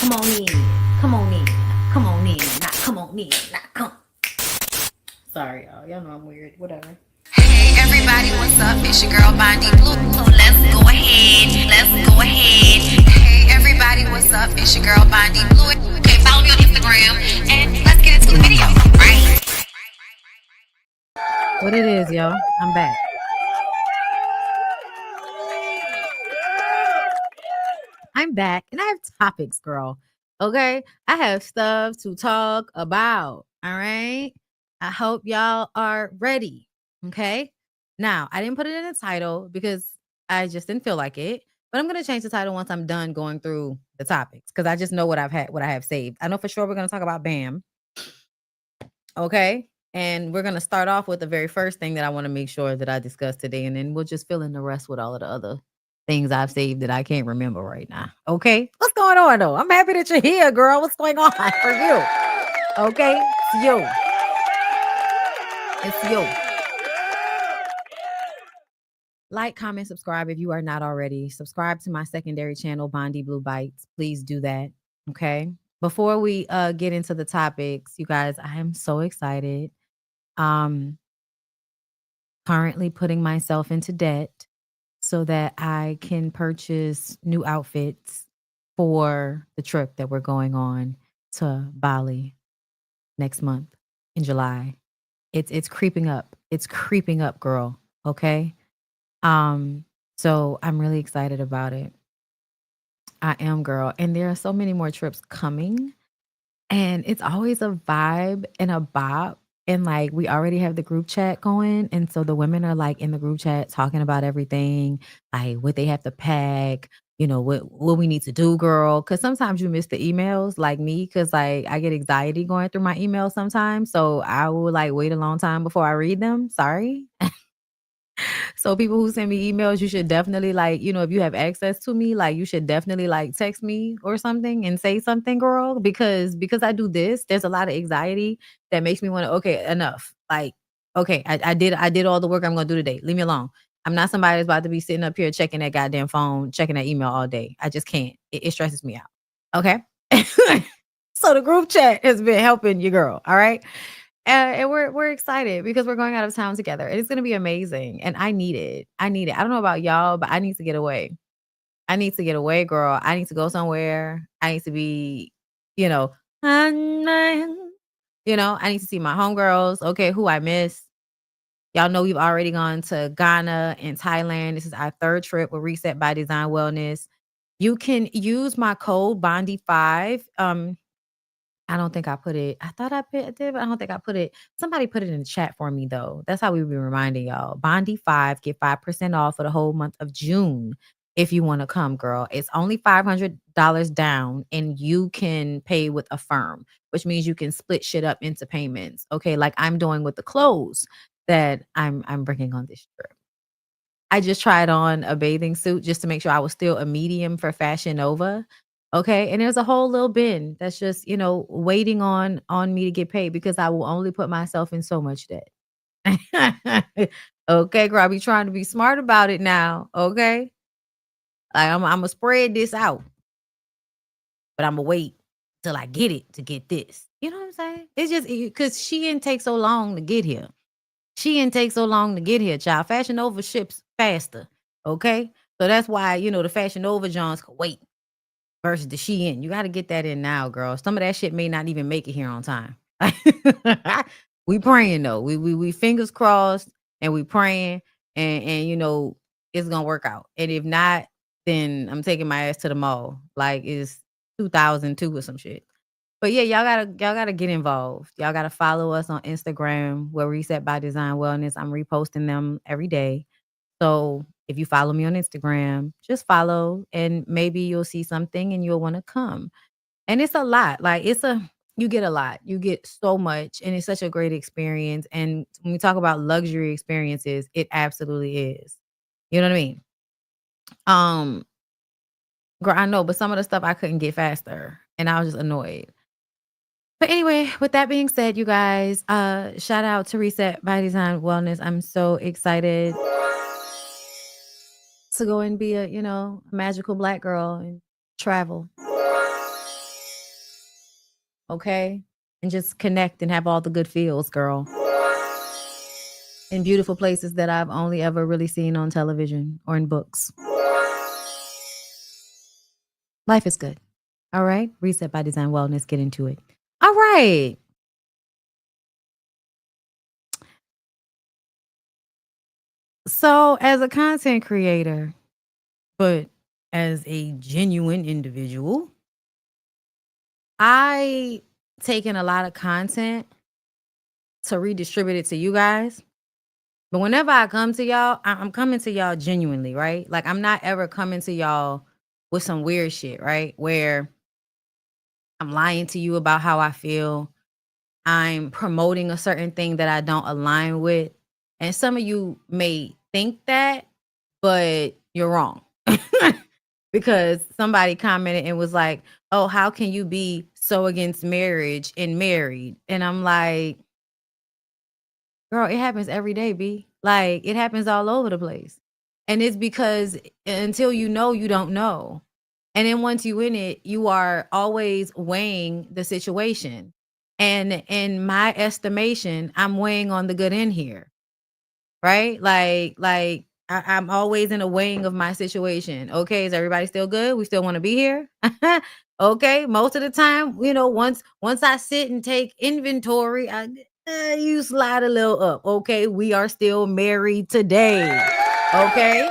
Come on in. Come on in. Come on in. Not come on in. Not come. Sorry, y'all. Y'all know I'm weird. Whatever. Hey everybody, what's up? It's your girl Bambi Blue. So let's go ahead. Let's go ahead. Hey everybody, what's up? It's your girl Bambi Blue. Okay, follow me on Instagram and let's get into the video. Right? What it is, y'all? I'm back. I'm back and I have topics, girl. Okay? I have stuff to talk about. All right? I hope y'all are ready. Okay? Now, I didn't put it in the title because I just didn't feel like it. But I'm gonna change the title once I'm done going through the topics because I just know what I have saved. I know for sure we're gonna talk about BAM. Okay. And we're gonna start off with the very first thing that I want to make sure that I discuss today, and then we'll just fill in the rest with all of the other things I've saved that I can't remember right now. Okay. What's going on though? I'm happy that you're here, girl. What's going on for you? Okay. It's you. It's you. Like, comment, subscribe if you are not already. Subscribe to my secondary channel, Bondi Blue Bites. Please do that. Okay. Before we get into the topics, you guys, I am so excited. Currently putting myself into debt so that I can purchase new outfits for the trip that we're going on to Bali next month in July. It's creeping up. It's creeping up, girl. Okay. So I'm really excited about it. I am, girl. And there are so many more trips coming. And it's always a vibe and a bop. And like we already have the group chat going. And so the women are like in the group chat talking about everything, like what they have to pack, what we need to do, girl. Cause sometimes you miss the emails like me, cause like I get anxiety going through my emails sometimes. So I will like wait a long time before I read them. Sorry. So people who send me emails, you should definitely like, if you have access to me, like you should definitely like text me or something and say something, girl, because I do this, there's a lot of anxiety that makes me want to, okay, enough. Like, okay, I did all the work I'm going to do today. Leave me alone. I'm not somebody that's about to be sitting up here checking that goddamn phone, checking that email all day. I just can't. It stresses me out. Okay. So the group chat has been helping you, girl. All right. And we're excited because we're going out of town together. It's gonna be amazing. And I need it. I need it. I don't know about y'all, but I need to get away. I need to get away, girl. I need to go somewhere. I need to be, you know, I need to see my homegirls. Okay, who I miss. Y'all know we've already gone to Ghana and Thailand. This is our third trip with Reset by Design Wellness. You can use my code Bondi5. I don't think I put it. I thought I did, but I don't think I put it. Somebody put it in the chat for me though. That's how we be reminding y'all. Bondi5, get 5% off for the whole month of June if you want to come, girl. It's only $500 down, and you can pay with Affirm, which means you can split shit up into payments. Okay, like I'm doing with the clothes that I'm bringing on this trip. I just tried on a bathing suit just to make sure I was still a medium for Fashion Nova. Okay. And there's a whole little bin that's just, waiting on me to get paid because I will only put myself in so much debt. Okay, girl. I be trying to be smart about it now. Okay. Like I'm gonna spread this out, but I'm gonna wait till I get it to get this. You know what I'm saying? It's just because she didn't take so long to get here. She didn't take so long to get here, child. Fashion Nova ships faster. Okay. So that's why, the Fashion Nova Johns could wait versus the Shein. You got to get that in now, girl. Some of that shit may not even make it here on time. We praying though. We fingers crossed and we praying and it's gonna work out. And if not, then I'm taking my ass to the mall. Like it's 2002 or some shit. But yeah, y'all gotta get involved. Y'all gotta follow us on Instagram where Reset by Design Wellness. I'm reposting them every day. So if you follow me on Instagram, just follow and maybe you'll see something and you'll want to come. And it's a lot. Like you get a lot. You get so much and it's such a great experience. And when we talk about luxury experiences, it absolutely is. You know what I mean? Girl, I know, but some of the stuff I couldn't get faster and I was just annoyed. But anyway, with that being said, you guys, shout out to Reset by Design Wellness. I'm so excited to go and be a magical Black girl and travel. okay? And just connect and have all the good feels, girl. In beautiful places that I've only ever really seen on television or in books. Life is good. All right? Reset by Design Wellness. Get into it. All right. So, as a content creator, but as a genuine individual, I taken a lot of content to redistribute it to you guys. But whenever I come to y'all, I'm coming to y'all genuinely, right? Like I'm not ever coming to y'all with some weird shit, right? Where I'm lying to you about how I feel. I'm promoting a certain thing that I don't align with. And some of you may think that, but you're wrong. Because somebody commented and was like, "Oh, how can you be so against marriage and married?" And I'm like, "Girl, it happens every day, B. Like it happens all over the place." And it's because until you know, you don't know. And then once you in it, you are always weighing the situation. And in my estimation, I'm weighing on the good end here. Right? I'm always in a weighing of my situation. Okay, is everybody still good? We still want to be here? Okay, most of the time, once I sit and take inventory, you slide a little up. Okay, we are still married today. Okay.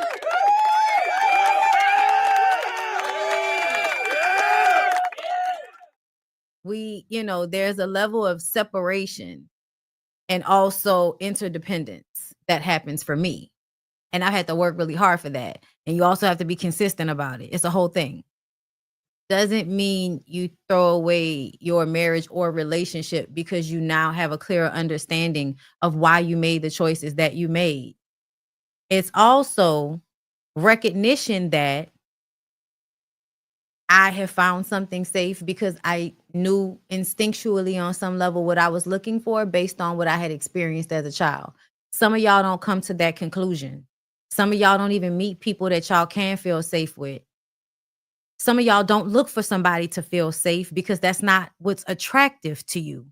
There's a level of separation and also interdependence that happens for me. And I had to work really hard for that. And you also have to be consistent about it. It's a whole thing. Doesn't mean you throw away your marriage or relationship because you now have a clearer understanding of why you made the choices that you made. It's also recognition that I have found something safe because I knew instinctually on some level what I was looking for based on what I had experienced as a child. Some of y'all don't come to that conclusion. Some of y'all don't even meet people that y'all can feel safe with. Some of y'all don't look for somebody to feel safe because that's not what's attractive to you.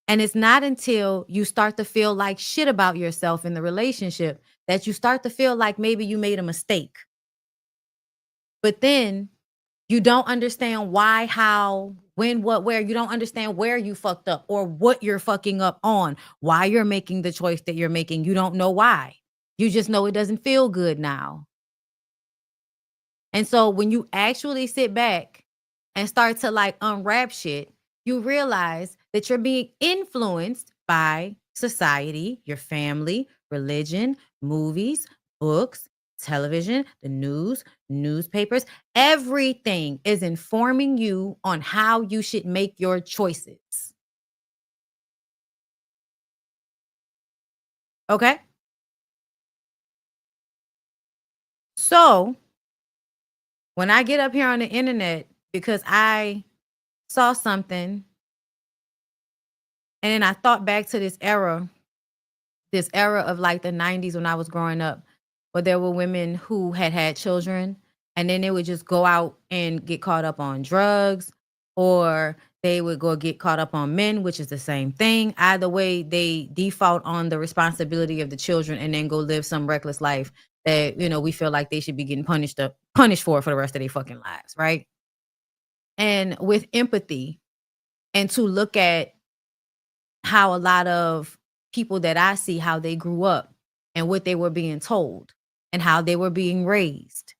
And it's not until you start to feel like shit about yourself in the relationship that you start to feel like maybe you made a mistake. But then you don't understand why, how, when, what, where. You don't understand where you fucked up or what you're fucking up on, why you're making the choice that you're making. You don't know why. You just know it doesn't feel good now. And so when you actually sit back and start to like unwrap shit, you realize that you're being influenced by society, your family, religion, movies, books, television, the news, newspapers. Everything is informing you on how you should make your choices. Okay? So when I get up here on the internet because I saw something and then I thought back to this era of like the 90s when I was growing up, where there were women who had children and then they would just go out and get caught up on drugs, or they would go get caught up on men, which is the same thing. Either way, they default on the responsibility of the children and then go live some reckless life that, we feel like they should be getting punished for the rest of their fucking lives, right? And with empathy and to look at how a lot of people that I see, how they grew up and what they were being told and how they were being raised.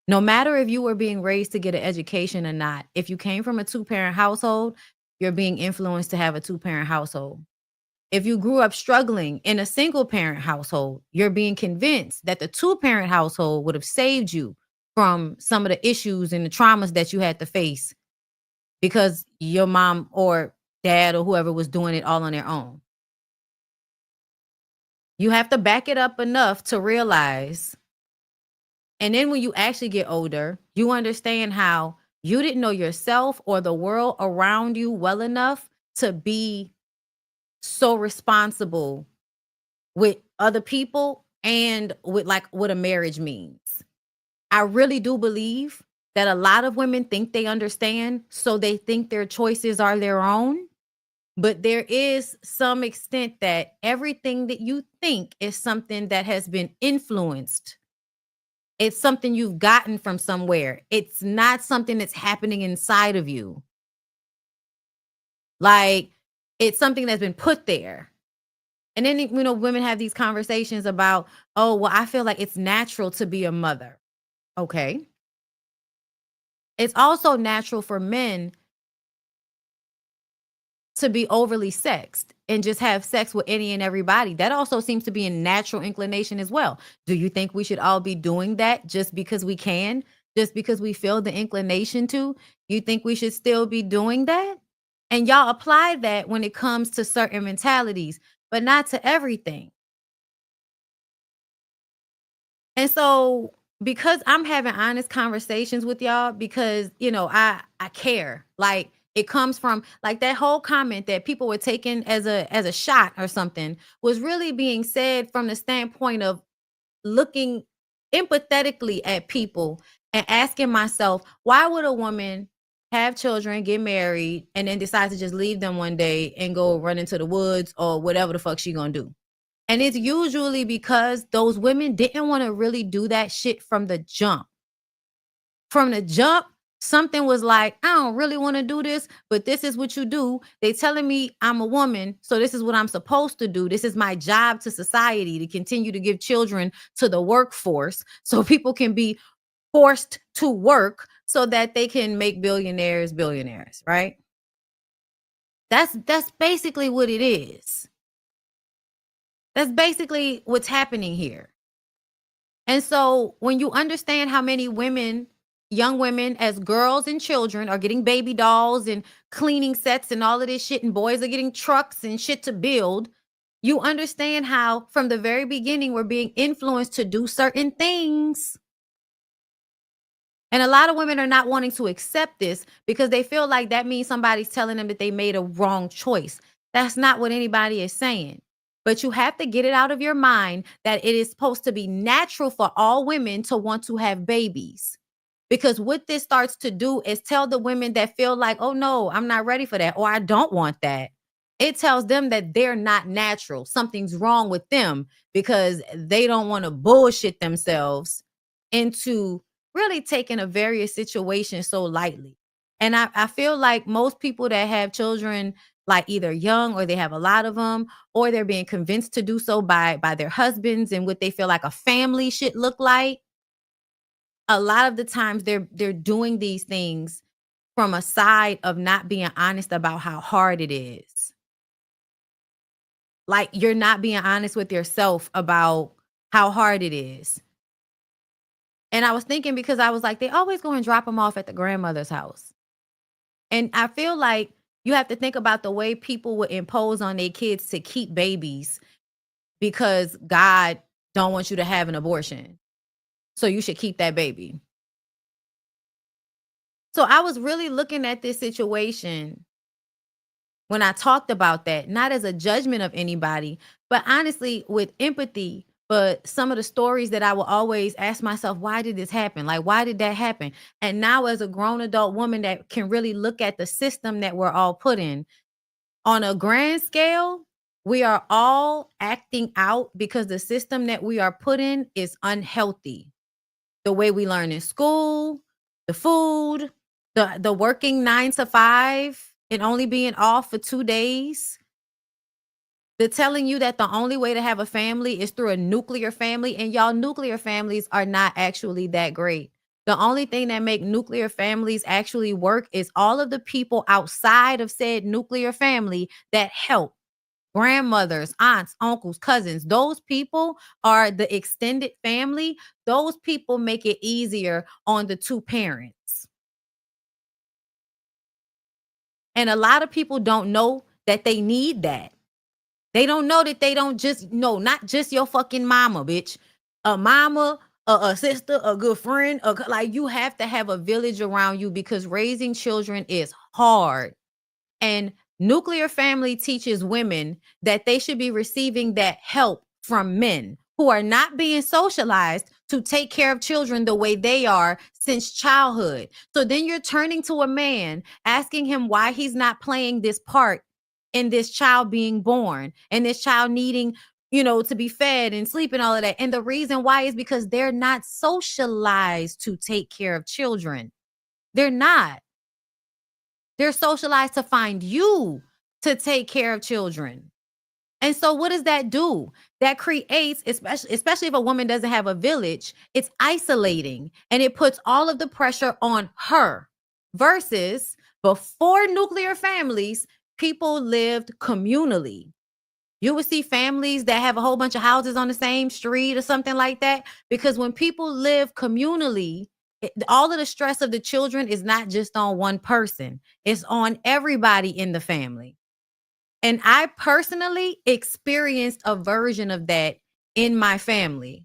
No matter if you were being raised to get an education or not, if you came from a two-parent household, you're being influenced to have a two-parent household. If you grew up struggling in a single-parent household, you're being convinced that the two-parent household would have saved you from some of the issues and the traumas that you had to face because your mom or dad or whoever was doing it all on their own. You have to back it up enough to realize. And then when you actually get older, you understand how you didn't know yourself or the world around you well enough to be so responsible with other people and with like what a marriage means. I really do believe that a lot of women think they understand, so they think their choices are their own. But there is some extent that everything that you think is something that has been influenced. It's something you've gotten from somewhere. It's not something that's happening inside of you. Like, it's something that's been put there. And then, women have these conversations about, oh, well, I feel like it's natural to be a mother. Okay. It's also natural for men to be overly sexed and just have sex with any and everybody. That also seems to be a natural inclination as well. Do you think we should all be doing that just because we can? Just because we feel the inclination to? You think we should still be doing that? And y'all apply that when it comes to certain mentalities, but not to everything. And so, because I'm having honest conversations with y'all, because I care. Like, it comes from, like, that whole comment that people were taking as a shot or something was really being said from the standpoint of looking empathetically at people and asking myself, why would a woman have children, get married, and then decide to just leave them one day and go run into the woods or whatever the fuck she gonna do? And it's usually because those women didn't want to really do that shit from the jump. From the jump, something was like, I don't really want to do this, but this is what you do. They telling me I'm a woman, so this is what I'm supposed to do. This is my job to society, to continue to give children to the workforce so people can be forced to work so that they can make billionaires, right? That's basically what it is. That's basically what's happening here. And so when you understand how many women, young women, as girls and children, are getting baby dolls and cleaning sets and all of this shit, and boys are getting trucks and shit to build, you understand how from the very beginning we're being influenced to do certain things. And a lot of women are not wanting to accept this because they feel like that means somebody's telling them that they made a wrong choice. That's not what anybody is saying. But you have to get it out of your mind that it is supposed to be natural for all women to want to have babies. Because what this starts to do is tell the women that feel like, oh no, I'm not ready for that, or I don't want that. It tells them that they're not natural. Something's wrong with them because they don't want to bullshit themselves into really taking a various situation so lightly. And I feel like most people that have children, like either young or they have a lot of them, or they're being convinced to do so by their husbands and what they feel like a family should look like. A lot of the times they're doing these things from a side of not being honest about how hard it is. Like, you're not being honest with yourself about how hard it is. And I was thinking, because I was like, they always go and drop them off at the grandmother's house. And I feel like you have to think about the way people would impose on their kids to keep babies because God don't want you to have an abortion. So you should keep that baby. So I was really looking at this situation when I talked about that, not as a judgment of anybody, but honestly with empathy. But some of the stories that I will always ask myself, why did this happen? Like, why did that happen? And now, as a grown adult woman that can really look at the system that we're all put in on a grand scale, we are all acting out because the system that we are put in is unhealthy. The way we learn in school, the food, the working 9 to 5 and only being off for 2 days. The telling you that the only way to have a family is through a nuclear family, and y'all, nuclear families are not actually that great. The only thing that make nuclear families actually work is all of the people outside of said nuclear family that help. Grandmothers, aunts, uncles, cousins, those people are the extended family. Those people make it easier on the two parents. And a lot of people don't know that they need that. They don't know that they don't just, no, not just your fucking mama, bitch. A mama, a sister, a good friend, like, you have to have a village around you because raising children is hard. And nuclear family teaches women that they should be receiving that help from men who are not being socialized to take care of children the way they are since childhood. So then you're turning to a man, asking him why he's not playing this part in this child being born and this child needing, to be fed and sleep and all of that. And the reason why is because they're not socialized to take care of children. They're not. They're socialized to find you to take care of children. And so what does that do? That creates, especially if a woman doesn't have a village, it's isolating and it puts all of the pressure on her. Versus before nuclear families, people lived communally. You would see families that have a whole bunch of houses on the same street or something like that. Because when people live communally, all of the stress of the children is not just on one person, it's on everybody in the family. And I personally experienced a version of that in my family,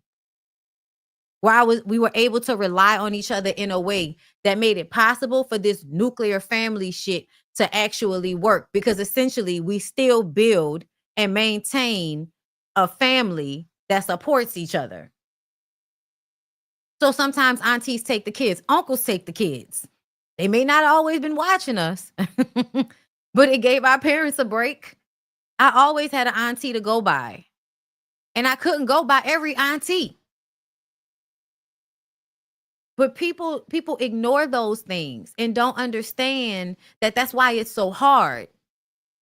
where we were able to rely on each other in a way that made it possible for this nuclear family shit to actually work. Because essentially we still build and maintain a family that supports each other. So sometimes aunties take the kids, uncles take the kids. They may not always been watching us, but it gave our parents a break. I always had an auntie to go by, and I couldn't go by every auntie. But people ignore those things and don't understand that that's why it's so hard.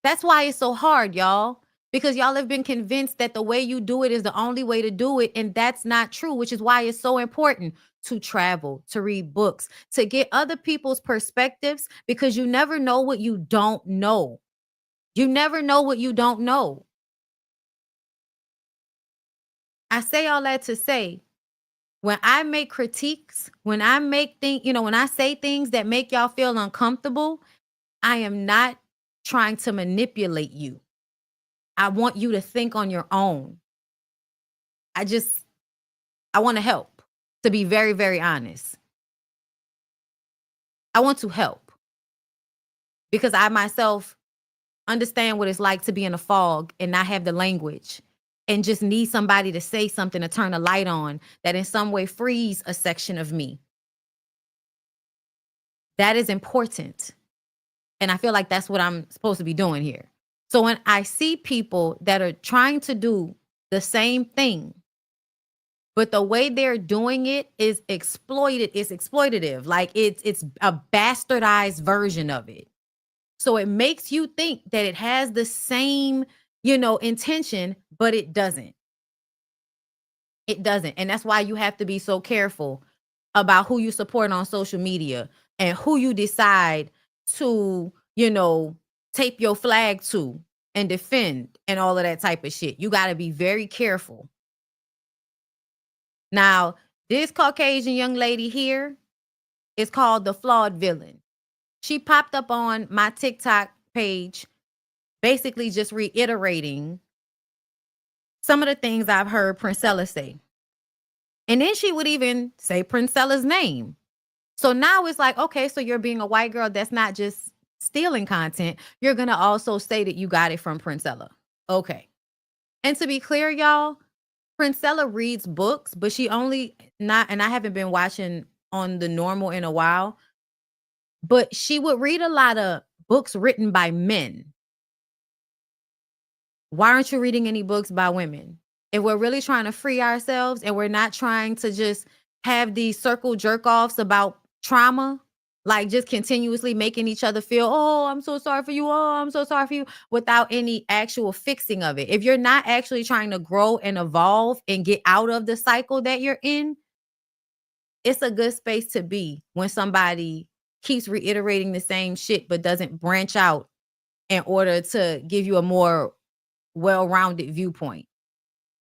That's why it's so hard, y'all. Because y'all have been convinced that the way you do it is the only way to do it. And that's not true, which is why it's so important to travel, to read books, to get other people's perspectives, because you never know what you don't know. You never know what you don't know. I say all that to say, when I make critiques, when I make things, when I say things that make y'all feel uncomfortable, I am not trying to manipulate you. I want you to think on your own. I want to help, to be very, very honest. I want to help because I myself understand what it's like to be in a fog and not have the language and just need somebody to say something to turn a light on that in some way frees a section of me. That is important. And I feel like that's what I'm supposed to be doing here. So when I see people that are trying to do the same thing, but the way they're doing it is exploitative. Like it's a bastardized version of it. So it makes you think that it has the same, intention, but it doesn't. It doesn't. And that's why you have to be so careful about who you support on social media and who you decide to, tape your flag to and defend and all of that type of shit. You got to be very careful. Now, this Caucasian young lady here is called the Flawed Villain. She popped up on my TikTok page, basically just reiterating some of the things I've heard Princella say. And then she would even say Princella's name. So now it's like, okay, so you're being a white girl that's not just stealing content. You're going to also say that you got it from Princella. Okay. And to be clear, y'all, Princella reads books, but she and I haven't been watching on the normal in a while, but she would read a lot of books written by men. Why aren't you reading any books by women? If we're really trying to free ourselves and we're not trying to just have these circle jerk offs about trauma, like just continuously making each other feel, oh, I'm so sorry for you. Oh, I'm so sorry for you, without any actual fixing of it. If you're not actually trying to grow and evolve and get out of the cycle that you're in, it's a good space to be when somebody keeps reiterating the same shit, but doesn't branch out in order to give you a more well-rounded viewpoint.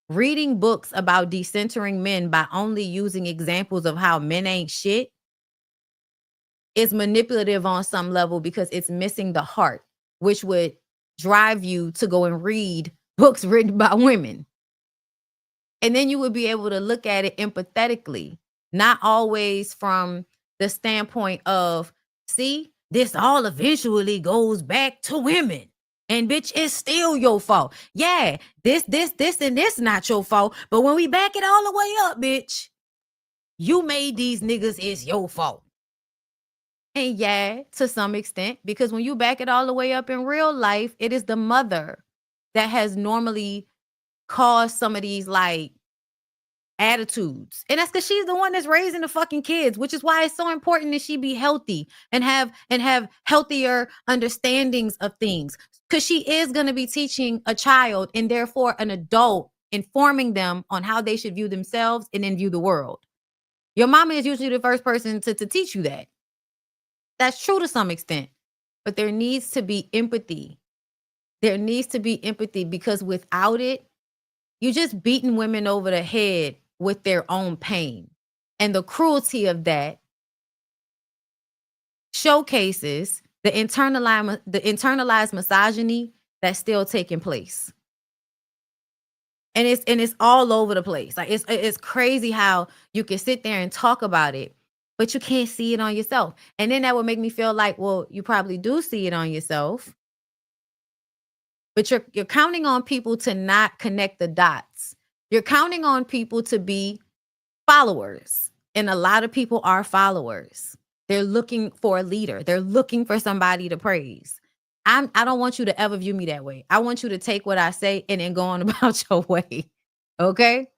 Reading books about decentering men by only using examples of how men ain't shit is manipulative on some level, because it's missing the heart, which would drive you to go and read books written by women. And then you would be able to look at it empathetically, not always from the standpoint of, see, this all eventually goes back to women. And bitch, it's still your fault. Yeah, this, and this not your fault. But when we back it all the way up, bitch, You made these niggas, it's your fault. And yeah, to some extent, because when you back it all the way up in real life, it is the mother that has normally caused some of these like attitudes. And that's because she's the one that's raising the fucking kids, which is why it's so important that she be healthy and have healthier understandings of things. Because she is going to be teaching a child and therefore an adult, informing them on how they should view themselves and then view the world. Your mama is usually the first person to teach you that. That's true to some extent. But there needs to be empathy. There needs to be empathy because without it, you're just beating women over the head with their own pain. And the cruelty of that showcases the internalized misogyny that's still taking place. And it's all over the place. Like it's crazy how you can sit there and talk about it, but you can't see it on yourself. And then that would make me feel like, well, you probably do see it on yourself. But you're counting on people to not connect the dots. You're counting on people to be followers. And a lot of people are followers. They're looking for a leader. They're looking for somebody to praise. I don't want you to ever view me that way. I want you to take what I say and then go on about your way. Okay?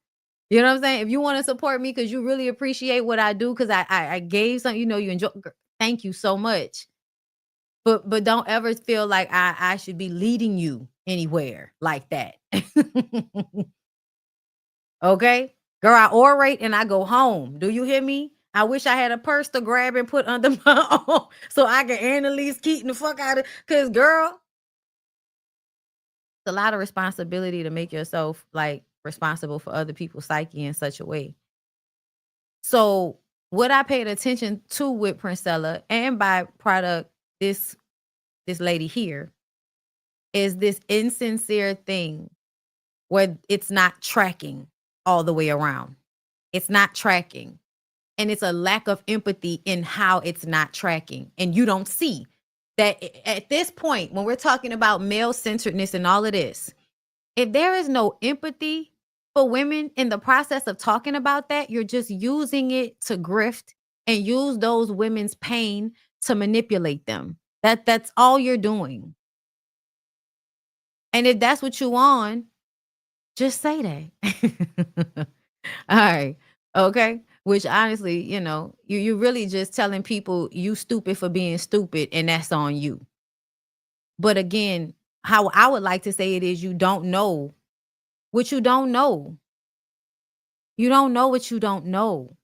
You know what I'm saying? If you want to support me because you really appreciate what I do, because I gave something, you know, you enjoy. Thank you so much. But don't ever feel like I should be leading you anywhere like that. Okay? Girl, I orate and I go home. Do you hear me? I wish I had a purse to grab and put under my arm so I can Annalise Keaton the fuck out of, because girl, it's a lot of responsibility to make yourself like responsible for other people's psyche in such a way. So what I paid attention to with Princella and by product, this lady here, is this insincere thing where it's not tracking all the way around. It's not tracking. And it's a lack of empathy in how it's not tracking. And you don't see that at this point, when we're talking about male-centeredness and all of this, if there is no empathy for women in the process of talking about that, you're just using it to grift and use those women's pain to manipulate them. That's all you're doing. And if that's what you want, just say that. All right. Okay. Which honestly, you know, you really just telling people you stupid for being stupid and that's on you. But again, how I would like to say it is you don't know what you don't know. You don't know what you don't know.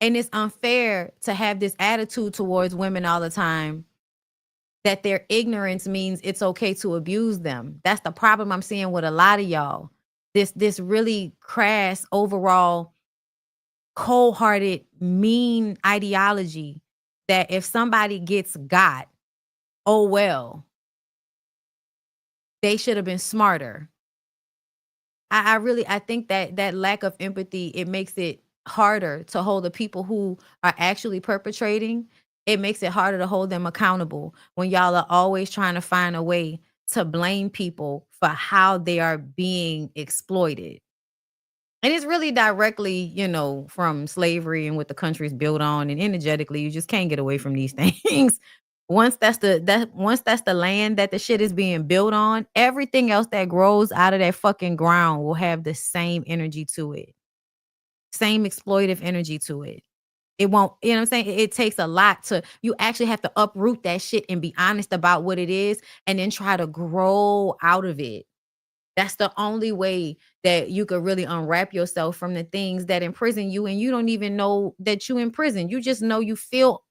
And it's unfair to have this attitude towards women all the time that their ignorance means it's okay to abuse them. That's the problem I'm seeing with a lot of y'all. This really crass overall cold-hearted, mean ideology that if somebody gets got, oh well, they should have been smarter. I think that lack of empathy, it makes it harder to hold the people who are actually perpetrating. It makes it harder to hold them accountable when y'all are always trying to find a way to blame people for how they are being exploited. And it's really directly, you know, from slavery and what the country's built on, and energetically, you just can't get away from these things. Once that's the land that the shit is being built on, everything else that grows out of that fucking ground will have the same energy to it. Same exploitive energy to it. It won't, you know what I'm saying? It takes a lot to, you actually have to uproot that shit and be honest about what it is and then try to grow out of it. That's the only way that you could really unwrap yourself from the things that imprison you, and you don't even know that you in prison. You just know you feel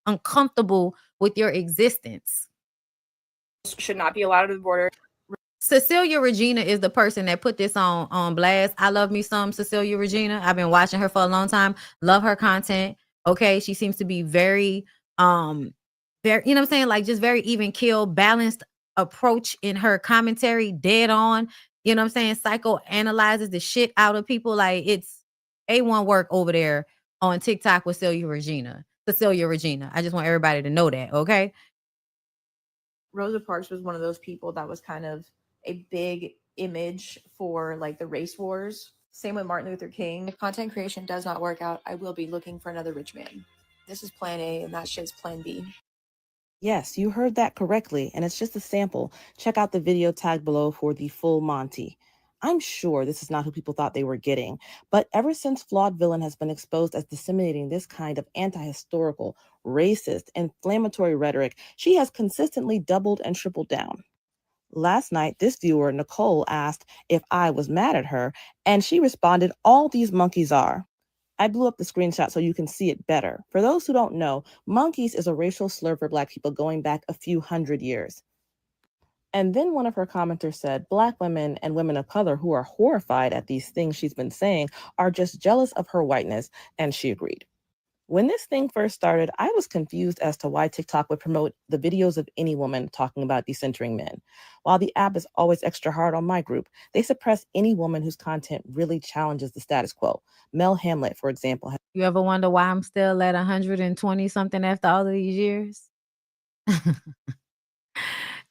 uncomfortable with your existence. Should not be allowed at the border. Cecilia Regina is the person that put this on blast. I love me some Cecilia Regina. I've been watching her for a long time. Love her content. Okay, she seems to be very very, you know what I'm saying, like just very even keel, balanced approach in her commentary, dead on. You know what I'm saying? Psychoanalyzes the shit out of people. Like it's A1 work over there on TikTok with Cecilia Regina. Cecilia Regina. I just want everybody to know that, okay? Rosa Parks was one of those people that was kind of a big image for like the race wars. Same with Martin Luther King. If content creation does not work out, I will be looking for another rich man. This is plan A and that shit's plan B. Yes, you heard that correctly, and it's just a sample. Check out the video tagged below for the full Monty. I'm sure this is not who people thought they were getting, but ever since Flawed Villain has been exposed as disseminating this kind of anti-historical, racist, inflammatory rhetoric, she has consistently doubled and tripled down. Last night, this viewer, Nicole, asked if I was mad at her, and she responded, "All these monkeys are." I blew up the screenshot so you can see it better. For those who don't know, monkeys is a racial slur for Black people going back a few hundred years. And then one of her commenters said, Black women and women of color who are horrified at these things she's been saying are just jealous of her whiteness, and she agreed. When this thing first started, I was confused as to why TikTok would promote the videos of any woman talking about decentering men. While the app is always extra hard on my group, they suppress any woman whose content really challenges the status quo. Mel Hamlet, for example. You ever wonder why I'm still at 120 something after all of these years?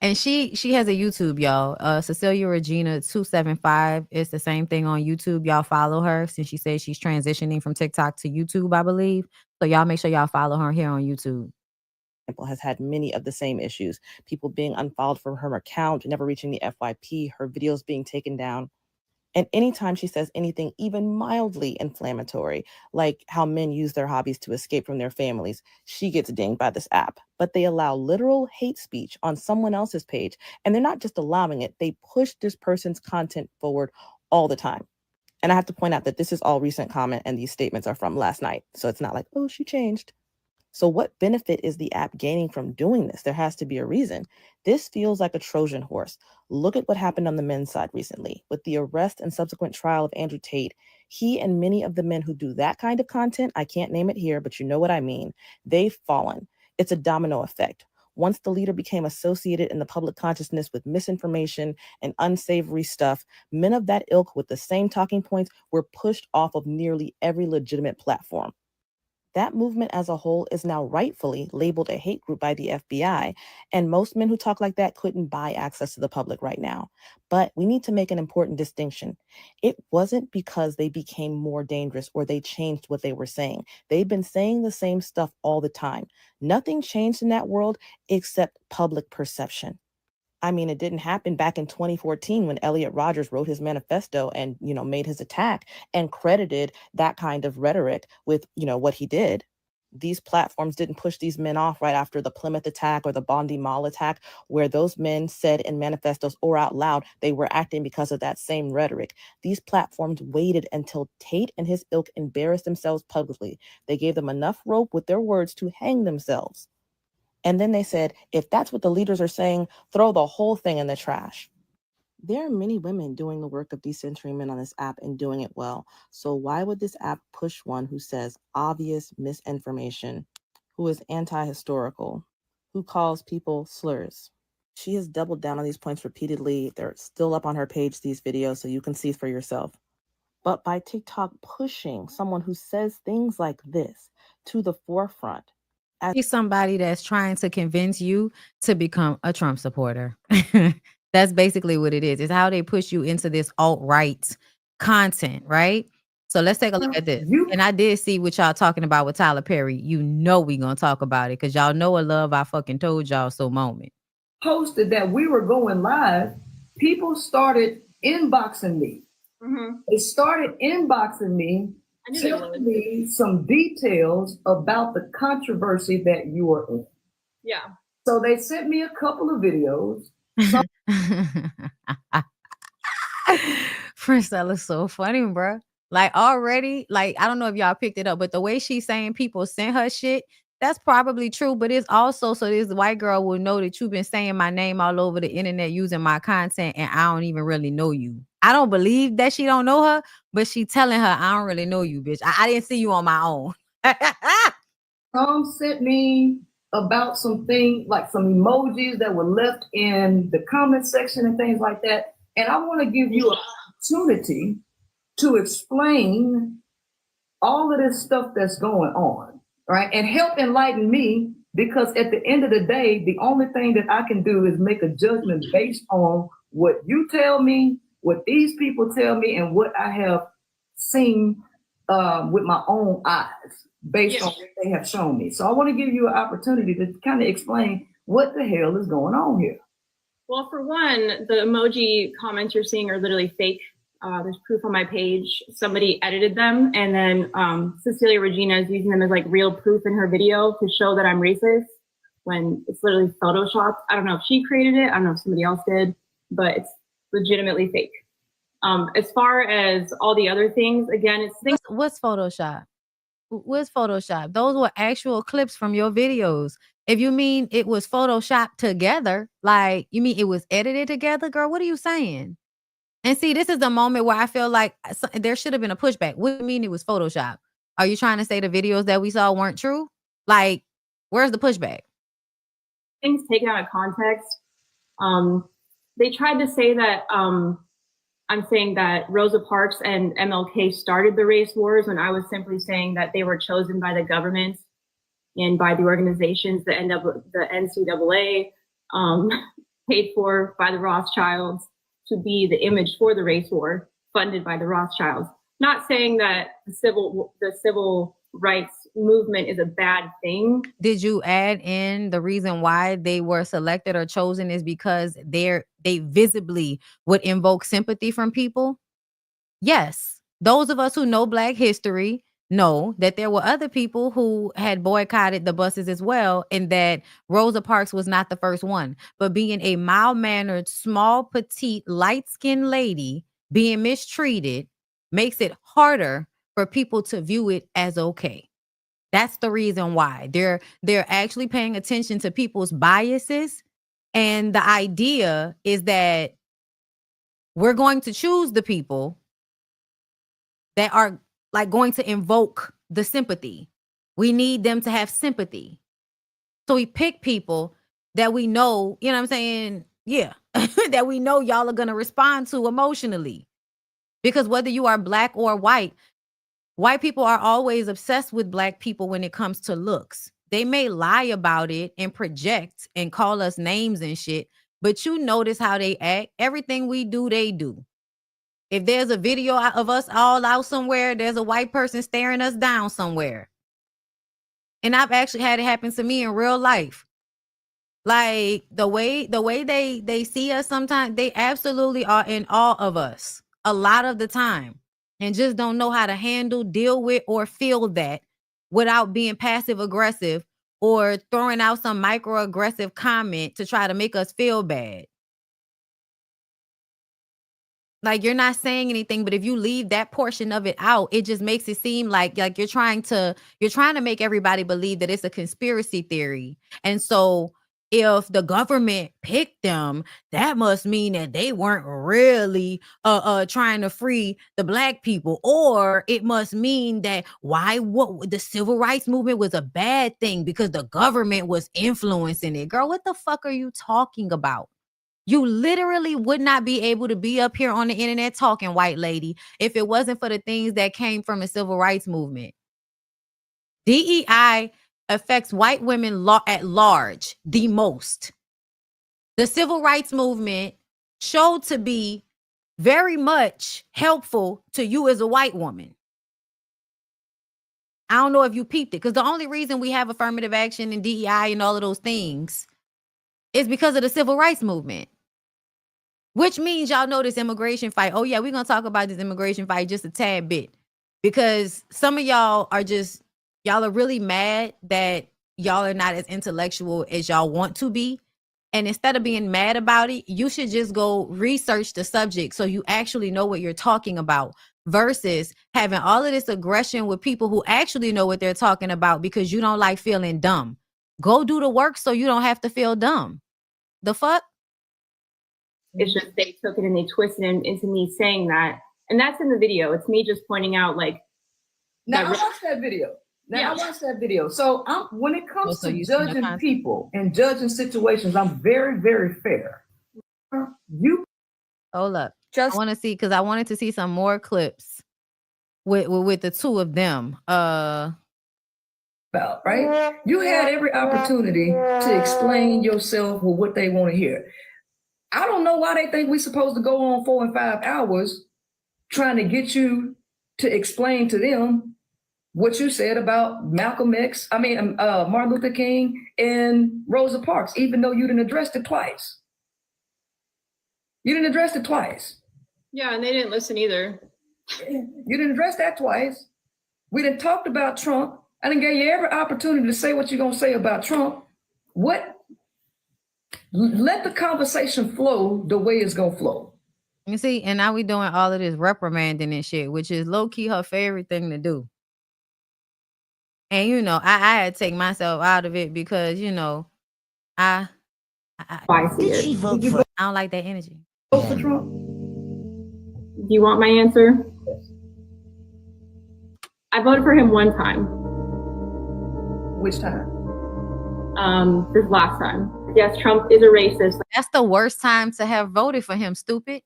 And she has a YouTube, y'all. Cecilia Regina 275. It's the same thing on YouTube. Y'all follow her since she says she's transitioning from TikTok to YouTube, I believe. So y'all make sure y'all follow her here on YouTube. Has had many of the same issues. People being unfollowed from her account, never reaching the FYP, her videos being taken down. And anytime she says anything even mildly inflammatory, like how men use their hobbies to escape from their families, she gets dinged by this app. But they allow literal hate speech on someone else's page. And they're not just allowing it, they push this person's content forward all the time. And I have to point out that this is all recent comment and these statements are from last night. So it's not like, oh, she changed. So what benefit is the app gaining from doing this? There has to be a reason. This feels like a Trojan horse. Look at what happened on the men's side recently. With the arrest and subsequent trial of Andrew Tate, he and many of the men who do that kind of content, I can't name it here, but you know what I mean, they've fallen. It's a domino effect. Once the leader became associated in the public consciousness with misinformation and unsavory stuff, men of that ilk with the same talking points were pushed off of nearly every legitimate platform. That movement as a whole is now rightfully labeled a hate group by the FBI, and most men who talk like that couldn't buy access to the public right now. But we need to make an important distinction. It wasn't because they became more dangerous or they changed what they were saying. They've been saying the same stuff all the time. Nothing changed in that world except public perception. I mean, it didn't happen back in 2014 when Elliot Rodgers wrote his manifesto and, made his attack and credited that kind of rhetoric with, what he did. These platforms didn't push these men off right after the Plymouth attack or the Bondi Mall attack, where those men said in manifestos or out loud they were acting because of that same rhetoric. These platforms waited until Tate and his ilk embarrassed themselves publicly. They gave them enough rope with their words to hang themselves. And then they said, if that's what the leaders are saying, throw the whole thing in the trash. There are many women doing the work of decentering men on this app and doing it well. So why would this app push one who says obvious misinformation, who is anti-historical, who calls people slurs? She has doubled down on these points repeatedly. They're still up on her page, these videos, so you can see for yourself. But by TikTok pushing someone who says things like this to the forefront, He's somebody that's trying to convince you to become a Trump supporter. That's basically what it is. It's how they push you into this alt-right content, right? So let's take a look at this. And I did see what y'all talking about with Tyler Perry. You know we gonna talk about it because y'all know a love I fucking told y'all so moment. Posted that we were going live, people started inboxing me. Mm-hmm. They started inboxing me, telling me some details about the controversy that you were in. Yeah. So they sent me a couple of videos. Friencella's so funny, bro. Like already, like I don't know if y'all picked it up, but the way she's saying people sent her shit, that's probably true. But it's also so this white girl will know that you've been saying my name all over the internet using my content, and I don't even really know you. I don't believe that she don't know her, but she telling her I don't really know you, bitch. I didn't see you on my own. Tom sent me about something like some emojis that were left in the comment section and things like that. And I want to give you an opportunity to explain all of this stuff that's going on, right? And help enlighten me, because at the end of the day, the only thing that I can do is make a judgment based on what you tell me, what these people tell me, and what I have seen with my own eyes based on what they have shown me. So I want to give you an opportunity to kind of explain what the hell is going on here. Well, for one, the emoji comments you're seeing are literally fake. There's proof on my page. Somebody edited them, and then Cecilia Regina is using them as like real proof in her video to show that I'm racist when it's literally photoshopped. I don't know if she created it. I don't know if somebody else did, but it's legitimately fake. As far as all the other things, again, it's things. What's Photoshop? What's Photoshop? Those were actual clips from your videos. If you mean it was Photoshopped together, like you mean it was edited together, girl, what are you saying? And see, this is the moment where I feel like there should have been a pushback. What do you mean it was Photoshop? Are you trying to say the videos that we saw weren't true? Like, where's the pushback? Things taken out of context. They tried to say that I'm saying that Rosa Parks and MLK started the race wars when I was simply saying that they were chosen by the government and by the organizations, the NCAA, paid for by the Rothschilds to be the image for the race war, funded by the Rothschilds. Not saying that the civil rights movement is a bad thing. Did you add in the reason why they were selected or chosen is because they visibly would invoke sympathy from people? Yes. Those of us who know Black history know that there were other people who had boycotted the buses as well, and that Rosa Parks was not the first one. But being a mild-mannered, small, petite, light-skinned lady being mistreated makes it harder for people to view it as okay. That's the reason why they're actually paying attention to people's biases. And the idea is that we're going to choose the people that are like going to invoke the sympathy. We need them to have sympathy. So we pick people that we know, you know what I'm saying? Yeah, that we know y'all are going to respond to emotionally. Because whether you are Black or white people are always obsessed with Black people when it comes to looks. They may lie about it and project and call us names and shit, but you notice how they act. Everything we do, they do. If there's a video of us all out somewhere, there's a white person staring us down somewhere. And I've actually had it happen to me in real life. Like the way they see us sometimes, they absolutely are in awe of us a lot of the time. And just don't know how to handle, deal with, or feel that without being passive aggressive or throwing out some microaggressive comment to try to make us feel bad. Like you're not saying anything, but if you leave that portion of it out, it just makes it seem like you're trying to make everybody believe that it's a conspiracy theory. And so if the government picked them, that must mean that they weren't really trying to free the Black people, or it must mean that what the civil rights movement was a bad thing because the government was influencing it. Girl, what the fuck are you talking about? You literally would not be able to be up here on the internet talking, white lady, if it wasn't for the things that came from the civil rights movement. DEI affects white women at large the most. The civil rights movement showed to be very much helpful to you as a white woman. I don't know if you peeped it, because the only reason we have affirmative action and DEI and all of those things is because of the civil rights movement. Which means y'all know this immigration fight. Oh yeah, we're going to talk about this immigration fight just a tad bit. Because some of y'all are really mad that y'all are not as intellectual as y'all want to be. And instead of being mad about it, you should just go research the subject so you actually know what you're talking about, versus having all of this aggression with people who actually know what they're talking about because you don't like feeling dumb. Go do the work so you don't have to feel dumb. The fuck? It's just they took it and they twisted it into me saying that. And that's in the video. It's me just pointing out like. Now I watched that video. I watched that video. So when it comes to judging people and judging situations, I'm very, very fair. Hold up. I want to see, because I wanted to see some more clips with the two of them. Right? You had every opportunity to explain yourself or what they want to hear. I don't know why they think we're supposed to go on 4 and 5 hours trying to get you to explain to them what you said about Martin Luther King and Rosa Parks, even though you didn't address it twice. You didn't address it twice. Yeah, and they didn't listen either. You didn't address that twice. We done talked about Trump. I done gave you every opportunity to say what you're gonna say about Trump. Let the conversation flow the way it's gonna flow. You see, and now we doing all of this reprimanding and shit, which is low-key her favorite thing to do. And you know, I had to take myself out of it because, you know, I don't like that energy. Vote for Trump? Do you want my answer? I voted for him one time. Which time? This last time. Yes, Trump is a racist. That's the worst time to have voted for him, stupid.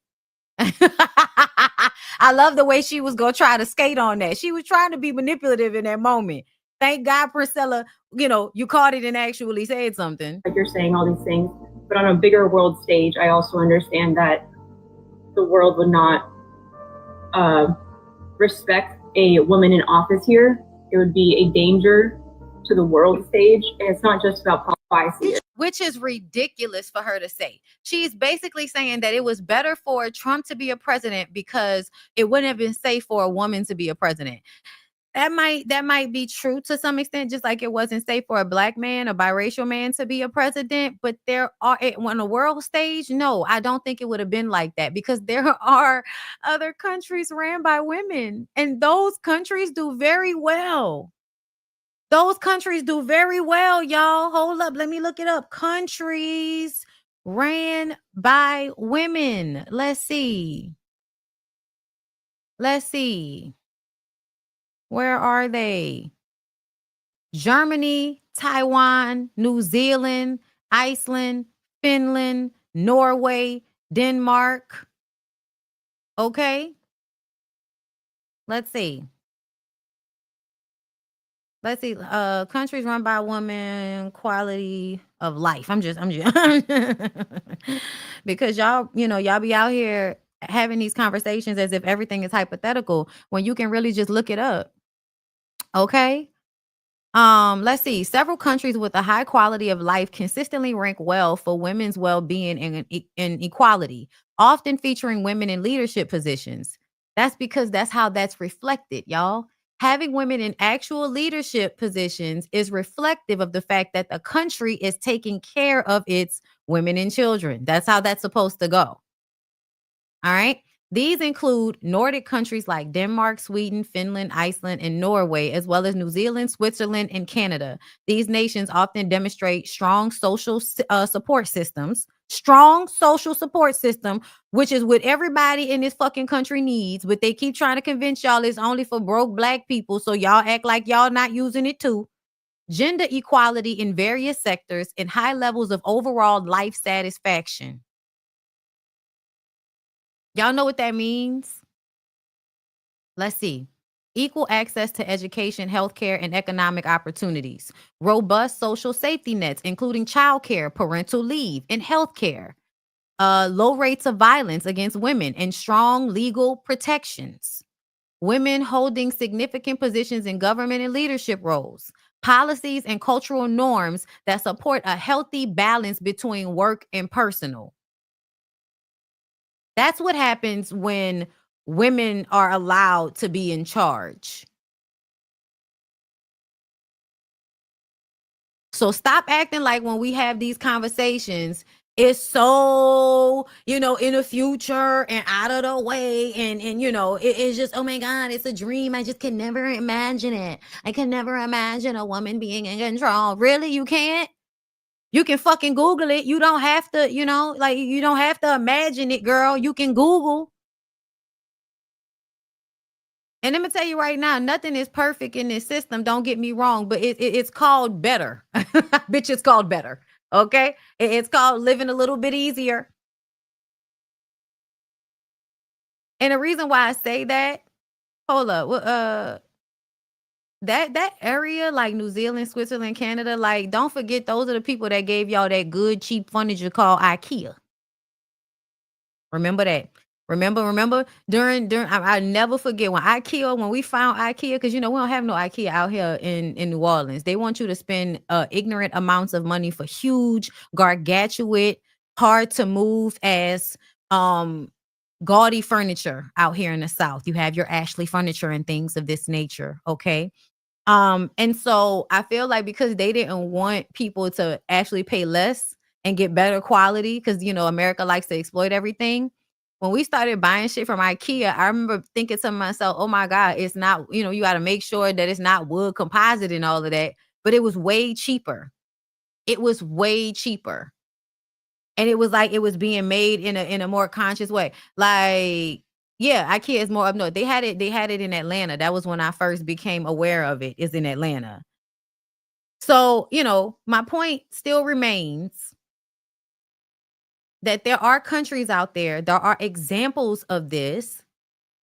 I love the way she was going to try to skate on that. She was trying to be manipulative in that moment. Thank God, Priscilla, you know, you caught it and actually said something. Like you're saying all these things, but on a bigger world stage, I also understand that the world would not respect a woman in office here. It would be a danger to the world stage. And it's not just about policy. Which is ridiculous for her to say. She's basically saying that it was better for Trump to be a president because it wouldn't have been safe for a woman to be a president. That might be true to some extent, just like it wasn't safe for a black man, a biracial man to be a president. But there are, on a world stage, no, I don't think it would have been like that because there are other countries ran by women and those countries do very well. Those countries do very well, y'all. Hold up. Let me look it up. Countries ran by women. Let's see. Where are they? Germany, Taiwan, New Zealand, Iceland, Finland, Norway, Denmark. Okay. Let's see. Countries run by women, quality of life. I'm just because y'all be out here having these conversations as if everything is hypothetical when you can really just look it up. Okay. Let's see. Several countries with a high quality of life consistently rank well for women's well-being and equality, often featuring women in leadership positions. That's because that's how that's reflected, y'all. Having women in actual leadership positions is reflective of the fact that the country is taking care of its women and children. That's how that's supposed to go. All right. These include Nordic countries like Denmark, Sweden, Finland, Iceland, and Norway, as well as New Zealand, Switzerland, and Canada. These nations often demonstrate strong social support systems, which is what everybody in this fucking country needs. But they keep trying to convince y'all it's only for broke black people. So y'all act like y'all not using it too. Gender equality in various sectors and high levels of overall life satisfaction. Y'all know what that means? Let's see. Equal access to education, healthcare, and economic opportunities. Robust social safety nets, including childcare, parental leave, and healthcare. Low rates of violence against women and strong legal protections. Women holding significant positions in government and leadership roles. Policies and cultural norms that support a healthy balance between work and personal. That's what happens when women are allowed to be in charge. So stop acting like when we have these conversations, it's so, in the future and out of the way. And it's just, oh my God, it's a dream. I just can never imagine it. I can never imagine a woman being in control. Really? You can't? You can fucking Google it. You don't have to, you don't have to imagine it, girl. You can Google. And let me tell you right now, nothing is perfect in this system. Don't get me wrong, but it's called better. Bitch, it's called better. Okay? It's called living a little bit easier. And the reason why I say that, hold up, that area like New Zealand, Switzerland, Canada, like don't forget those are the people that gave y'all that good cheap furniture called IKEA. Remember that. Remember during I never forget when we found IKEA, because we don't have no IKEA out here in New Orleans. They want you to spend ignorant amounts of money for huge, gargantuan, hard to move as gaudy furniture out here in the South. You have your Ashley furniture and things of this nature. Okay. And so I feel like because they didn't want people to actually pay less and get better quality, because America likes to exploit everything. When we started buying shit from IKEA, I remember thinking to myself, oh my God, it's not, you got to make sure that it's not wood composite and all of that. But it was way cheaper. It was way cheaper. And it was like it was being made in a more conscious way. Like, yeah, IKEA is more up north. They had it in Atlanta. That was when I first became aware of it, is in Atlanta. So, my point still remains that there are countries out there are examples of this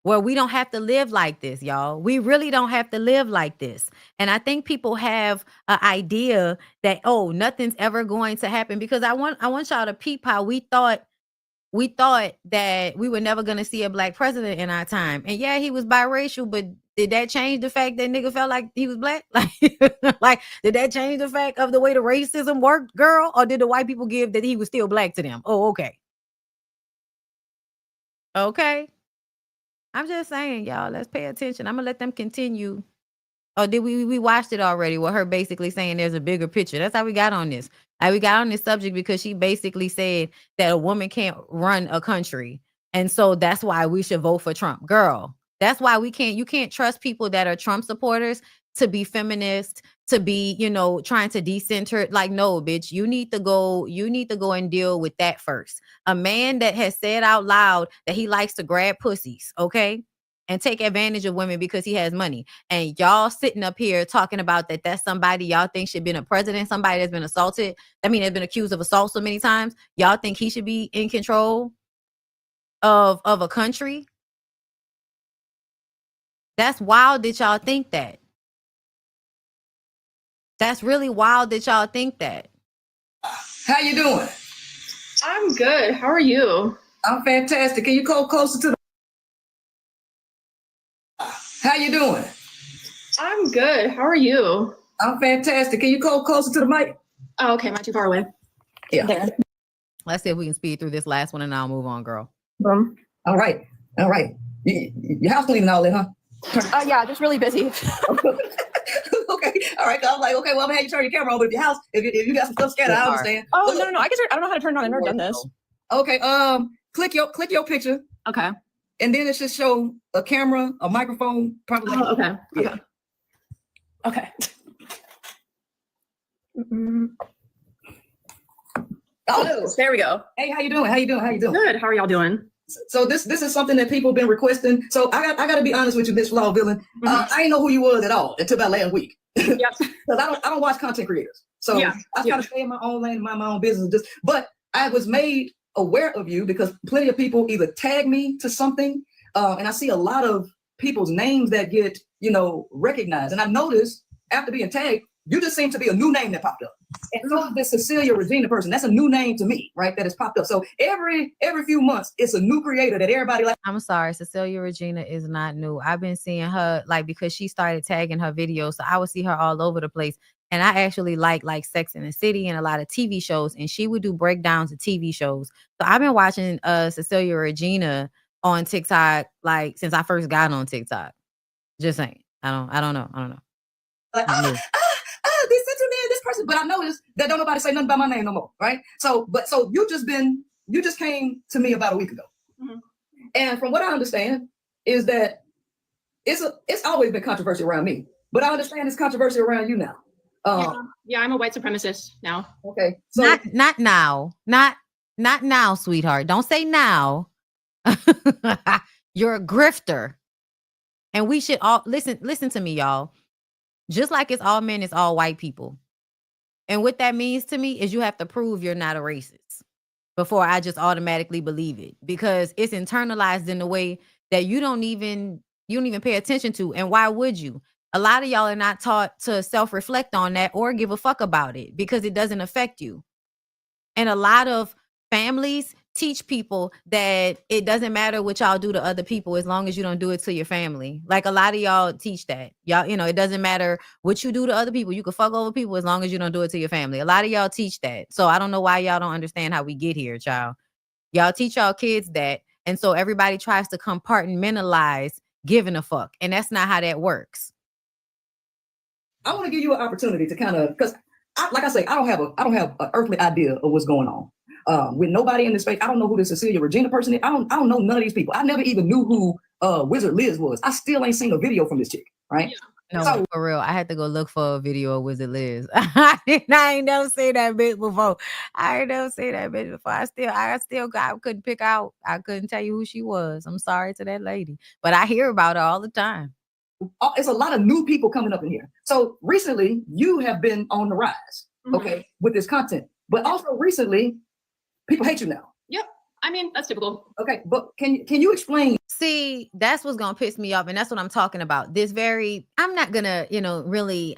where we don't have to live like this, y'all. We really don't have to live like this. And I think people have an idea that, oh, nothing's ever going to happen, because I want y'all to peep how we thought that we were never going to see a black president in our time. And yeah, he was biracial, but did that change the fact that nigga felt like he was black? Like, did that change the fact of the way the racism worked, girl? Or did the white people give that he was still black to them? Oh, okay. Okay. I'm just saying, y'all, let's pay attention. I'm going to let them continue. Oh, did we watched it already with her basically saying there's a bigger picture. That's how we got on this. We got on this subject because she basically said that a woman can't run a country. And so that's why we should vote for Trump. Girl, that's why you can't trust people that are Trump supporters to be feminist, to be, trying to decenter. Like, no, bitch, you need to go and deal with that first. A man that has said out loud that he likes to grab pussies, okay? And take advantage of women because he has money. And y'all sitting up here talking about that's somebody y'all think should be a president, somebody that's been assaulted. I mean, has been accused of assault so many times. Y'all think he should be in control of a country? That's wild that y'all think that. That's really wild that y'all think that. How you doing? I'm good. How are you? I'm fantastic. Can you go closer to the... How you doing? I'm good. How are you? I'm fantastic. Can you go closer to the mic? Oh, okay. Am I too far away? Yeah. There. Let's see if we can speed through this last one and I'll move on, girl. All right. Your house cleaning all that, huh? Yeah, just really busy. Okay. All right. I'm like, okay, well, I'm gonna have you turn your camera on, but if you got some stuff scattered, I understand. Oh, no. I don't know how to turn it on. I've never done this. Okay. Click your picture. Okay. And then it should show a camera, a microphone, probably. Oh, okay. Yeah. Okay. Oh, there we go. hey, how you doing? Good. How are y'all doing? So this is something that people have been requesting. So I got to be honest with you, Miss Flaw Villain. I didn't know who you was at all until about last week. Yep. Because I don't watch content creators. So Yeah. I try to stay in my own lane, mind my own business. But I was made aware of you because plenty of people either tag me to something, and I see a lot of people's names that get recognized. And I noticed after being tagged, you just seem to be a new name that popped up. And so this Cecilia Regina person, that's a new name to me, right? That has popped up. So every few months, it's a new creator that everybody like. I'm sorry, Cecilia Regina is not new. I've been seeing her because she started tagging her videos, so I would see her all over the place. And I actually like Sex and the City and a lot of TV shows, and she would do breakdowns of TV shows. So I've been watching Cecilia Regina on TikTok since I first got on TikTok. Just saying, I don't know. Like, this person, but I noticed that don't nobody say nothing about my name no more, right? So you just came to me about a week ago, and from what I understand is that it's always been controversy around me, but I understand it's controversy around you now. Yeah, I'm a white supremacist now. Okay, so not now, sweetheart. Don't say now. You're a grifter, and we should all listen to me, y'all. Just like it's all men, it's all white people. And what that means to me is you have to prove you're not a racist before I just automatically believe it, because it's internalized in a way that you don't even pay attention to. And why would you? A lot of y'all are not taught to self-reflect on that or give a fuck about it because it doesn't affect you. And a lot of families teach people that it doesn't matter what y'all do to other people as long as you don't do it to your family. Like a lot of y'all teach that. Y'all, you know, it doesn't matter what you do to other people. You can fuck over people as long as you don't do it to your family. A lot of y'all teach that. So I don't know why y'all don't understand how we get here, child. Y'all teach y'all kids that. And so everybody tries to compartmentalize giving a fuck. And that's not how that works. I want to give you an opportunity to kind of, because like I say, I don't have an earthly idea of what's going on. With nobody in the space, I don't know who the Cecilia Regina person is. I don't know none of these people. I never even knew who Wizard Liz was. I still ain't seen a video from this chick, right? Yeah. No, so, for real, I had to go look for a video of Wizard Liz. I ain't never seen that bitch before. I couldn't pick out. I couldn't tell you who she was. I'm sorry to that lady, but I hear about her all the time. It's a lot of new people coming up in here. So recently, you have been on the rise, okay, with this content. But also recently, people hate you now. Yep. I mean, that's typical. Okay, but can you explain? See, that's what's gonna piss me off, and that's what I'm talking about. I'm not gonna really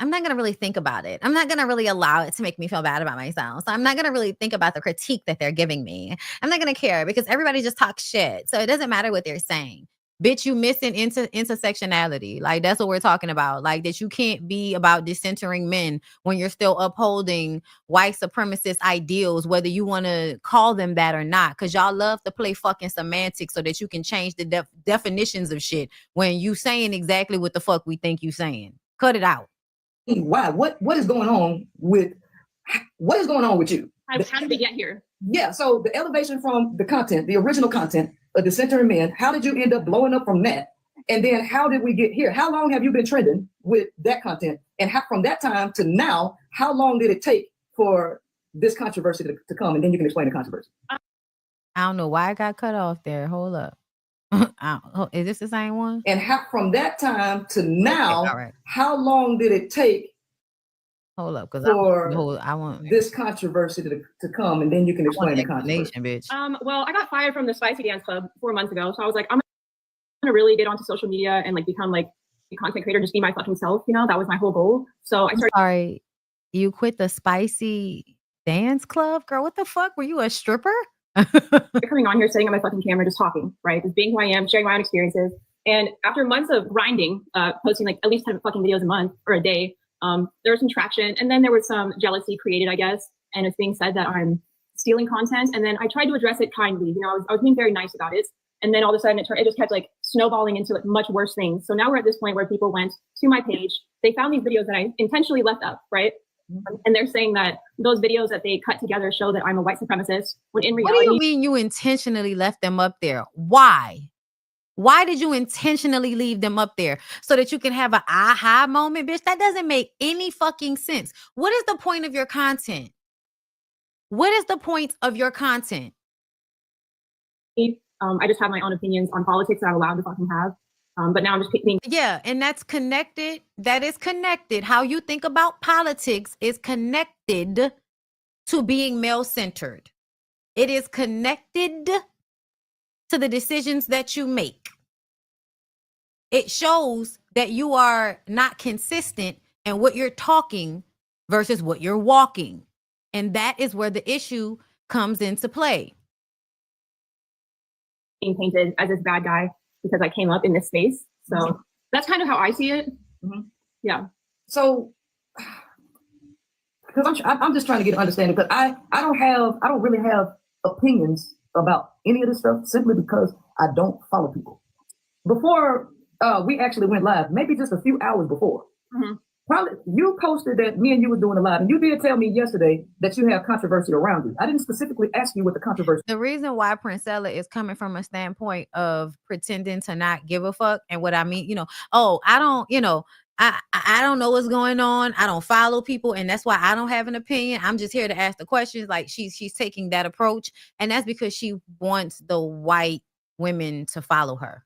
think about it. I'm not gonna really allow it to make me feel bad about myself. So I'm not gonna really think about the critique that they're giving me. I'm not gonna care because everybody just talks shit. So it doesn't matter what they're saying. Bitch, you missing intersectionality. Like, that's what we're talking about. Like, that you can't be about decentering men when you're still upholding white supremacist ideals, whether you want to call them that or not. Because y'all love to play fucking semantics so that you can change the definitions of shit when you saying exactly what the fuck we think you saying. Cut it out. Why? What is going on with you? How did we get here? Yeah, so the elevation from the content, the original content of Decentering Men, how did you end up blowing up from that? And then how did we get here? How long have you been trending with that content? And from that time to now, how long did it take for this controversy to come? And then you can explain the controversy. I don't know why I got cut off there. Hold up. Is this the same one? And from that time to now, okay, right. How long did it take? Hold up, because I want this controversy to come, and then you can explain the controversy. Bitch. Well, I got fired from the Spicy Dance Club 4 months ago, so I was like, I'm gonna really get onto social media and like become like a content creator, just be my fucking self. You know, that was my whole goal. So I started. Sorry, you quit the Spicy Dance Club, girl? What the fuck? Were you a stripper? Coming on here, sitting on my fucking camera, just talking, right? Just being who I am, sharing my own experiences. And after months of grinding, posting like at least 10 fucking videos a month or a day. There was some traction, and then there was some jealousy created, I guess, and it's being said that I'm stealing content. And then I tried to address it kindly. You know, I was being very nice about it, and then all of a sudden it just kept like snowballing into like much worse things. So now we're at this point where people went to my page, they found these videos that I intentionally left up, right? And they're saying that those videos that they cut together show that I'm a white supremacist. When in reality, what do you mean you intentionally left them up there? Why? Why did you intentionally leave them up there? So that you can have an aha moment, bitch? That doesn't make any fucking sense. What is the point of your content? What is the point of your content? I just have my own opinions on politics that I'm allowed to fucking have. But now I'm just picking. Yeah, and that's connected. That is connected. How you think about politics is connected to being male-centered. It is connected to the decisions that you make. It shows that you are not consistent in what you're talking versus what you're walking. And that is where the issue comes into play. Being painted as this bad guy because I came up in this space. So that's kind of how I see it. Yeah. So, because I'm just trying to get an understanding, because I don't really have opinions about any of this stuff simply because I don't follow people. Before we actually went live, maybe just a few hours before, probably you posted that me and you were doing a live, and you did tell me yesterday that you have controversy around you. I didn't specifically ask you what the controversy. The reason why Princella is coming from a standpoint of pretending to not give a fuck, and what I mean, I don't know what's going on. I don't follow people, and that's why I don't have an opinion. I'm just here to ask the questions. Like she's taking that approach, and that's because she wants the white women to follow her.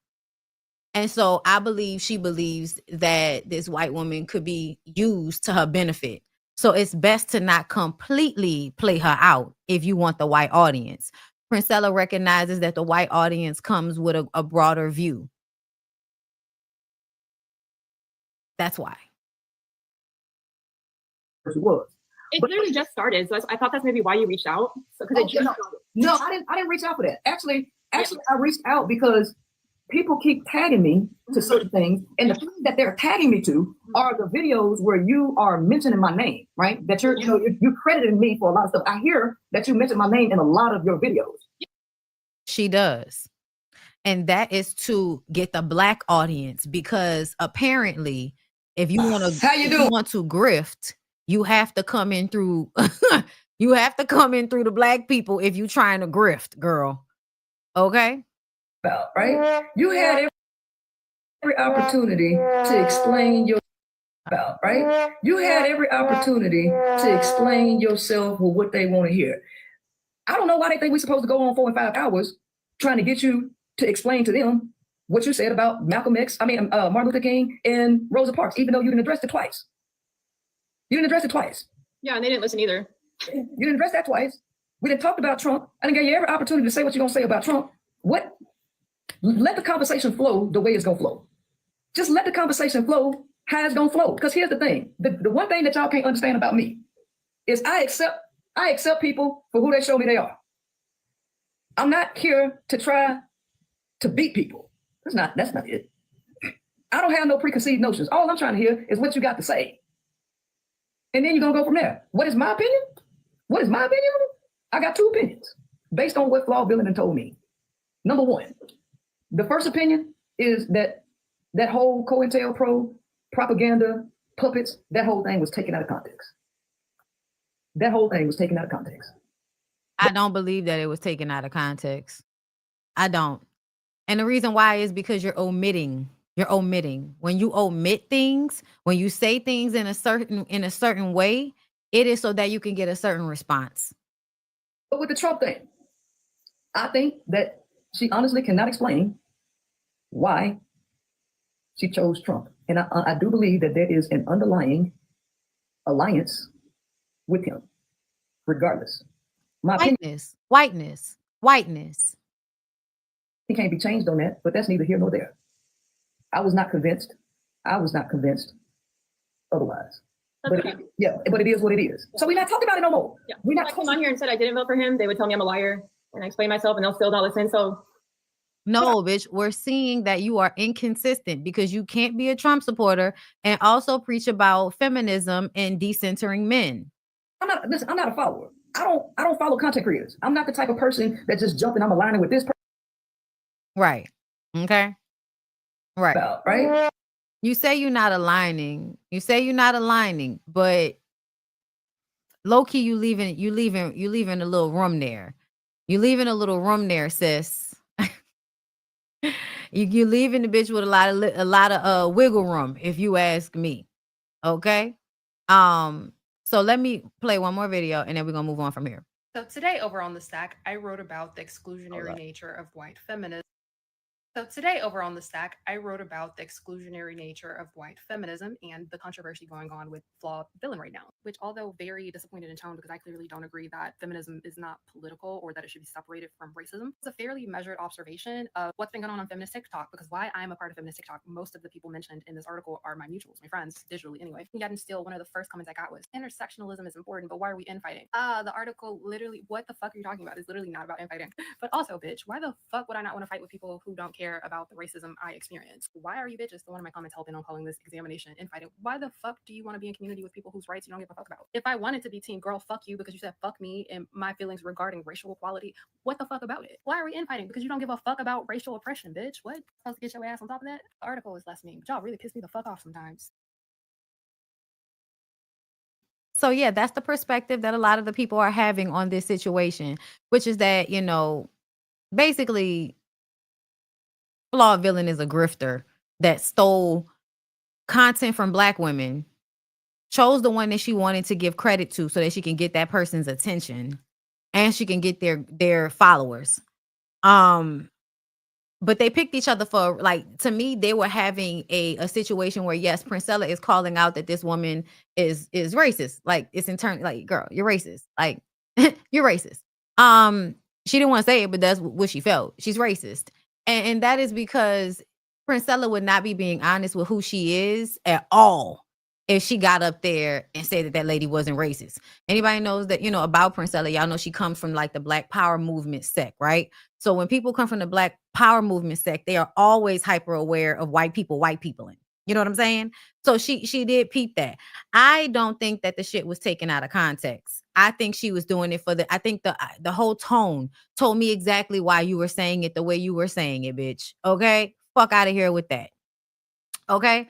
And so I believe she believes that this white woman could be used to her benefit. So it's best to not completely play her out if you want the white audience. Princella recognizes that the white audience comes with a broader view. That's why. She was. It literally just started, so I thought that's maybe why you reached out. So, no, I didn't reach out for that. Actually, I reached out because people keep tagging me to certain things, and the things that they're tagging me to are the videos where you are mentioning my name, right? That you're crediting me for a lot of stuff. I hear that you mention my name in a lot of your videos. She does. And that is to get the Black audience, because apparently if you want to grift, you have to come in through you have to come in through the Black people if you're trying to grift, girl. Okay? Right? You had every opportunity to explain your right? You had every opportunity to explain yourself with what they want to hear. I don't know why they think we're supposed to go on 4 and 5 hours trying to get you to explain to them what you said about Martin Luther King and Rosa Parks, even though you didn't address it twice. You didn't address it twice. Yeah, and they didn't listen either. You didn't address that twice. We didn't talk about Trump. I didn't give you every opportunity to say what you're going to say about Trump. Let the conversation flow the way it's going to flow. Just let the conversation flow how it's going to flow. Because here's the thing. The one thing that y'all can't understand about me is I accept people for who they show me they are. I'm not here to try to beat people. That's not it. I don't have no preconceived notions. All I'm trying to hear is what you got to say. And then you're going to go from there. What is my opinion? What is my opinion? I got 2 opinions based on what Flaw Villain told me. Number 1, the first opinion is that whole COINTELPRO propaganda, puppets, that whole thing was taken out of context. That whole thing was taken out of context. I don't believe that it was taken out of context. I don't. And the reason why is because you're omitting. You're omitting. When you omit things, when you say things in a certain way, it is so that you can get a certain response. But with the Trump thing, I think that she honestly cannot explain why she chose Trump. And I do believe that there is an underlying alliance with him, regardless. Whiteness. He can't be changed on that, but that's neither here nor there. I was not convinced otherwise. But it is what it is. So we're not talking about it no more. Yeah. We're not come on here and said I didn't vote for him. They would tell me I'm a liar, and I explain myself, and they'll still not listen. So no, bitch, we're seeing that you are inconsistent, because you can't be a Trump supporter and also preach about feminism and decentering men. I'm not a follower. I don't follow content creators. I'm not the type of person that just jump and I'm aligning with this person. Right. Okay. Right. Right. You say you're not aligning, but low key you leaving a little room there. You leaving a little room there, sis. you leaving the bitch with a lot of wiggle room, if you ask me. Okay. So let me play one more video and then we're gonna move on from here. So today over on The Stack, I wrote about the exclusionary nature of white feminism. and the controversy going on with Flawed Villain right now, which, although very disappointed in tone because I clearly don't agree that feminism is not political or that it should be separated from racism, it's a fairly measured observation of what's been going on feminist TikTok, because why I'm a part of feminist TikTok, most of the people mentioned in this article are my mutuals, my friends, digitally anyway. Yet and still, one of the first comments I got was, intersectionalism is important, but why are we infighting? The article literally, what the fuck are you talking about? It's literally not about infighting. But also, bitch, why the fuck would I not want to fight with people who don't care about the racism I experience? Why are you bitches, the one of my comments helping on calling this examination infighting? Why the fuck do you want to be in community with people whose rights you don't give a fuck about? If I wanted to be team girl, fuck you because you said fuck me and my feelings regarding racial equality, what the fuck about it? Why are we infighting? Because you don't give a fuck about racial oppression, bitch. What? Supposed to get your ass on top of that? The article is less mean. Y'all really piss me the fuck off sometimes. So yeah, that's the perspective that a lot of the people are having on this situation, which is that, basically Flawed Villain is a grifter that stole content from Black women, chose the one that she wanted to give credit to so that she can get that person's attention and she can get their followers. But they picked each other for, to me, they were having a situation where, yes, Princella is calling out that this woman is racist. It's in turn, girl, you're racist. You're racist. She didn't want to say it, but that's what she felt. She's racist. And that is because Princella would not be being honest with who she is at all. if she got up there and said that that lady wasn't racist. Anybody knows that, you know, about Princella, y'all know she comes from like the Black Power movement sect, right? So when people come from the Black Power movement sect, they are always hyper aware of white people in. You know what I'm saying? So she did peep that. I don't think that the shit was taken out of context. I think she was doing it for I think the whole tone told me exactly why you were saying it the way you were saying it, bitch. Okay? Fuck out of here with that. Okay?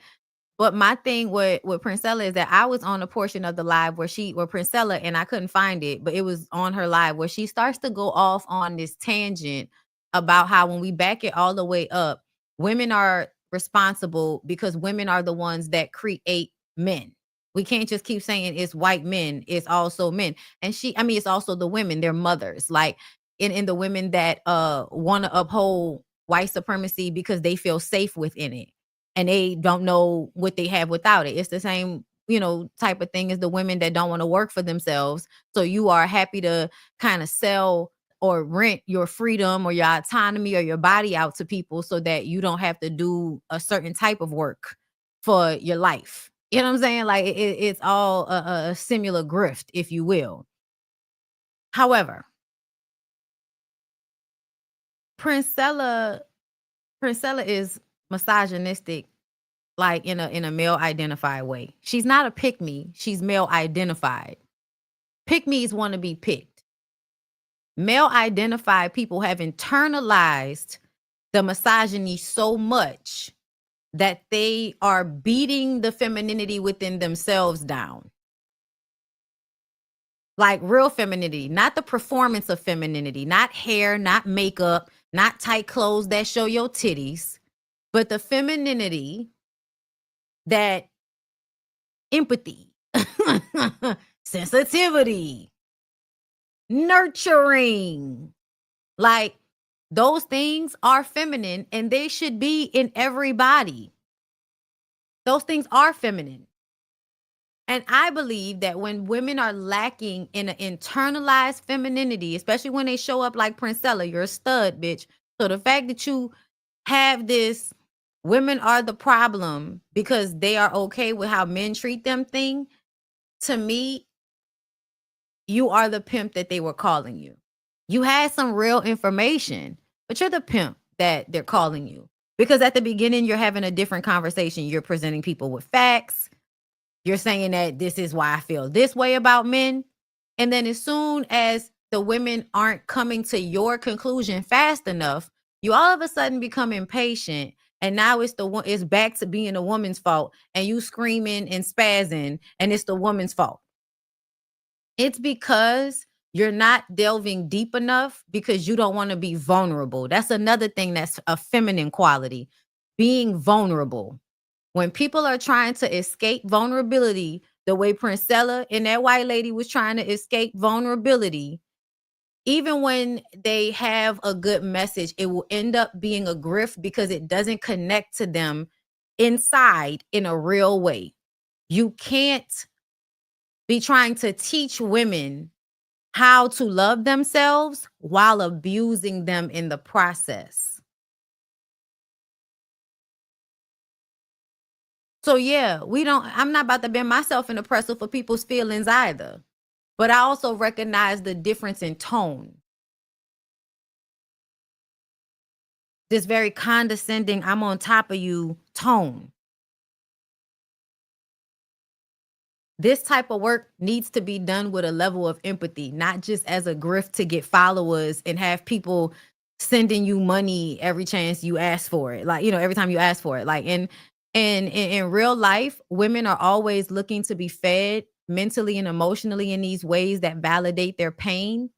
But my thing with Princella is that I was on a portion of the live where Princella, and I couldn't find it, but it was on her live where she starts to go off on this tangent about how when we back it all the way up, women are responsible because women are the ones that create men. We can't just keep saying it's white men, it's also men. And it's also the women, they're mothers. Like in the women that want to uphold white supremacy because they feel safe within it and they don't know what they have without it. It's the same, type of thing as the women that don't want to work for themselves. So you are happy to kind of sell or rent your freedom or your autonomy or your body out to people so that you don't have to do a certain type of work for your life. You know what I'm saying? Like it's all a similar grift, if you will. However, Princella is misogynistic, like in a male identified way. She's not a pick me, she's male identified. Pick me's want to be picked. Male identified people have internalized the misogyny so much that they are beating the femininity within themselves down. Like real femininity, not the performance of femininity, not hair, not makeup, not tight clothes that show your titties, but the femininity that empathy, sensitivity, nurturing, like those things are feminine and they should be in everybody. Those things are feminine. And I believe that when women are lacking in an internalized femininity, especially when they show up like Princella, you're a stud, bitch. So the fact that you have this women are the problem because they are okay with how men treat them thing, to me, you are the pimp that they were calling you. You had some real information, but you're the pimp that they're calling you. Because at the beginning, you're having a different conversation. You're presenting people with facts. You're saying that this is why I feel this way about men. And then as soon as the women aren't coming to your conclusion fast enough, you all of a sudden become impatient. And now it's back to being a woman's fault. And you screaming and spazzing, and it's the woman's fault. It's because you're not delving deep enough because you don't want to be vulnerable. That's another thing that's a feminine quality, being vulnerable. When people are trying to escape vulnerability, the way Princella and that white lady was trying to escape vulnerability, even when they have a good message, it will end up being a grift because it doesn't connect to them inside in a real way. You can't be trying to teach women how to love themselves while abusing them in the process. So yeah, I'm not about to bend myself in the pretzel for people's feelings either. But I also recognize the difference in tone. This very condescending, I'm on top of you tone. This type of work needs to be done with a level of empathy, not just as a grift to get followers and have people sending you money every chance you ask for it. Like, every time you ask for it. Like in real life, women are always looking to be fed mentally and emotionally in these ways that validate their pain.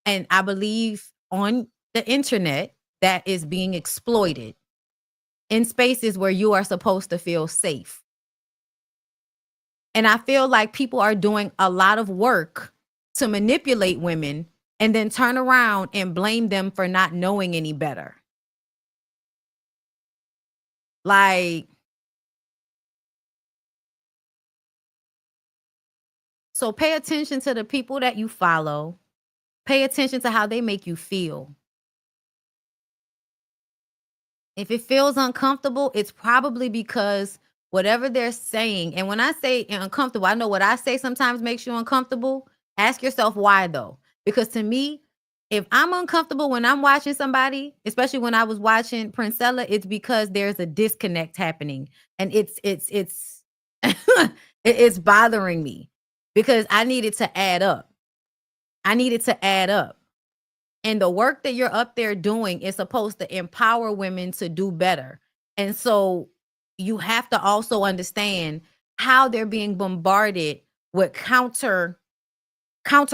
And I believe on the internet that is being exploited in spaces where you are supposed to feel safe. And I feel like people are doing a lot of work to manipulate women and then turn around and blame them for not knowing any better. Like, so pay attention to the people that you follow. Pay attention to how they make you feel. If it feels uncomfortable, it's probably because whatever they're saying. And when I say uncomfortable, I know what I say sometimes makes you uncomfortable. Ask yourself why though. Because to me, if I'm uncomfortable when I'm watching somebody, especially when I was watching Princella, it's because there's a disconnect happening. And it's it's bothering me because I needed to add up. I needed to add up. And the work that you're up there doing is supposed to empower women to do better. And so you have to also understand how they're being bombarded with counter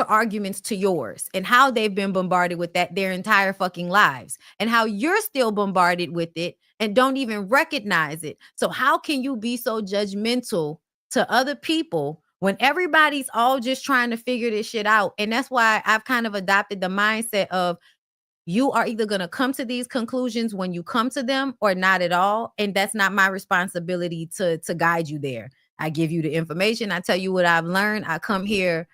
arguments to yours and how they've been bombarded with that their entire fucking lives and how you're still bombarded with it and don't even recognize it. So how can you be so judgmental to other people when everybody's all just trying to figure this shit out? And that's why I've kind of adopted the mindset of you are either going to come to these conclusions when you come to them or not at all. And that's not my responsibility to guide you there. I give you the information. I tell you what I've learned. I come here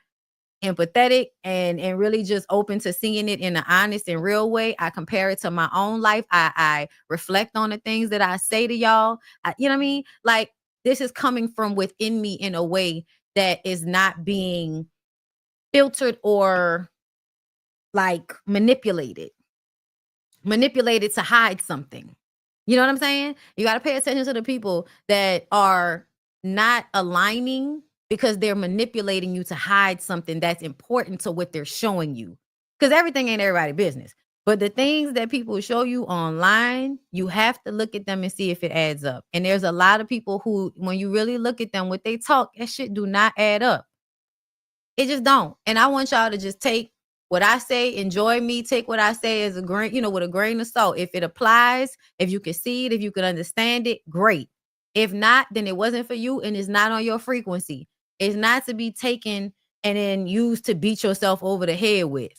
empathetic and really just open to seeing it in an honest and real way. I compare it to my own life. I reflect on the things that I say to y'all. You know what I mean? Like this is coming from within me in a way that is not being filtered or like manipulated to hide something. You know what I'm saying? You got to pay attention to the people that are not aligning because they're manipulating you to hide something that's important to what they're showing you. Because everything ain't everybody's business. But the things that people show you online, you have to look at them and see if it adds up. And there's a lot of people who, when you really look at them, what they talk, that shit do not add up. It just don't. And I want y'all to just take what I say, enjoy me, take what I say as a grain, with a grain of salt. If it applies, if you can see it, if you can understand it, great. If not, then it wasn't for you and it's not on your frequency. It's not to be taken and then used to beat yourself over the head with.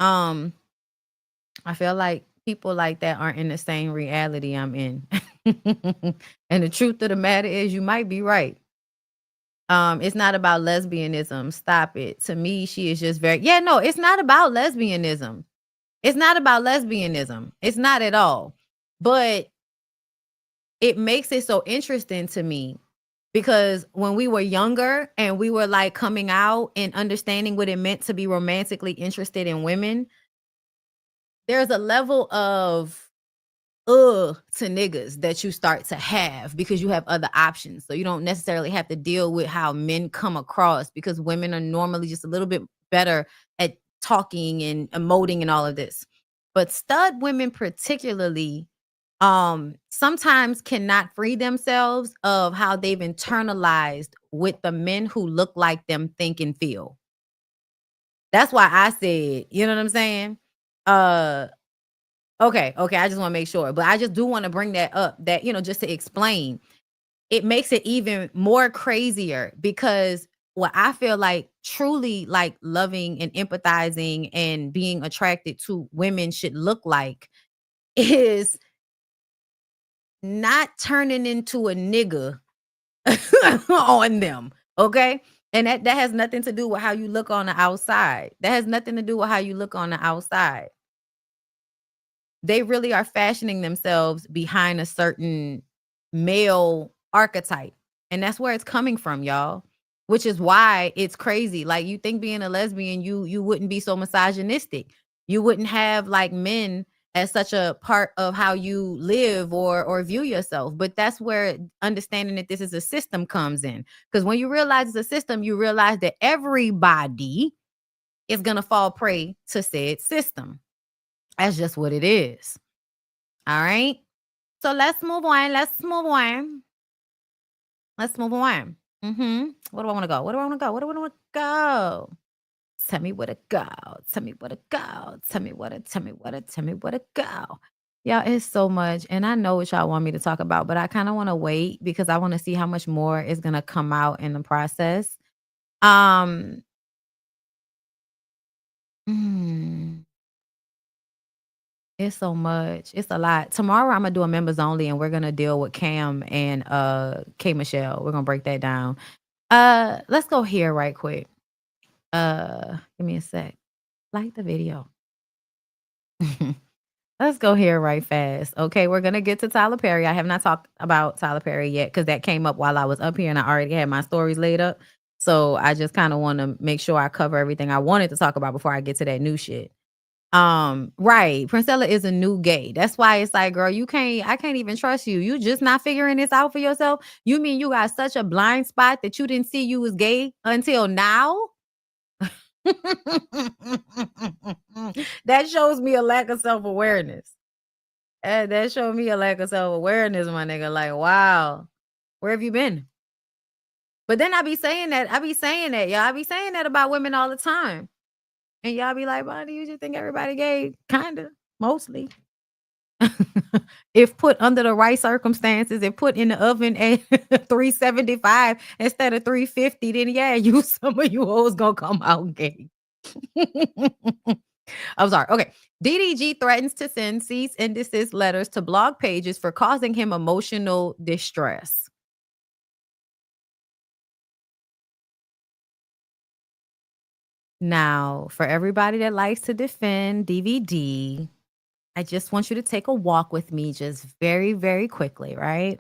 I feel like people like that aren't in the same reality I'm in. And the truth of the matter is you might be right. It's not about lesbianism. Stop it. To me, she is just it's not about lesbianism. It's not about lesbianism. It's not at all. But it makes it so interesting to me because when we were younger and we were like coming out and understanding what it meant to be romantically interested in women, there's a level of to niggas that you start to have because you have other options. So you don't necessarily have to deal with how men come across because women are normally just a little bit better at talking and emoting and all of this. But stud women particularly sometimes cannot free themselves of how they've internalized what the men who look like them think and feel. That's why I said, you know what I'm saying? Okay, I just want to make sure. But I just do want to bring that up that, just to explain. It makes it even more crazier because what I feel like truly like loving and empathizing and being attracted to women should look like is not turning into a nigga on them. Okay. And that has nothing to do with how you look on the outside. That has nothing to do with how you look on the outside. They really are fashioning themselves behind a certain male archetype. And that's where it's coming from, y'all. Which is why it's crazy. Like you think being a lesbian, you wouldn't be so misogynistic. You wouldn't have like men as such a part of how you live or view yourself. But that's where understanding that this is a system comes in. Because when you realize it's a system, you realize that everybody is going to fall prey to said system. That's just what it is. All right. So let's move on. Where do I want to go? Where do I want to go? Tell me where to go. Tell me where to go. Y'all, it's so much. And I know what y'all want me to talk about, but I kind of want to wait because I want to see how much more is going to come out in the process. It's so much. It's a lot. Tomorrow I'm gonna do a members only and we're gonna deal with Cam and K Michelle. We're gonna break that down. Let's go here right quick. Give me a sec. Like the video. Let's go here right fast. Okay, we're gonna get to Tyler Perry. I have not talked about Tyler Perry yet because that came up while I was up here and I already had my stories laid up. So I just kind of want to make sure I cover everything I wanted to talk about before I get to that new shit. Right. Princella is a new gay. That's why it's like, girl, I can't even trust you. You just not figuring this out for yourself. You mean you got such a blind spot that you didn't see you was gay until now? That shows me a lack of self-awareness. That showed me a lack of self-awareness, my nigga. Like, wow, where have you been? But then I be saying that, y'all. I be saying that about women all the time. And y'all be like, why do you just think everybody gay? Kinda, mostly. If put under the right circumstances and put in the oven at 375 instead of 350, then yeah, some of you hoes gonna come out gay. I'm sorry. Okay. DDG threatens to send cease and desist letters to blog pages for causing him emotional distress. Now, for everybody that likes to defend DVD, I just want you to take a walk with me just very, very quickly, right?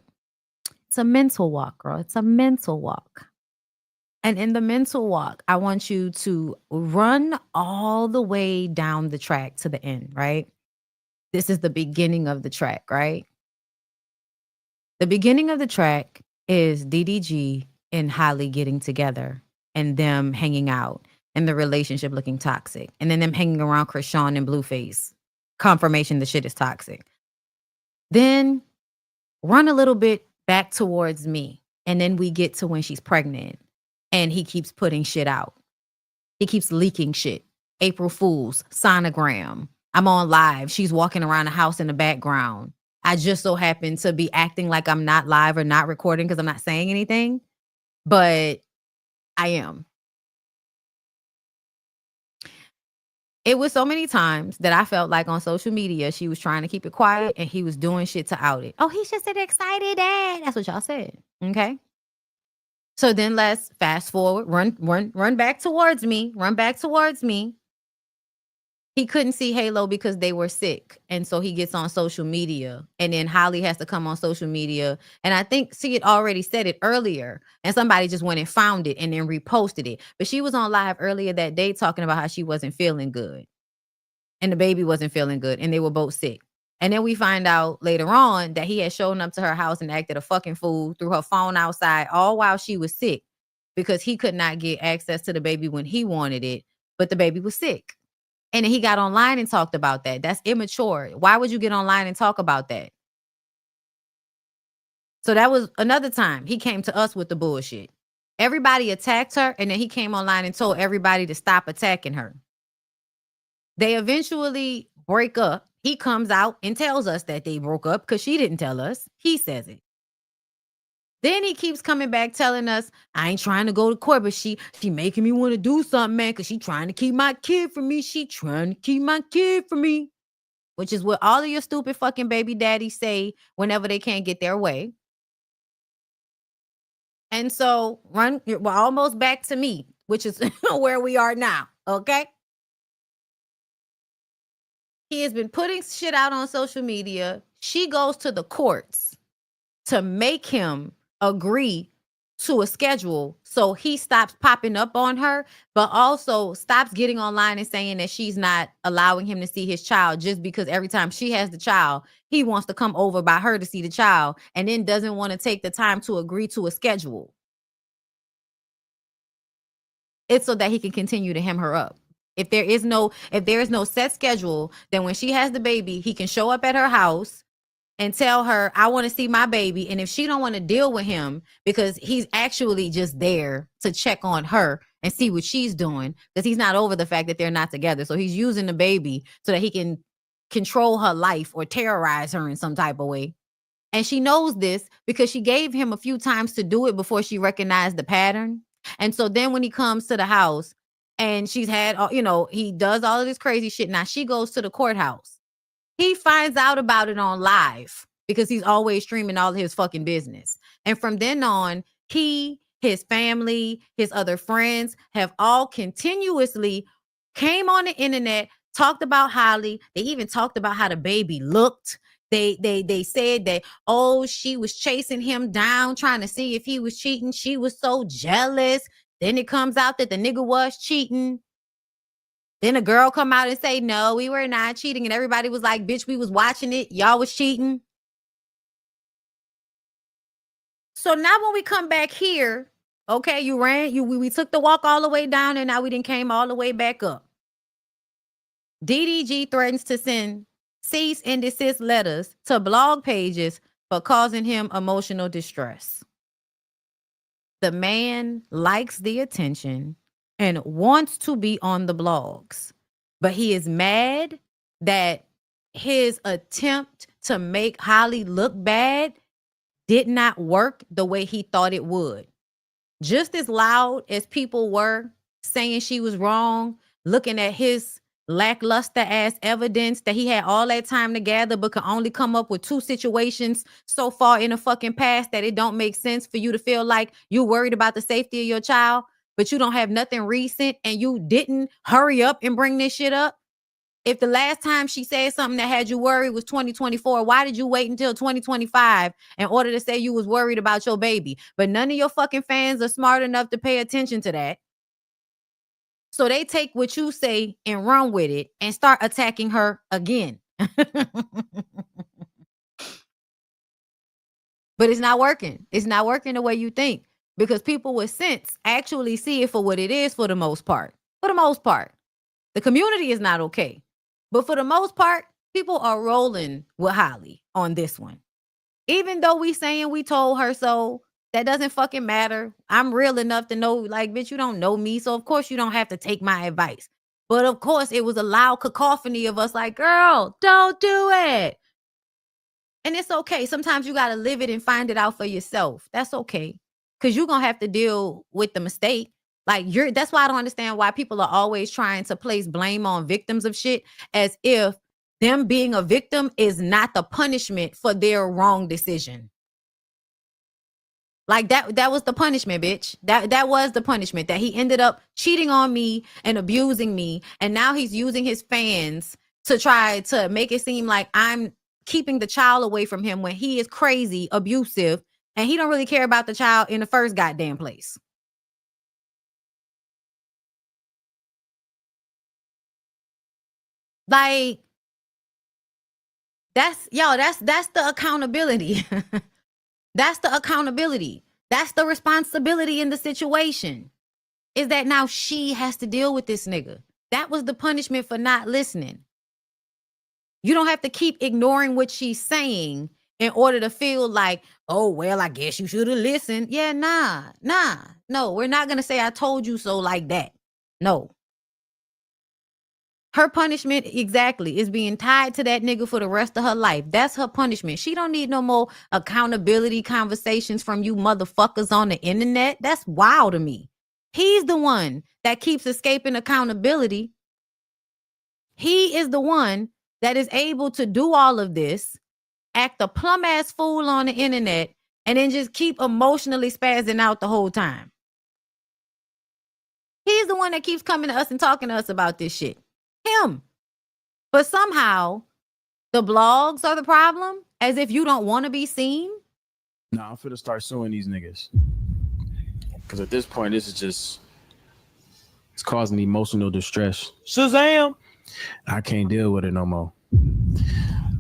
It's a mental walk, girl. It's a mental walk. And in the mental walk, I want you to run all the way down the track to the end, right? This is the beginning of the track, right? The beginning of the track is DDG and Holly getting together and them hanging out and the relationship looking toxic. And then them hanging around Krishan and Blueface. Confirmation the shit is toxic. Then run a little bit back towards me. And then we get to when she's pregnant and he keeps putting shit out. He keeps leaking shit. April Fool's, sonogram. I'm on live. She's walking around the house in the background. I just so happen to be acting like I'm not live or not recording because I'm not saying anything, but I am. It was so many times that I felt like on social media, she was trying to keep it quiet and he was doing shit to out it. Oh, he's just an excited dad. That's what y'all said. Okay. So then let's fast forward, run back towards me, He couldn't see Halo because they were sick. And so he gets on social media. And then Holly has to come on social media. And I think she had already said it earlier. And somebody just went and found it and then reposted it. But she was on live earlier that day talking about how she wasn't feeling good. And the baby wasn't feeling good. And they were both sick. And then we find out later on that he had shown up to her house and acted a fucking fool, threw her phone outside all while she was sick because he could not get access to the baby when he wanted it. But the baby was sick. And then he got online and talked about that. That's immature. Why would you get online and talk about that? So that was another time he came to us with the bullshit. Everybody attacked her, and then he came online and told everybody to stop attacking her. They eventually break up. He comes out and tells us that they broke up because she didn't tell us. He says it. Then he keeps coming back telling us, I ain't trying to go to court, but she making me want to do something, man, because she trying to keep my kid from me. She trying to keep my kid from me, which is what all of your stupid fucking baby daddies say whenever they can't get their way. And so we're almost back to me, which is where we are now, okay? He has been putting shit out on social media. She goes to the courts to make him agree to a schedule so he stops popping up on her, but also stops getting online and saying that she's not allowing him to see his child just because every time she has the child, he wants to come over by her to see the child and then doesn't want to take the time to agree to a schedule. It's so that he can continue to hem her up. If there is no set schedule, then when she has the baby, he can show up at her house and tell her, I want to see my baby. And if she don't want to deal with him because he's actually just there to check on her and see what she's doing, because he's not over the fact that they're not together. So he's using the baby so that he can control her life or terrorize her in some type of way. And she knows this because she gave him a few times to do it before she recognized the pattern. And so then when he comes to the house and she's had, he does all of this crazy shit. Now she goes to the courthouse. He finds out about it on live because he's always streaming all of his fucking business. And from then on, he, his family, his other friends have all continuously came on the internet, talked about Holly. They even talked about how the baby looked. They said that, oh, she was chasing him down, trying to see if he was cheating. She was so jealous. Then it comes out that the nigga was cheating. Then a girl come out and say, no, we were not cheating. And everybody was like, bitch, we was watching it. Y'all was cheating. So now when we come back here, okay, we took the walk all the way down and now we done came all the way back up. DDG threatens to send cease and desist letters to blog pages for causing him emotional distress. The man likes the attention and wants to be on the blogs, but he is mad that his attempt to make Holly look bad did not work the way he thought it would. Just as loud as people were saying she was wrong, looking at his lackluster ass evidence that he had all that time to gather but could only come up with 2 situations so far in the fucking past that it don't make sense for you to feel like you're worried about the safety of your child, but you don't have nothing recent and you didn't hurry up and bring this shit up. If the last time she said something that had you worried was 2024, why did you wait until 2025 in order to say you was worried about your baby? But none of your fucking fans are smart enough to pay attention to that. So they take what you say and run with it and start attacking her again. But it's not working. It's not working the way you think, because people with sense actually see it for what it is for the most part. For the most part. The community is not okay. But for the most part, people are rolling with Holly on this one. Even though we saying we told her so, that doesn't fucking matter. I'm real enough to know, like, bitch, you don't know me. So, of course, you don't have to take my advice. But, of course, it was a loud cacophony of us like, girl, don't do it. And it's okay. Sometimes you got to live it and find it out for yourself. That's okay. Because you're going to have to deal with the mistake. Like, that's why I don't understand why people are always trying to place blame on victims of shit, as if them being a victim is not the punishment for their wrong decision. Like that was the punishment, bitch. That was the punishment, that he ended up cheating on me and abusing me. And now he's using his fans to try to make it seem like I'm keeping the child away from him when he is crazy, abusive, and he don't really care about the child in the first goddamn place. Like, that's the accountability. That's the accountability. That's the responsibility in the situation. Is that now she has to deal with this nigga. That was the punishment for not listening. You don't have to keep ignoring what she's saying in order to feel like, oh, well, I guess you should have listened. Yeah, nah. No, we're not going to say I told you so like that. No. Her punishment, exactly, is being tied to that nigga for the rest of her life. That's her punishment. She don't need no more accountability conversations from you motherfuckers on the internet. That's wild to me. He's the one that keeps escaping accountability. He is the one that is able to do all of this, act a plum ass fool on the internet, and then just keep emotionally spazzing out the whole time. He's the one that keeps coming to us and talking to us about this shit. Him. But somehow the blogs are the problem, as if you don't want to be seen. Nah, I'm finna start suing these niggas, because at this point it's causing emotional distress. Shazam! I can't deal with it no more.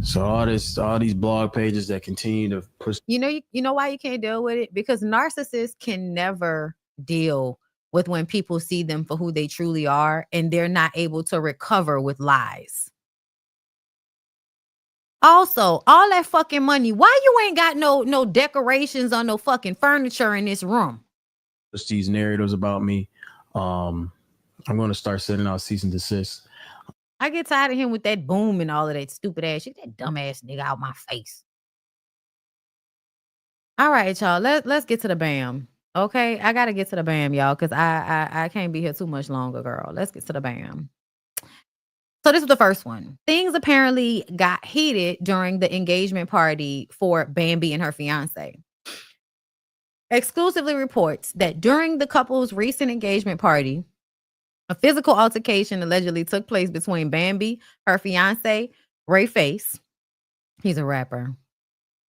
So all these blog pages that continue to push. You know why you can't deal with it? Because narcissists can never deal with when people see them for who they truly are, and they're not able to recover with lies. Also, all that fucking money, why you ain't got no decorations or no fucking furniture in this room? Just these narratives about me. I'm going to start sending out cease and desist. I get tired of him with that boom and all of that stupid ass shit. That dumb ass nigga out my face. All right, y'all. Let's get to the BAM. Okay, I gotta get to the BAM, y'all, because I can't be here too much longer, girl. Let's get to the BAM. So this is the first one. Things apparently got heated during the engagement party for Bambi and her fiance. Exclusively reports that during the couple's recent engagement party, A physical altercation allegedly took place between Bambi, her fiance, Rayface. He's a rapper.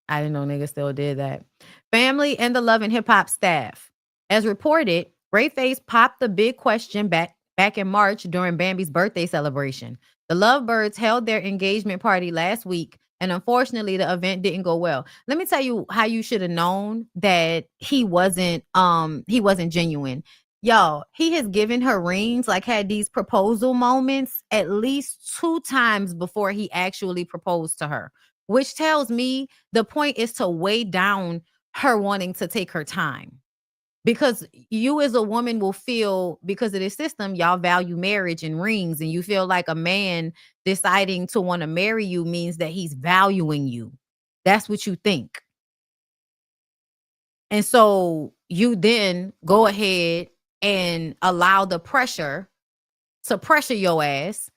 I didn't know niggas still did that. Family and the Love and Hip Hop staff. As reported, Rayface popped the big question back in March during Bambi's birthday celebration. The Lovebirds held their engagement party last week, and unfortunately, the event didn't go well. Let me tell you how you should have known that he wasn't genuine. Yo, he has given her rings, like had these proposal moments at least 2 times before he actually proposed to her, which tells me the point is to weigh down her wanting to take her time. Because you as a woman will feel, because of this system, y'all value marriage and rings, and you feel like a man deciding to want to marry you means that he's valuing you. That's what you think. And so you then go ahead and allow the pressure to pressure your ass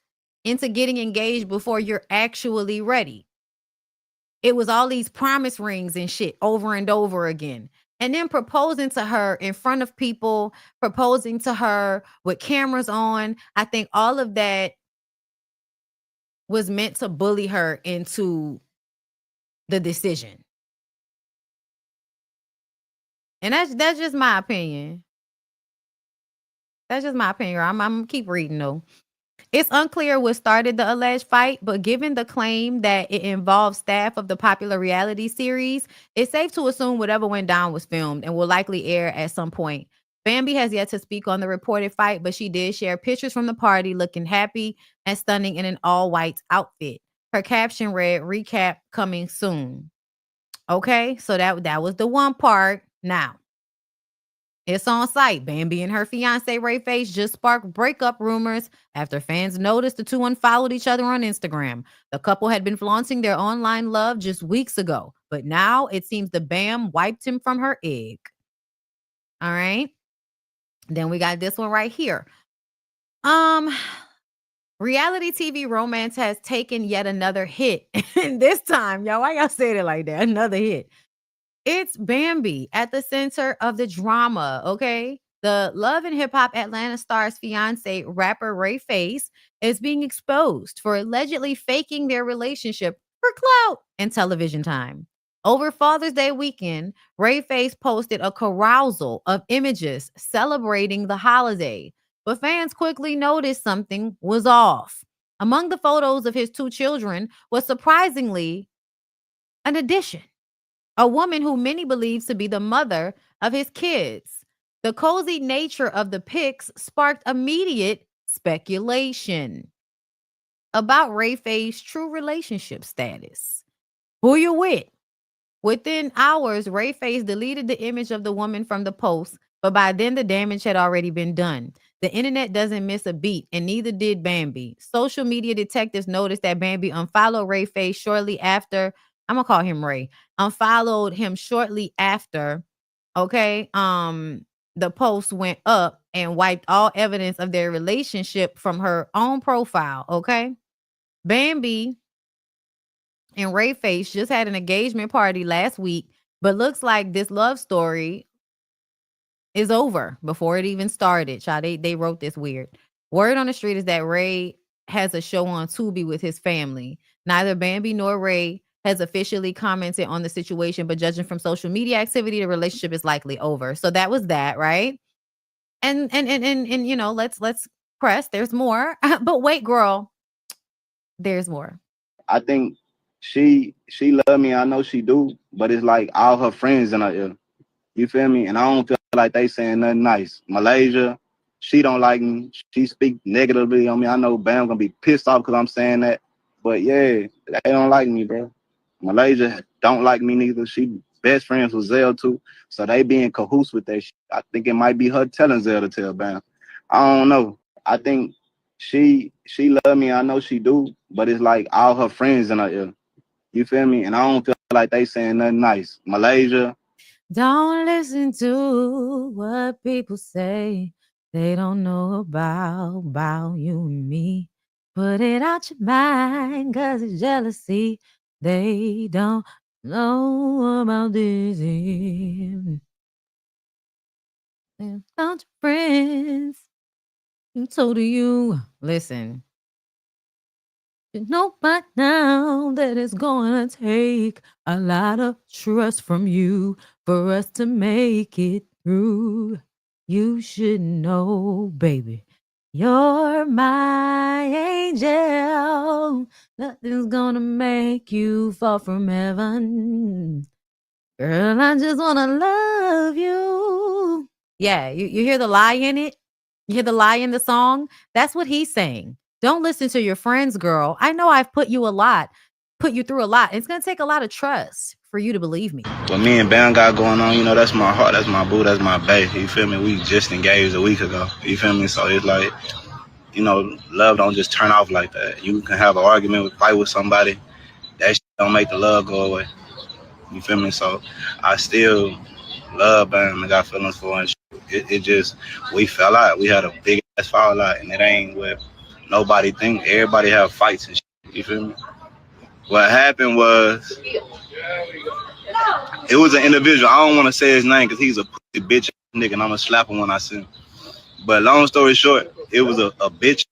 into getting engaged before you're actually ready. It was all these promise rings and shit over and over again. And then proposing to her in front of people, proposing to her with cameras on. I think all of that was meant to bully her into the decision. And that's just my opinion. That's just my opinion. I'm gonna keep reading though. It's unclear what started the alleged fight, but given the claim that it involves staff of the popular reality series, it's safe to assume whatever went down was filmed and will likely air at some point. Bambi has yet to speak on the reported fight, but she did share pictures from the party looking happy and stunning in an all-white outfit. Her caption read, "Recap coming soon." Okay, so that was the one part. Now, it's on site. Bambi and her fiance Rayface just sparked breakup rumors after fans noticed the two unfollowed each other on Instagram. The couple had been flaunting their online love just weeks ago, but now it seems the Bam wiped him from her egg. All right. Then we got this one right here. Reality TV romance has taken yet another hit. And this time, y'all, why y'all said it like that? Another hit. It's Bambi at the center of the drama, okay? The Love and Hip Hop Atlanta star's fiance, rapper Rayface, is being exposed for allegedly faking their relationship for clout and television time. Over Father's Day weekend, Rayface posted a carousel of images celebrating the holiday, but fans quickly noticed something was off. Among the photos of his 2 children was surprisingly an addition, a woman who many believes to be the mother of his kids. The cozy nature of the pics sparked immediate speculation about Rayface's true relationship status. Who you with? Within hours, Rayface deleted the image of the woman from the post, but by then the damage had already been done. The internet doesn't miss a beat, and neither did Bambi. Social media detectives noticed that Bambi unfollowed Rayface shortly after. I'm gonna call him Ray. Unfollowed him shortly after. Okay. The post went up and wiped all evidence of their relationship from her own profile. Okay. Bambi and Rayface just had an engagement party last week, but looks like this love story is over before it even started. Child, they wrote this weird. Word on the street is that Ray has a show on Tubi with his family. Neither Bambi nor Ray has officially commented on the situation, but judging from social media activity, the relationship is likely over. So that was that, right? And you know, let's press. There's more. But wait, girl, there's more. I think she love me. I know she do, but it's like all her friends in her ear. You feel me? And I don't feel like they saying nothing nice. Malaysia, she don't like me. She speak negatively on me. I know Bam gonna be pissed off because I'm saying that. But yeah, they don't like me, bro. Malaysia don't like me neither. She best friends with Zell too. So they be in cahoots with that shit. I think it might be her telling Zell to tell Bam. I don't know. I think she love me. I know she do, but it's like all her friends in her ear. You feel me? And I don't feel like they saying nothing nice. Malaysia. Don't listen to what people say. They don't know about you and me. Put it out your mind, cause it's jealousy. They don't know about this. Don't your friends. So do you. Listen. You know by now that it's gonna take a lot of trust from you for us to make it through. You should know, baby, you're my angel. Nothing's gonna make you fall from heaven. Girl, I just wanna love you. Yeah, you hear the lie in it? You hear the lie in the song? That's what he's saying. Don't listen to your friends, girl. I know I've put you through a lot. It's gonna take a lot of trust for you to believe me. What me and Bam got going on, that's my heart, that's my boo, that's my bae. You feel me? We just engaged a week ago. You feel me? So it's like, love don't just turn off like that. You can have an argument, fight with somebody. That shit don't make the love go away. You feel me? So I still love Bam and got feelings for him. It just, we fell out. We had a big ass fall out, and it ain't what nobody think. Everybody have fights and shit. You feel me? What happened was, it was an individual. I don't want to say his name because he's a pussy bitch nigga, and I'm going to slap him when I see him. But long story short, it was a bitch,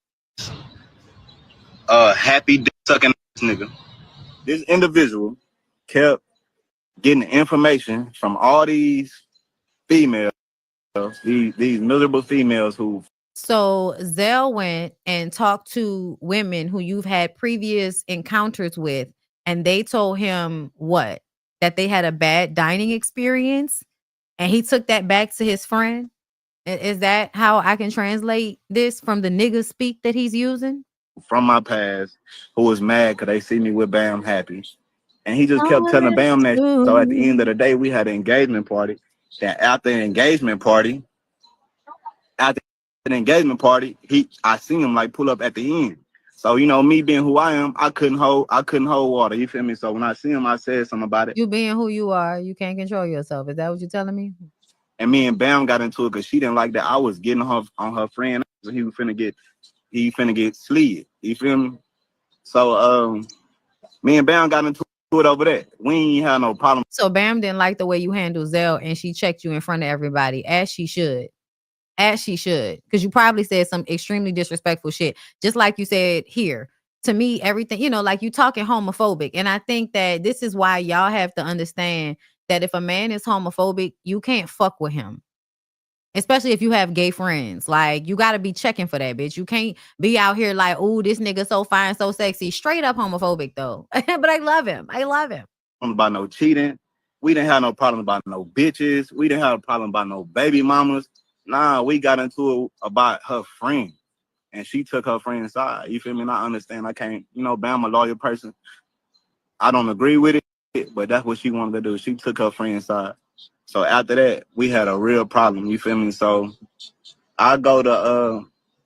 happy dick sucking ass nigga. This individual kept getting information from all these females, these miserable females who. So Zell went and talked to women who you've had previous encounters with, and they told him what? That they had a bad dining experience, and he took that back to his friend. Is that how I can translate this from the nigga speak that he's using? From my past, who was mad because they see me with Bam happy. And he just kept telling Bam that. So at the end of the day, we had an engagement party. That after the engagement party, I seen him like pull up at the end. So me being who I am, I couldn't hold water. You feel me? So when I see him, I said something about it. You being who you are, you can't control yourself. Is that what you're telling me? And me and Bam got into it because she didn't like that I was getting her on her friend. So he finna get slid. You feel me? So me and Bam got into it over that. We ain't had no problem. So Bam didn't like the way you handle Zell, and she checked you in front of everybody, as she should. As she should. Because you probably said some extremely disrespectful shit. Just like you said here. To me, everything, like you talking homophobic. And I think that this is why y'all have to understand that if a man is homophobic, you can't fuck with him. Especially if you have gay friends. Like, you got to be checking for that, bitch. You can't be out here like, oh, this nigga so fine, so sexy. Straight up homophobic, though. But I love him. I love him. About no cheating. We didn't have no problem about no bitches. We didn't have a problem about no baby mamas. Nah, we got into it about her friend. And she took her friend's side. You feel me? And I understand. I can't, Bam, a loyal person. I don't agree with it, but that's what she wanted to do. She took her friend's side. So after that, we had a real problem. You feel me? So I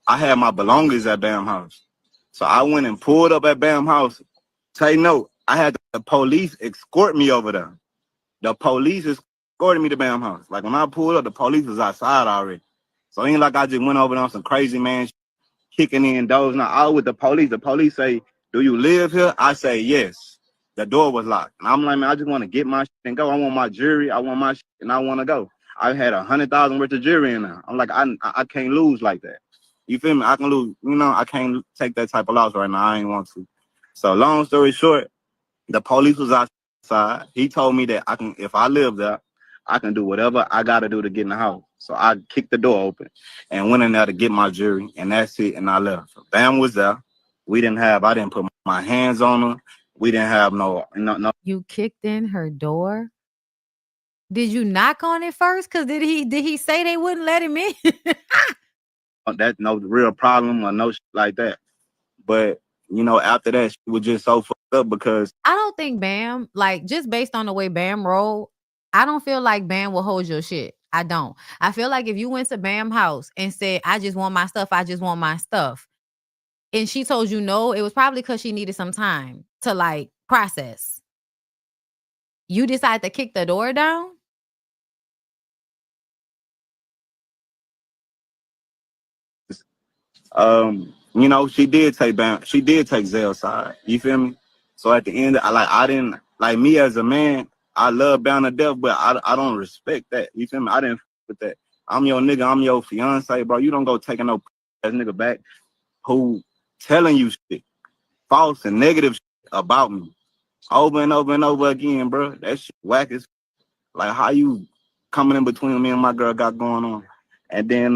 had my belongings at Bam house. So I went and pulled up at Bam house. Take note, I had the police escort me over there. The police escorted me to Bam house. Like when I pulled up, the police was outside already. So it ain't like I just went over there on some crazy man kicking in doors. Now I was with the police. The police say, "Do you live here?" I say, "Yes." The door was locked. And I'm like, man, I just want to get my shit and go. I want my jewelry. I want my shit and I want to go. I had 100,000 worth of jewelry in there. I'm like, I can't lose like that. You feel me? I can lose. I can't take that type of loss right now. I ain't want to. So long story short, the police was outside. He told me that if I live there, I can do whatever I got to do to get in the house. So I kicked the door open and went in there to get my jewelry, and that's it. And I left. So Bam was there. I didn't put my hands on her. We didn't have no. You kicked in her door? Did you knock on it first? Because did he say they wouldn't let him in? That's no real problem or no shit like that. But after that, she was just so fucked up because I don't think Bam, like, just based on the way Bam roll, I don't feel like Bam will hold your shit. I don't. I feel like if you went to Bam house and said, I just want my stuff, and she told you no, it was probably because she needed some time to like process. You decide to kick the door down? she did take Zell's side. You feel me? So at the end, I didn't like me as a man. I love Bam to death, but I don't respect that. You feel me? I didn't with that. I'm your nigga. I'm your fiance, bro. You don't go taking no nigga back who telling you shit, false and negative shit about me over and over and over again, bro. That shit whack as like how you coming in between me and my girl got going on. And then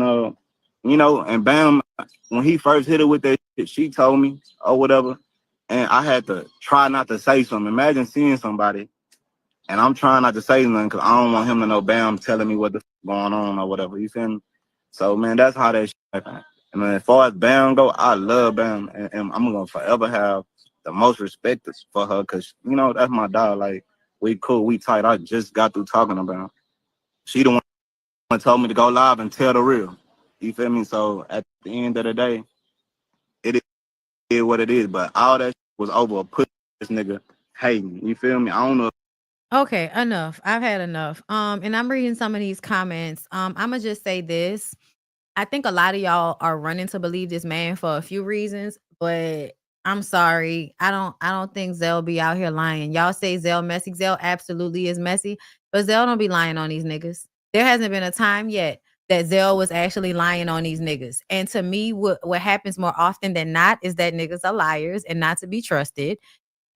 you know, and Bam, when he first hit her with that shit, she told me or whatever. And I had to try not to say something. Imagine seeing somebody and I'm trying not to say nothing because I don't want him to know Bam telling me what the going on or whatever. You feel me? So man, that's how that shit happened. And then as far as Bam go, I love Bam, and I'm gonna forever have the most respect for her because you know that's my dog. Like we cool, we tight. I just got through talking about her. She the one who told me to go live and tell the real. You feel me? So at the end of the day, it is what it is. But all that shit was over a push this nigga hating. You feel me? I don't know. Okay, enough. I've had enough. And I'm reading some of these comments. I'm gonna just say this. I think a lot of y'all are running to believe this man for a few reasons, but I'm sorry. I don't think Zell be out here lying. Y'all say Zell messy. Zell absolutely is messy, but Zell don't be lying on these niggas. There hasn't been a time yet that Zell was actually lying on these niggas. And to me, what happens more often than not is that niggas are liars and not to be trusted.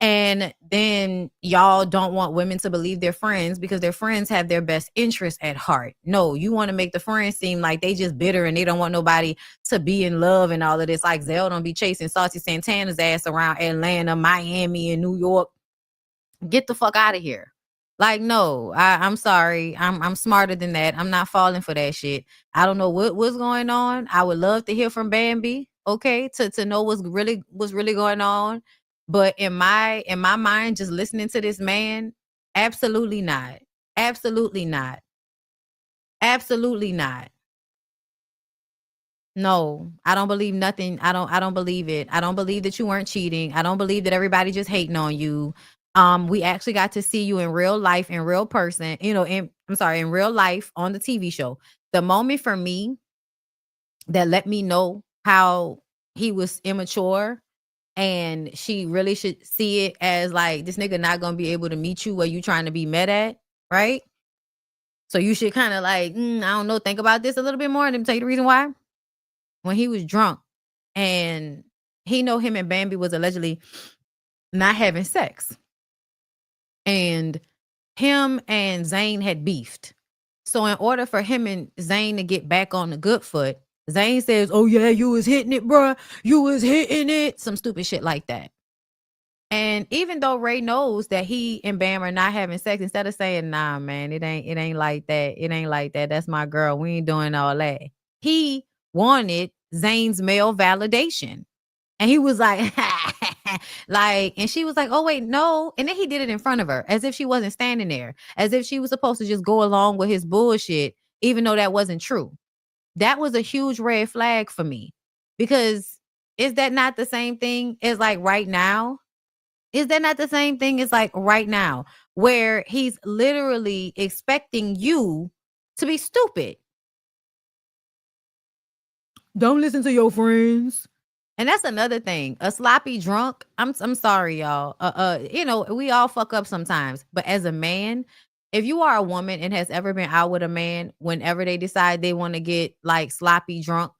And then y'all don't want women to believe their friends because their friends have their best interests at heart. No, you want to make the friends seem like they just bitter and they don't want nobody to be in love and all of this. Like Zell don't be chasing Saucy Santana's ass around Atlanta, Miami, and New York. Get the fuck out of here. Like, no, I'm sorry. I'm smarter than that. I'm not falling for that shit. I don't know what's going on. I would love to hear from Bambi, okay, to know what's really going on. But in my mind, just listening to this man, absolutely not. Absolutely not. Absolutely not. No, I don't believe nothing. I don't believe it. I don't believe that you weren't cheating. I don't believe that everybody just hating on you. We actually got to see you in real life, in real person, you know, in real life on the TV show. The moment for me that let me know how he was immature and she really should see it as like this nigga not gonna be able to meet you where you trying to be met at, right? So you should kind of like, I don't know, think about this a little bit more. And let me tell you the reason why. When he was drunk and he know him and Bambi was allegedly not having sex. And him and Zane had beefed. So in order for him and Zane to get back on the good foot, Zane says, oh yeah, you was hitting it, bruh. You was hitting it. Some stupid shit like that. And even though Ray knows that he and Bam are not having sex, instead of saying, nah, man, it ain't like that. It ain't like that. That's my girl. We ain't doing all that. He wanted Zane's male validation. And he was like, like, and she was like, oh, wait, no. And then he did it in front of her as if she wasn't standing there, as if she was supposed to just go along with his bullshit, even though that wasn't true. That was a huge red flag for me, because is that not the same thing as like right now? Is that not the same thing as like right now, where he's literally expecting you to be stupid? Don't listen to your friends. And that's another thing. A sloppy drunk. I'm sorry, y'all. You know, we all fuck up sometimes. But as a man, if you are a woman and has ever been out with a man, whenever they decide they want to get like sloppy drunk,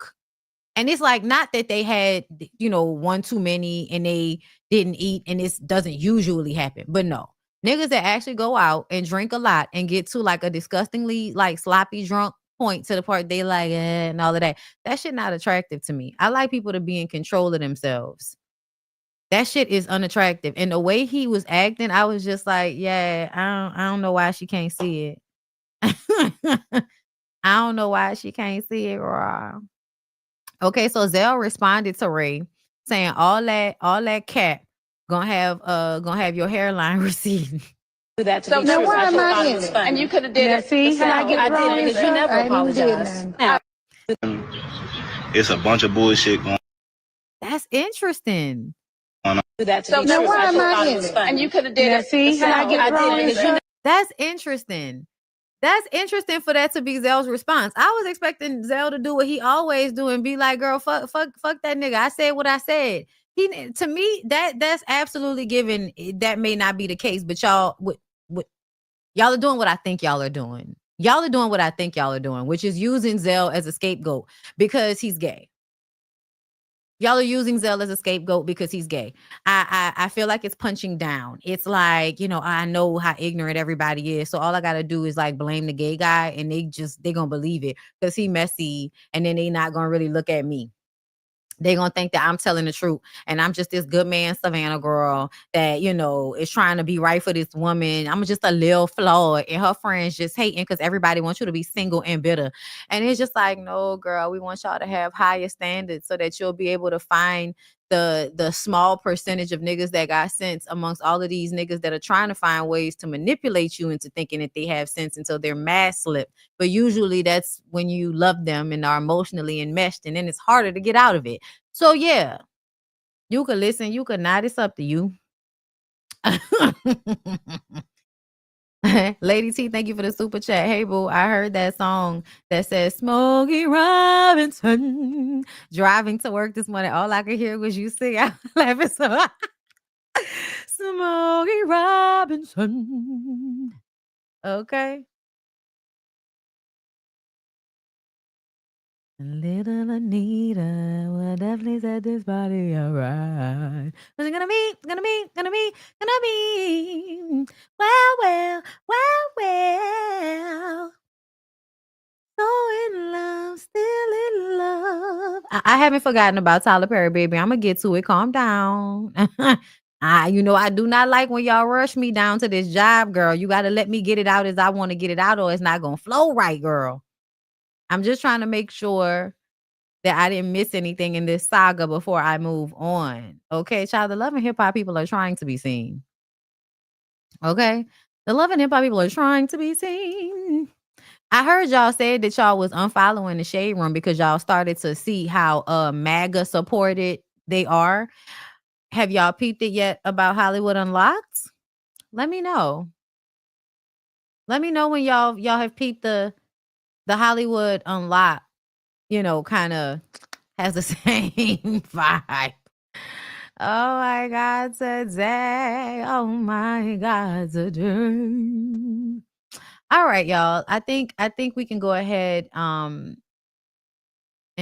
and it's like not that they had, you know, one too many and they didn't eat, and this doesn't usually happen. But no, niggas that actually go out and drink a lot and get to like a disgustingly like sloppy drunk point to the part they like and all of that. That shit not attractive to me. I like people to be in control of themselves. That shit is unattractive. And the way he was acting, I was just like, yeah, I don't know why she can't see it. I don't know why she can't see it, raw. Okay, so Zell responded to Ray saying all that cap gonna have your hairline receding. That to so now why am I in it? And you could have did it. See how I get wrong and stuff? You never apologized. It's a bunch of bullshit going That's interesting. on. That so now why am I in it? And you could have did it. See how I get wrong and stuff? That's interesting. That's interesting for that to be Zell's response. I was expecting Zell to do what he always do and be like, girl, fuck that nigga. I said what I said. To me, that's absolutely given. That may not be the case, but y'all are doing what I think y'all are doing. Y'all are doing what I think y'all are doing, which is using Zell as a scapegoat because he's gay. Y'all are using Zell as a scapegoat because he's gay. I feel like it's punching down. It's like, I know how ignorant everybody is. So all I got to do is like blame the gay guy and they going to believe it because he messy. And then they not going to really look at me. They're going to think that I'm telling the truth. And I'm just this good man, Savannah girl that, is trying to be right for this woman. I'm just a little flawed. And her friends just hating because everybody wants you to be single and bitter. And it's just like, no, girl, we want y'all to have higher standards so that you'll be able to find the small percentage of niggas that got sense amongst all of these niggas that are trying to find ways to manipulate you into thinking that they have sense until they're mass slipped. But usually that's when you love them and are emotionally enmeshed, and then it's harder to get out of it. So yeah, you could listen, you could not. It's up to you. Lady T, thank you for the super chat. Hey boo, I heard that song that says Smokey Robinson driving to work this morning. All I could hear was you sing. I laughing so. Smokey Robinson. Okay. Little Anita will definitely set this body alright. What's it gonna be? Gonna be. Well. So in love, still in love. I haven't forgotten about Tyler Perry, baby. I'm gonna get to it. Calm down. I do not like when y'all rush me down to this job, girl. You got to let me get it out as I want to get it out, or it's not gonna flow right, girl. I'm just trying to make sure that I didn't miss anything in this saga before I move on. Okay, child, the Love and Hip Hop people are trying to be seen. Okay, the Love and Hip Hop people are trying to be seen. I heard y'all said that y'all was unfollowing the Shade Room because y'all started to see how MAGA supported they are. Have y'all peeped it yet about Hollywood Unlocked? Let me know. Let me know when y'all have peeped the Hollywood Unlocked, kind of has the same vibe. Oh my God, today. Oh my God, today. All right, y'all. I think we can go ahead and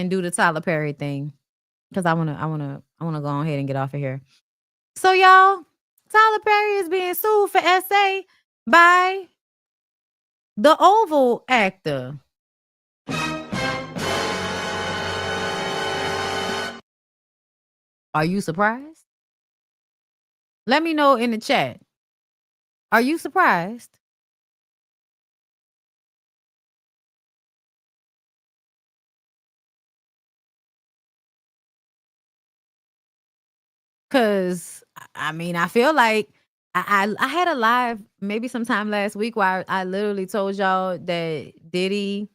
do the Tyler Perry thing because I wanna go ahead and get off of here. So y'all, Tyler Perry is being sued for SA by the Oval actor. Are you surprised? Let me know in the chat. Are you surprised? Cause I feel like I had a live maybe sometime last week where I literally told y'all that Diddy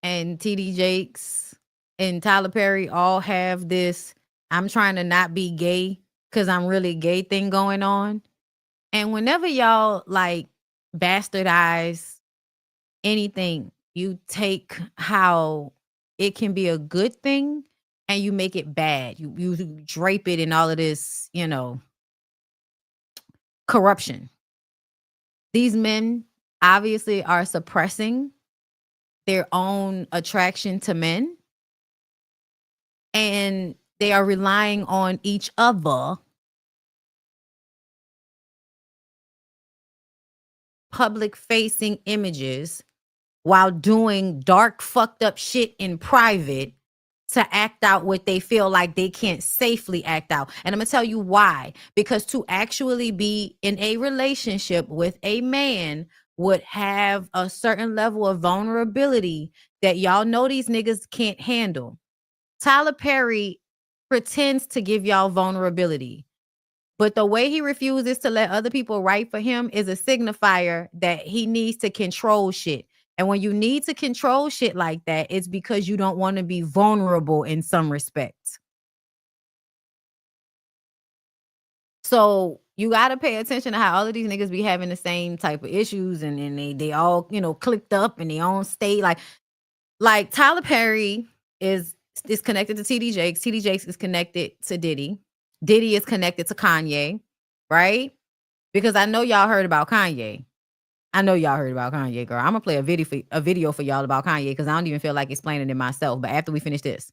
and TD Jakes and Tyler Perry all have this I'm trying to not be gay because I'm really gay thing going on. And whenever y'all like bastardize anything, you take how it can be a good thing and you make it bad. You drape it in all of this, corruption. These men obviously are suppressing their own attraction to men, and they are relying on each other public facing images while doing dark fucked up shit in private to act out what they feel like they can't safely act out. And I'm gonna tell you why. Because to actually be in a relationship with a man would have a certain level of vulnerability that y'all know these niggas can't handle. Tyler Perry pretends to give y'all vulnerability, but the way he refuses to let other people write for him is a signifier that he needs to control shit. And when you need to control shit like that, it's because you don't want to be vulnerable in some respects. So you got to pay attention to how all of these niggas be having the same type of issues, and they all, clicked up and they on state. Like Tyler Perry is connected to TD Jakes. TD Jakes is connected to Diddy. Diddy is connected to Kanye, right? Because I know y'all heard about Kanye. Girl. I'm gonna play a video for y'all about Kanye because I don't even feel like explaining it myself. But after we finish this,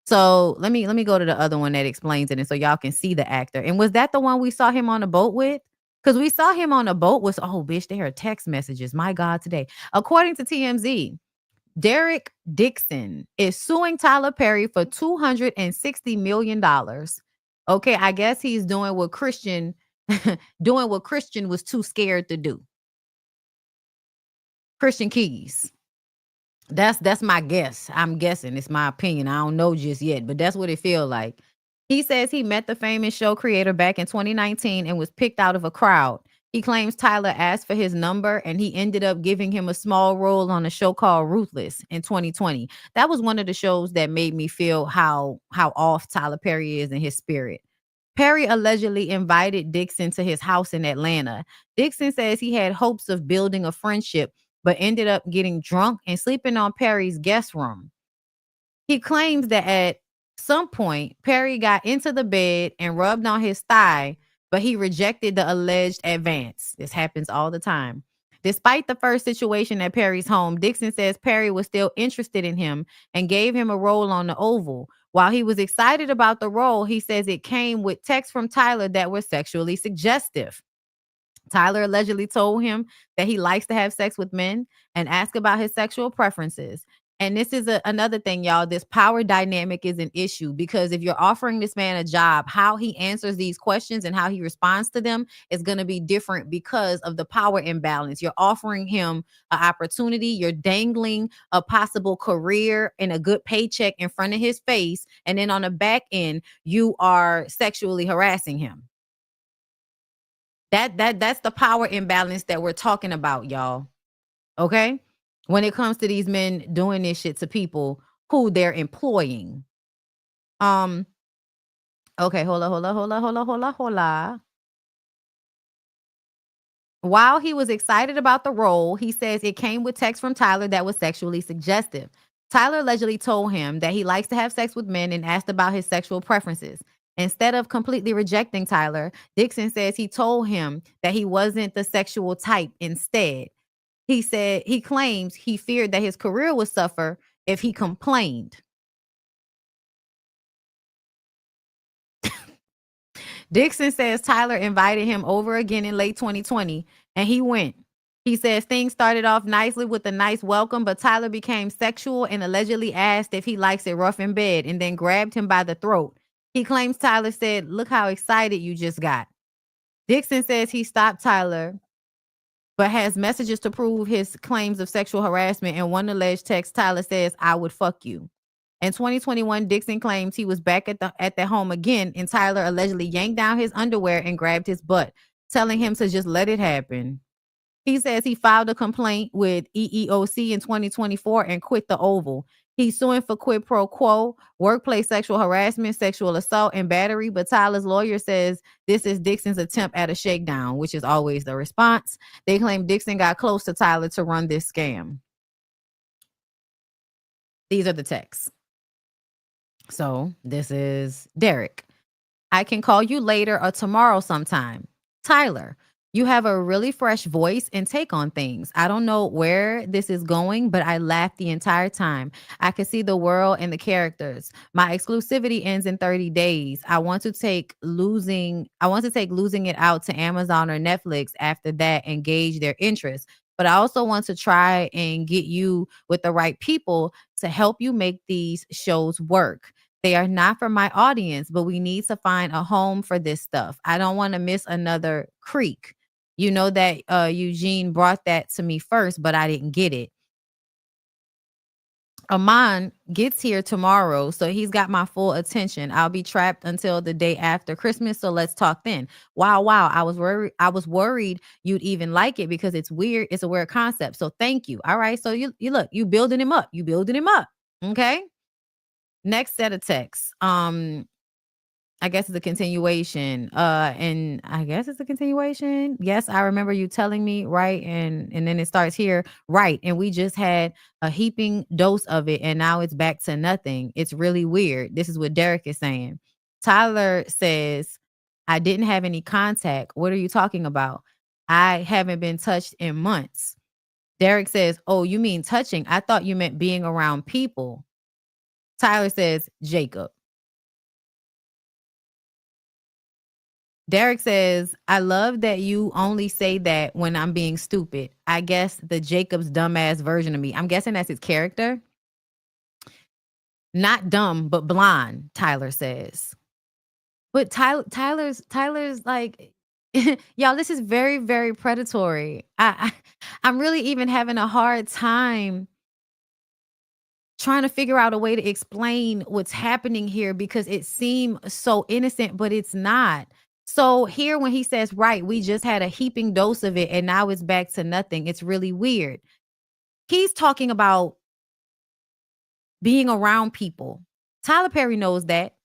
So let me go to the other one that explains it, and so y'all can see the actor. And was that the one we saw him on a boat with? Because we saw him on a boat with, oh bitch, there are text messages. My God, today. According to TMZ, Derek Dixon is suing Tyler Perry for $260 million. Okay, I guess he's doing what Christian was too scared to do. Christian Keys. That's my guess. I'm guessing. It's my opinion. I don't know just yet, but that's what it feels like. He says he met the famous show creator back in 2019 and was picked out of a crowd. He claims Tyler asked for his number and he ended up giving him a small role on a show called Ruthless in 2020. That was one of the shows that made me feel how off Tyler Perry is in his spirit. Perry allegedly invited Dixon to his house in Atlanta. Dixon says he had hopes of building a friendship, but ended up getting drunk and sleeping on Perry's guest room. He claims that at some point, Perry got into the bed and rubbed on his thigh, but he rejected the alleged advance. This happens all the time. Despite the first situation at Perry's home, Dixon says Perry was still interested in him and gave him a role on the Oval. While he was excited about the role, he says it came with texts from Tyler that were sexually suggestive. Tyler allegedly told him that he likes to have sex with men and ask about his sexual preferences. And this is another thing, y'all. This power dynamic is an issue because if you're offering this man a job, how he answers these questions and how he responds to them is going to be different because of the power imbalance. You're offering him an opportunity. You're dangling a possible career and a good paycheck in front of his face. And then on the back end, you are sexually harassing him. That's the power imbalance that we're talking about, y'all. Okay? When it comes to these men doing this shit to people who they're employing. Okay, hola. While he was excited about the role, he says it came with text from Tyler that was sexually suggestive. Tyler allegedly told him that he likes to have sex with men and asked about his sexual preferences. Instead of completely rejecting Tyler, Dixon says he told him that he wasn't the sexual type instead. He said he claims he feared that his career would suffer if he complained. Dixon says Tyler invited him over again in late 2020 and he went. He says things started off nicely with a nice welcome, but Tyler became sexual and allegedly asked if he likes it rough in bed and then grabbed him by the throat. He claims Tyler said, "Look how excited you just got." Dixon says he stopped Tyler, but has messages to prove his claims of sexual harassment. And one alleged text, Tyler says, "I would fuck you." In 2021, Dixon claims he was back at the home again, and Tyler allegedly yanked down his underwear and grabbed his butt, telling him to just let it happen. He says he filed a complaint with EEOC in 2024 and quit the Oval. He's suing for quid pro quo, workplace sexual harassment, sexual assault, and battery. But Tyler's lawyer says this is Dixon's attempt at a shakedown, which is always the response. They claim Dixon got close to Tyler to run this scam. These are the texts. So this is Derek. "I can call you later or tomorrow sometime. Tyler, you have a really fresh voice and take on things. I don't know where this is going, but I laughed the entire time. I can see the world and the characters. My exclusivity ends in 30 days. I want to take losing it out to Amazon or Netflix after that and gauge their interest. But I also want to try and get you with the right people to help you make these shows work. They are not for my audience, but we need to find a home for this stuff. I don't want to miss another creek." You know that Eugene brought that to me first, but I didn't get it. Aman gets here tomorrow, so he's got my full attention. I'll be trapped until the day after Christmas, so let's talk then. Wow. I was worried you'd even like it because it's weird. It's a weird concept. So thank you. All right. So you look, you building him up. Okay. Next set of texts. I guess it's a continuation. And I guess it's a continuation. Yes, I remember you telling me, right? And then it starts here, right? And we just had a heaping dose of it, and now it's back to nothing. It's really weird. This is what Derek is saying. Tyler says, "I didn't have any contact. What are you talking about? I haven't been touched in months." Derek says, "Oh, you mean touching? I thought you meant being around people." Tyler says, Jacob. Derek says, I love that you only say that when I'm being stupid. I guess the Jacob's dumbass version of me. I'm guessing that's his character. Not dumb, but blonde, Tyler says. But Tyler's like, y'all, this is very, very predatory. I'm really even having a hard time trying to figure out a way to explain what's happening here because it seems so innocent, but it's not. So here when he says, right, we just had a heaping dose of it and now it's back to nothing. It's really weird. He's talking about being around people. Tyler Perry knows that.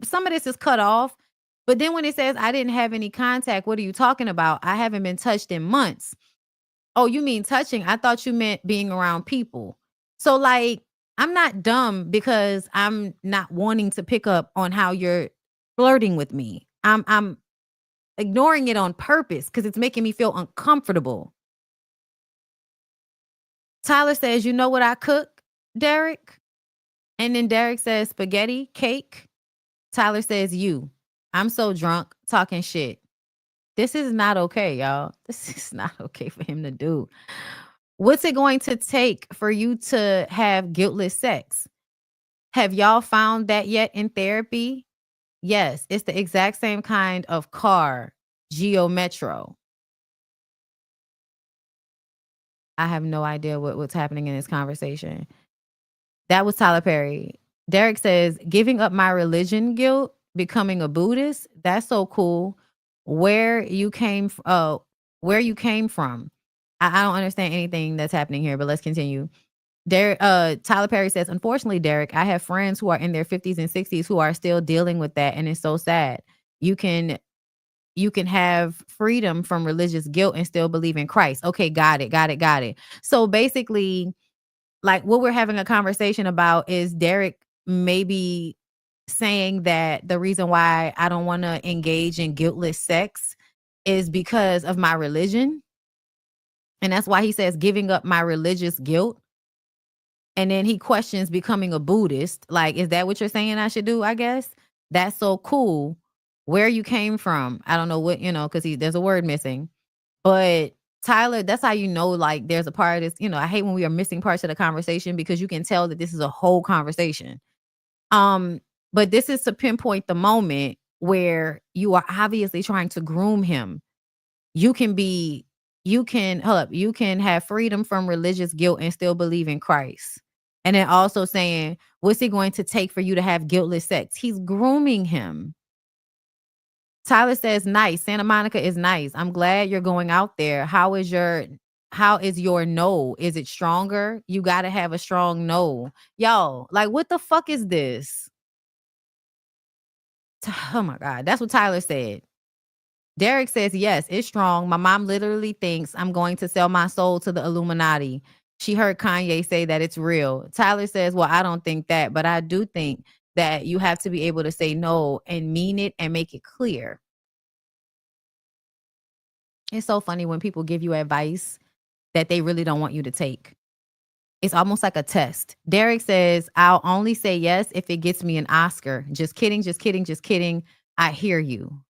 Some of this is cut off. But then when it says, I didn't have any contact, what are you talking about? I haven't been touched in months. Oh, you mean touching? I thought you meant being around people. So like, I'm not dumb because I'm not wanting to pick up on how you're flirting with me. I'm ignoring it on purpose because it's making me feel uncomfortable. Tyler says, you know what I cook, Derek? And then Derek says, spaghetti, cake. Tyler says, you. I'm so drunk, talking shit. This is not okay, y'all. This is not okay for him to do. What's it going to take for you to have guiltless sex? Have y'all found that yet in therapy? Yes, it's the exact same kind of car, Geo Metro. I have no idea what's happening in this conversation. That was Tyler Perry. Derek says, giving up my religion guilt, becoming a Buddhist, that's so cool. Where you came from. I don't understand anything that's happening here, but let's continue. Tyler Perry says, unfortunately, Derek, I have friends who are in their 50s and 60s who are still dealing with that, and it's so sad. You can have freedom from religious guilt and still believe in Christ. Okay, got it. So basically, like what we're having a conversation about is Derek maybe saying that the reason why I don't want to engage in guiltless sex is because of my religion. And that's why he says giving up my religious guilt. And then he questions becoming a Buddhist. Like, is that what you're saying I should do, I guess? That's so cool. Where you came from. I don't know what, because there's a word missing. But Tyler, that's how you know, like, there's a part of this, I hate when we are missing parts of the conversation because you can tell that this is a whole conversation. But this is to pinpoint the moment where you are obviously trying to groom him. You can have freedom from religious guilt and still believe in Christ. And then also saying, what's it going to take for you to have guiltless sex? He's grooming him. Tyler says, nice. Santa Monica is nice. I'm glad you're going out there. How is your no? Is it stronger? You got to have a strong no. Y'all, like, what the fuck is this? Oh my God. That's what Tyler said. Derek says, yes, it's strong. My mom literally thinks I'm going to sell my soul to the Illuminati. She heard Kanye say that it's real. Tyler says, well, I don't think that, but I do think that you have to be able to say no and mean it and make it clear. It's so funny when people give you advice that they really don't want you to take. It's almost like a test. Derek says, I'll only say yes if it gets me an Oscar. Just kidding. I hear you.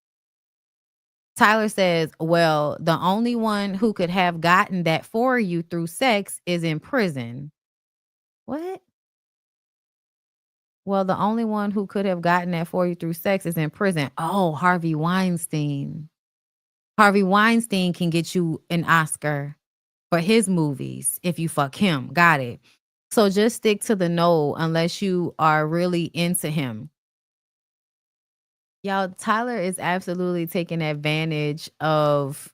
Tyler says, well, the only one who could have gotten that for you through sex is in prison. What? Well, the only one who could have gotten that for you through sex is in prison. Oh, Harvey Weinstein. Harvey Weinstein can get you an Oscar for his movies if you fuck him. Got it. So just stick to the no unless you are really into him. Y'all, Tyler is absolutely taking advantage of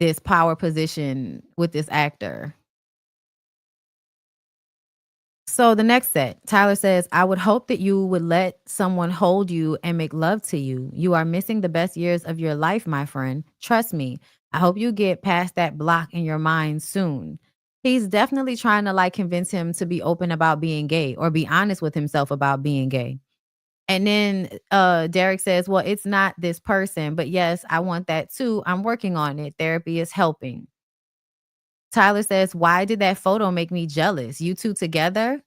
this power position with this actor. So the next set, Tyler says, I would hope that you would let someone hold you and make love to you. You are missing the best years of your life, my friend. Trust me. I hope you get past that block in your mind soon. He's definitely trying to convince him to be open about being gay or be honest with himself about being gay. And then Derek says, well, it's not this person, but yes, I want that too. I'm working on it. Therapy is helping. Tyler says, why did that photo make me jealous? You two together?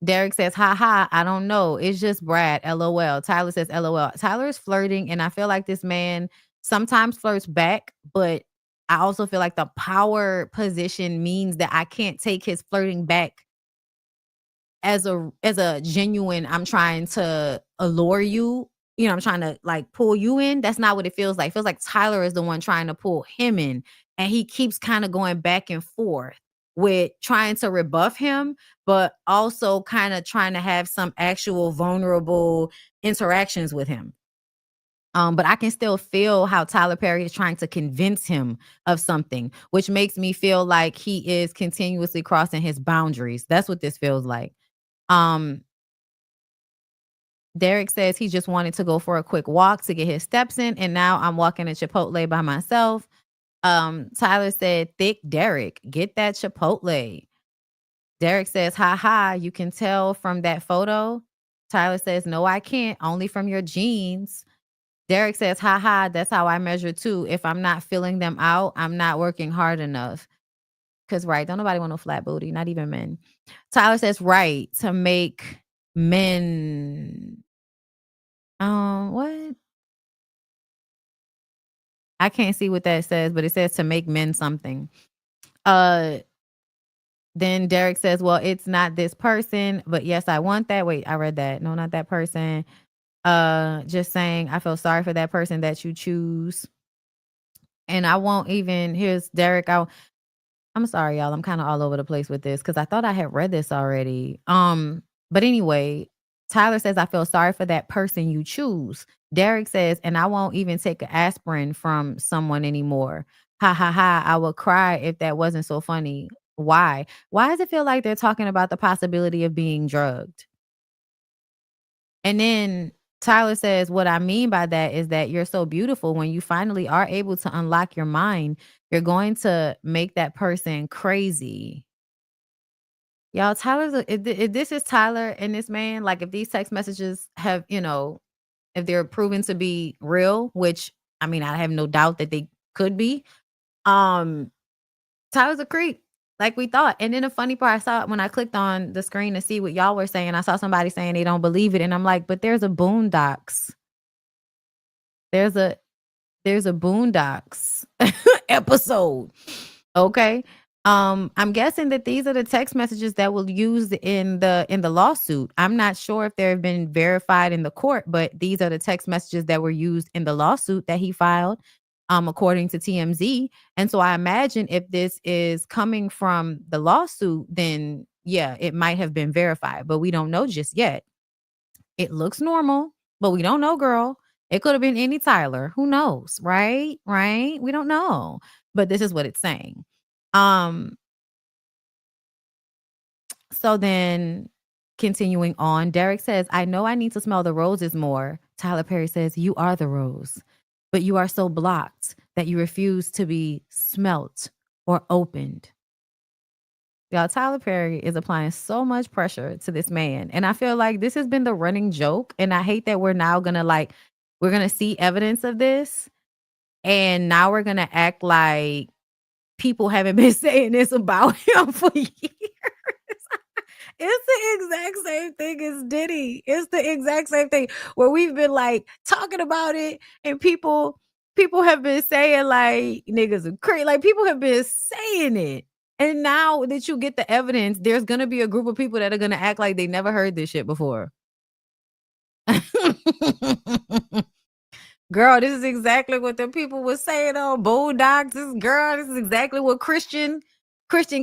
Derek says, ha, I don't know. It's just Brad, LOL. Tyler says, LOL. Tyler is flirting, and I feel like this man sometimes flirts back, but I also feel like the power position means that I can't take his flirting back as a genuine, I'm trying to allure you. You know, I'm trying to like pull you in. That's not what it feels like. It feels like Tyler is the one trying to pull him in. And he keeps kind of going back and forth with trying to rebuff him, but also kind of trying to have some actual vulnerable interactions with him. But I can still feel how Tyler Perry is trying to convince him of something, which makes me feel like he is continuously crossing his boundaries. That's what this feels like. Derek says he just wanted to go for a quick walk to get his steps in, and now I'm walking to Chipotle by myself. Tyler said, thick Derek, get that Chipotle. Derek says, ha, you can tell from that photo. Tyler says, no, I can't, only from your jeans. Derek says, ha, that's how I measure too. If I'm not filling them out, I'm not working hard enough. Because, right, don't nobody want no flat booty, not even men. Tyler says, right, to make men. What? I can't see what that says, but it says to make men something. Then Derek says, well, it's not this person, but yes, I want that. Wait, I read that. No, not that person. Just saying, I feel sorry for that person that you choose. And I won't even, here's Derek. I'm sorry, y'all. I'm kind of all over the place with this because I thought I had read this already. But anyway, Tyler says, I feel sorry for that person you choose. Derek says, and I won't even take an aspirin from someone anymore. Ha, I would cry if that wasn't so funny. Why? Why does it feel like they're talking about the possibility of being drugged? And then Tyler says, what I mean by that is that you're so beautiful. When you finally are able to unlock your mind, you're going to make that person crazy. Y'all, if this is Tyler and this man, like if these text messages have, if they're proven to be real, which I mean, I have no doubt that they could be, Tyler's a creep, like we thought. And then the funny part, I saw when I clicked on the screen to see what y'all were saying, I saw somebody saying they don't believe it. And I'm like, but there's a Boondocks. There's a Boondocks episode. Okay. I'm guessing that these are the text messages that will use in the lawsuit. I'm not sure if they've been verified in the court, but these are the text messages that were used in the lawsuit that he filed, according to TMZ. And so I imagine if this is coming from the lawsuit, then yeah, it might have been verified, but we don't know just yet. It looks normal, but we don't know, girl. It could have been any Tyler. Who knows? Right? Right? We don't know. But this is what it's saying. So then continuing on, Derek says, I know I need to smell the roses more. Tyler Perry says, you are the rose, but you are so blocked that you refuse to be smelt or opened. Y'all, Tyler Perry is applying so much pressure to this man. And I feel like this has been the running joke. And I hate that we're now going to we're going to see evidence of this. And now we're going to act like people haven't been saying this about him for years. It's the exact same thing as Diddy. It's the exact same thing where we've been talking about it, and people have been saying niggas are crazy. Like people have been saying it. And now that you get the evidence, there's gonna be a group of people that are gonna act like they never heard this shit before. Girl, this is exactly what the people were saying on Boondocks. This is exactly what Christian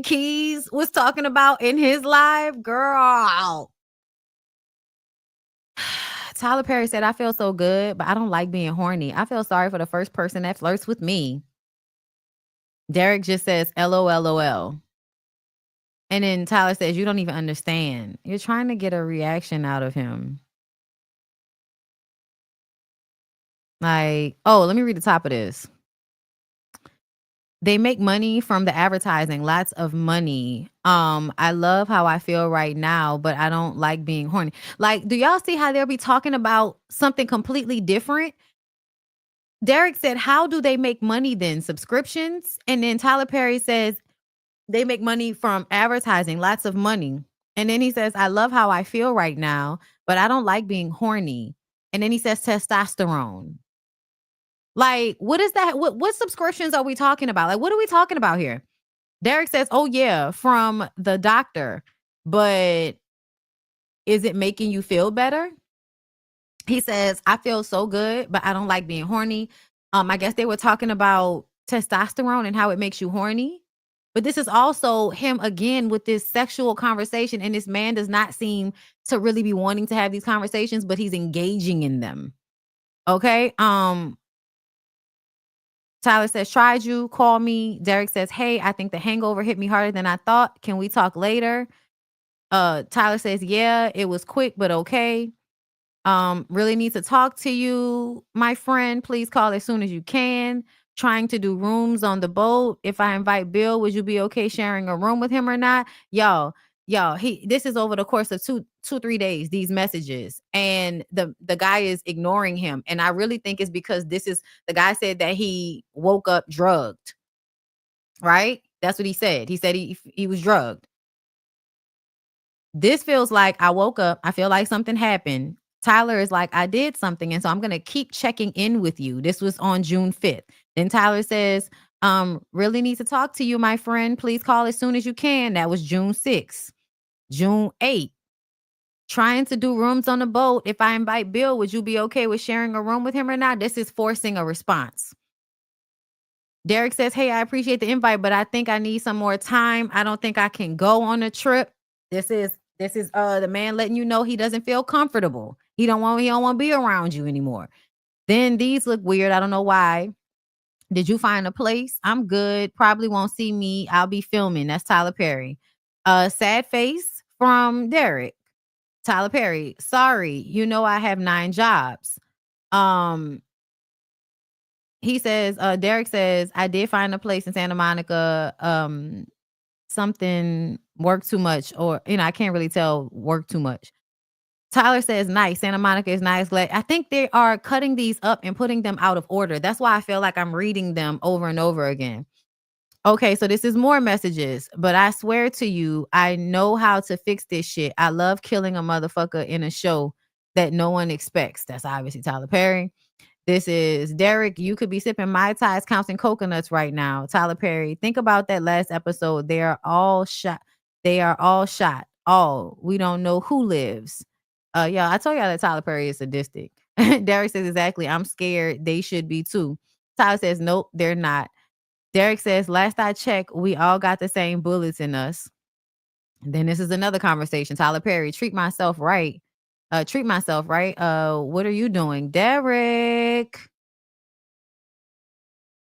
Keys was talking about in his live. Girl. Tyler Perry said, I feel so good, but I don't like being horny. I feel sorry for the first person that flirts with me. Derek just says, LOL. And then Tyler says, you don't even understand. You're trying to get a reaction out of him. Let me read the top of this. They make money from the advertising, lots of money. I love how I feel right now, but I don't like being horny. Do y'all see how they'll be talking about something completely different? Derek said, how do they make money then? Subscriptions? And then Tyler Perry says, they make money from advertising, lots of money. And then he says, I love how I feel right now, but I don't like being horny. And then he says testosterone. Like, what is that? What subscriptions are we talking about? Like, what are we talking about here? Derek says, oh, yeah, from the doctor. But is it making you feel better? He says, I feel so good, but I don't like being horny. I guess they were talking about testosterone and how it makes you horny. But this is also him again with this sexual conversation. And this man does not seem to really be wanting to have these conversations, but he's engaging in them. Okay. Tyler says, tried you, call me. Derek says, hey, I think the hangover hit me harder than I thought. Can we talk later? Tyler says, yeah, it was quick, but okay. Really need to talk to you, my friend. Please call as soon as you can. Trying to do rooms on the boat. If I invite Bill, would you be okay sharing a room with him or not? Y'all, this is over the course of 3 days, these messages. And the guy is ignoring him. And I really think it's because the guy said that he woke up drugged. Right? That's what he said. He said he was drugged. This feels like I woke up. I feel like something happened. Tyler is like, I did something. And so I'm going to keep checking in with you. This was on June 5th. Then Tyler says, really need to talk to you, my friend. Please call as soon as you can. That was June 6th. June 8th. Trying to do rooms on the boat. If I invite Bill, would you be okay with sharing a room with him or not? This is forcing a response. Derek says, hey, I appreciate the invite, but I think I need some more time. I don't think I can go on a trip. This is the man letting you know he doesn't feel comfortable. He don't want to be around you anymore. Then these look weird. I don't know why. Did you find a place? I'm good. Probably won't see me. I'll be filming. That's Tyler Perry. Sad face from Derek. Tyler Perry. Sorry. You know I have 9 jobs. He says, Derek says, I did find a place in Santa Monica. Something worked too much, or I can't really tell work too much. Tyler says, nice. Santa Monica is nice. I think they are cutting these up and putting them out of order. That's why I feel like I'm reading them over and over again. Okay, so this is more messages, but I swear to you, I know how to fix this shit. I love killing a motherfucker in a show that no one expects. That's obviously Tyler Perry. This is Derek. You could be sipping Mai Tais, counting coconuts right now. Tyler Perry. Think about that last episode. They are all shot. All. We don't know who lives. Yeah, I told y'all that Tyler Perry is sadistic. Derek says, exactly. I'm scared. They should be too. Tyler says, nope, they're not. Derek says, last I checked, we all got the same bullets in us. And then this is another conversation. Tyler Perry, treat myself right. What are you doing? Derek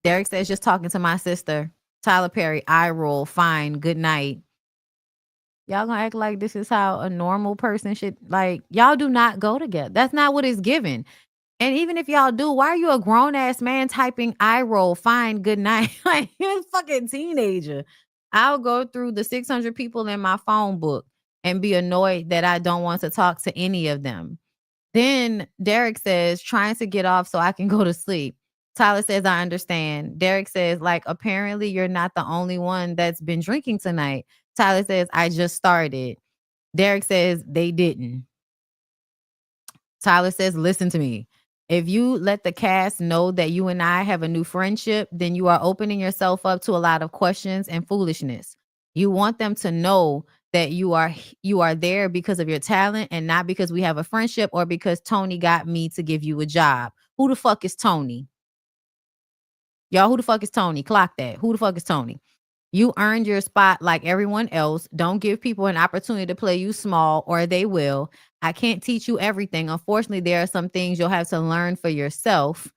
says, just talking to my sister. Tyler Perry, eye roll, fine, good night. Y'all gonna act like this is how a normal person should, like, y'all do not go together. That's not what it's given. And even if y'all do, why are you a grown-ass man typing eye roll, fine, good night? Like, you're a fucking teenager. I'll go through the 600 people in my phone book and be annoyed that I don't want to talk to any of them. Then Derek says, trying to get off so I can go to sleep. Tyler says, I understand. Derek says, like, apparently you're not the only one that's been drinking tonight. Tyler says, I just started. Derek says, they didn't. Tyler says, listen to me. If you let the cast know that you and I have a new friendship, then you are opening yourself up to a lot of questions and foolishness. You want them to know that you are there because of your talent and not because we have a friendship or because Tony got me to give you a job. Who the fuck is Tony? Y'all, who the fuck is Tony? Clock that. Who the fuck is Tony? You earned your spot like everyone else. Don't give people an opportunity to play you small or they will. I can't teach you everything. Unfortunately, there are some things you'll have to learn for yourself.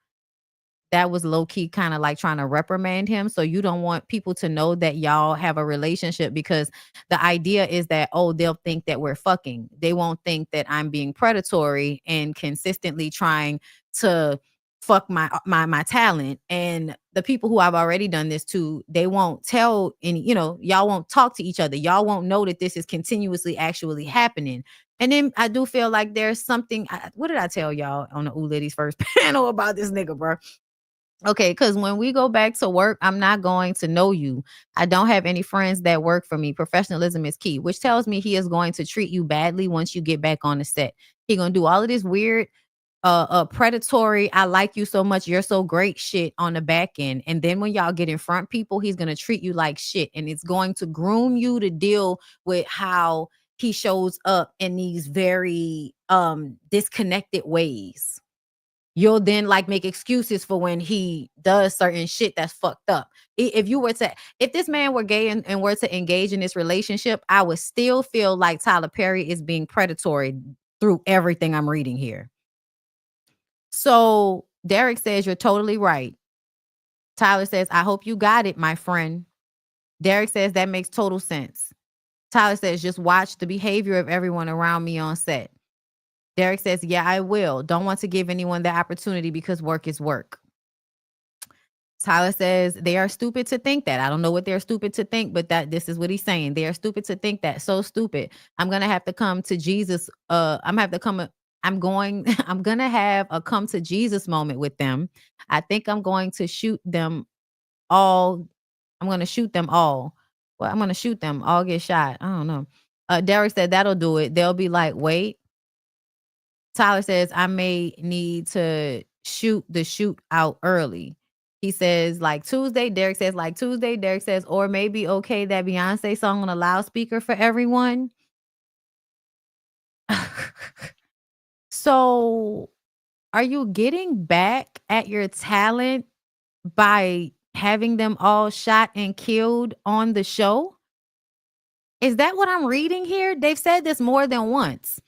That was low-key kind of like trying to reprimand him. So you don't want people to know that y'all have a relationship because the idea is that, oh, they'll think that we're fucking. They won't think that I'm being predatory and consistently trying to fuck my talent. And the people who I've already done this to, they won't tell any, y'all won't talk to each other. Y'all won't know that this is continuously actually happening. And then I do feel like there's something, what did I tell y'all on the Ooh Liddy's first panel about this nigga, bro? Okay, because when we go back to work, I'm not going to know you. I don't have any friends that work for me. Professionalism is key, which tells me he is going to treat you badly once you get back on the set. He gonna do all of this weird, predatory, I like you so much, you're so great shit on the back end. And then when y'all get in front people, he's gonna treat you like shit. And it's going to groom you to deal with how he shows up in these very disconnected ways. You'll then like make excuses for when he does certain shit that's fucked up. If this man were gay and were to engage in this relationship, I would still feel like Tyler Perry is being predatory through everything I'm reading here. So Derek says, you're totally right. Tyler says, I hope you got it, my friend. Derek says, that makes total sense. Tyler says, just watch the behavior of everyone around me on set. Derek says, yeah, I will. Don't want to give anyone the opportunity because work is work. Tyler says, they are stupid to think that. I don't know what they're stupid to think, but this is what he's saying. They are stupid to think that. So stupid. I'm going to have to come to Jesus. I'm going to have a come to Jesus moment with them. I think I'm going to shoot them all. I'm going to shoot them all. Well, I'm going to shoot them all get shot. I don't know. Derek said, that'll do it. They'll be like, wait. Tyler says, I may need to shoot the shoot out early. He says, like Tuesday. Derek says, like Tuesday. Derek says, or maybe okay, that Beyonce song on a loudspeaker for everyone. So are you getting back at your talent by having them all shot and killed on the show? Is that what I'm reading here? They've said this more than once.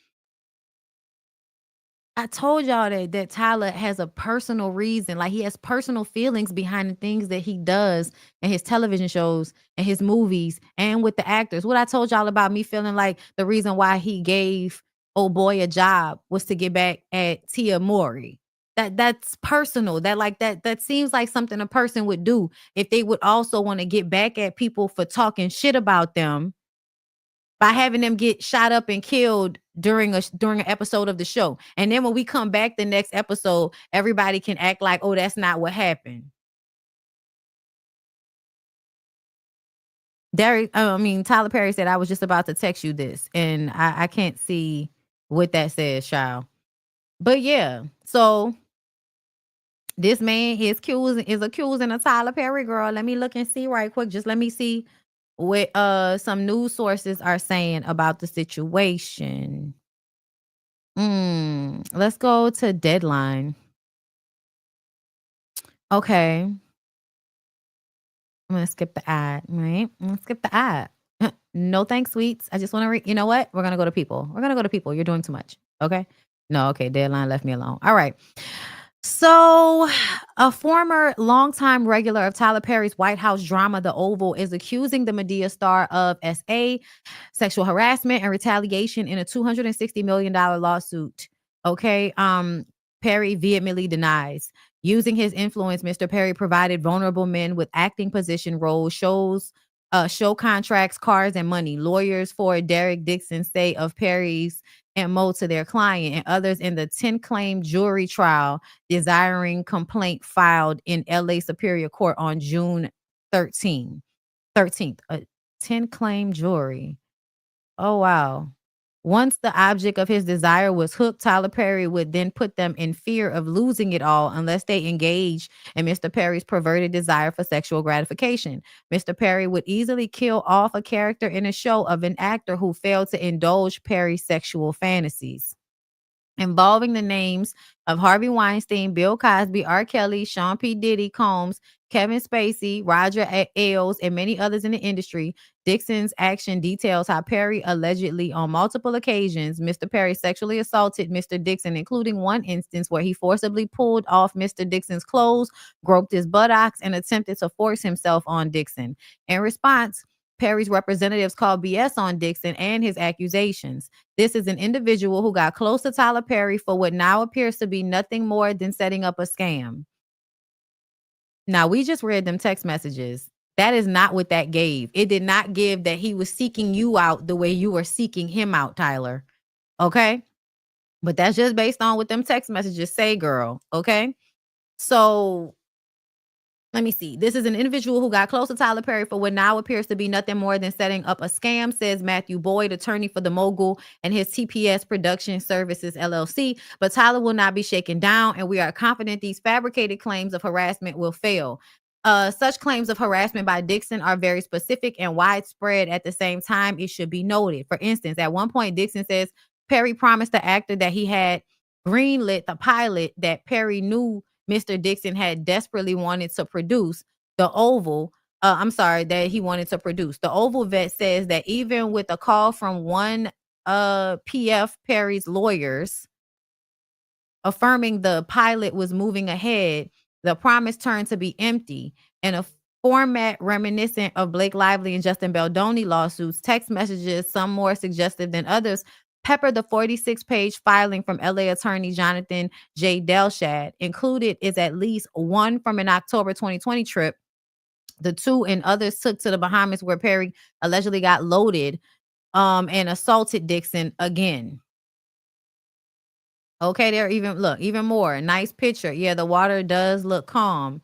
I told y'all that Tyler has a personal reason. Like, he has personal feelings behind the things that he does in his television shows and his movies and with the actors. What I told y'all about me feeling like the reason why he gave old boy a job was to get back at Tia Mowry. That's personal. That seems like something a person would do if they would also want to get back at people for talking shit about them by having them get shot up and killed during an episode of the show. And then when we come back the next episode, everybody can act like, oh, that's not what happened. Tyler Perry said, I was just about to text you this. And I can't see what that says, child. But yeah, so this man is accusing a Tyler Perry girl. Let me look and see right quick. Just let me see what some news sources are saying about the situation. Let's go to Deadline. Okay. I'm gonna skip the ad, right? I'm gonna skip the ad. No thanks, sweets. I just want to read. You know what? We're gonna go to People. You're doing too much. Okay. No, okay. Deadline left me alone. All right. So, a former longtime regular of Tyler Perry's White House drama, The Oval, is accusing the Madea star of SA, sexual harassment, and retaliation in a $260 million lawsuit. Okay. Perry vehemently denies. Using his influence, Mr. Perry provided vulnerable men with acting position roles, show contracts, cars, and money. Lawyers for Derek Dixon say of Perry's MO to their client and others in the 10-claim jury trial desiring complaint filed in LA Superior Court on June 13th. 10-claim jury. Oh, wow. Once the object of his desire was hooked, Tyler Perry would then put them in fear of losing it all unless they engage in Mr. Perry's perverted desire for sexual gratification. Mr. Perry would easily kill off a character in a show of an actor who failed to indulge Perry's sexual fantasies. Involving the names of Harvey Weinstein, Bill Cosby, R. Kelly, Sean P. Diddy, Combs, Kevin Spacey, Roger Ailes, and many others in the industry, Dixon's action details how Perry allegedly, on multiple occasions, Mr. Perry sexually assaulted Mr. Dixon, including one instance where he forcibly pulled off Mr. Dixon's clothes, groped his buttocks, and attempted to force himself on Dixon. In response, Perry's representatives called BS on Dixon and his accusations. This is an individual who got close to Tyler Perry for what now appears to be nothing more than setting up a scam. Now, we just read them text messages. That is not what that gave. It did not give that he was seeking you out the way you were seeking him out, Tyler. Okay? But that's just based on what them text messages say, girl. Okay? So Let me see. This is an individual who got close to Tyler Perry for what now appears to be nothing more than setting up a scam, says Matthew Boyd, attorney for the mogul and his TPS Production Services, LLC. But Tyler will not be shaken down, and we are confident these fabricated claims of harassment will fail. Such claims of harassment by Dixon are very specific and widespread. At the same time, it should be noted. For instance, at one point, Dixon says Perry promised the actor that he had greenlit the pilot that Perry knew Mr. Dixon had desperately wanted to produce. The Oval, that he wanted to produce. The Oval vet says that even with a call from one PF Perry's lawyers affirming the pilot was moving ahead, the promise turned to be empty. In a format reminiscent of Blake Lively and Justin Baldoni lawsuits, text messages, some more suggestive than others, pepper the 46-page filing from LA attorney Jonathan J. Delshad. Included is at least one from an October 2020 trip. The two and others took to the Bahamas, where Perry allegedly got loaded and assaulted Dixon again. Okay, there even more. Nice picture. Yeah, the water does look calm.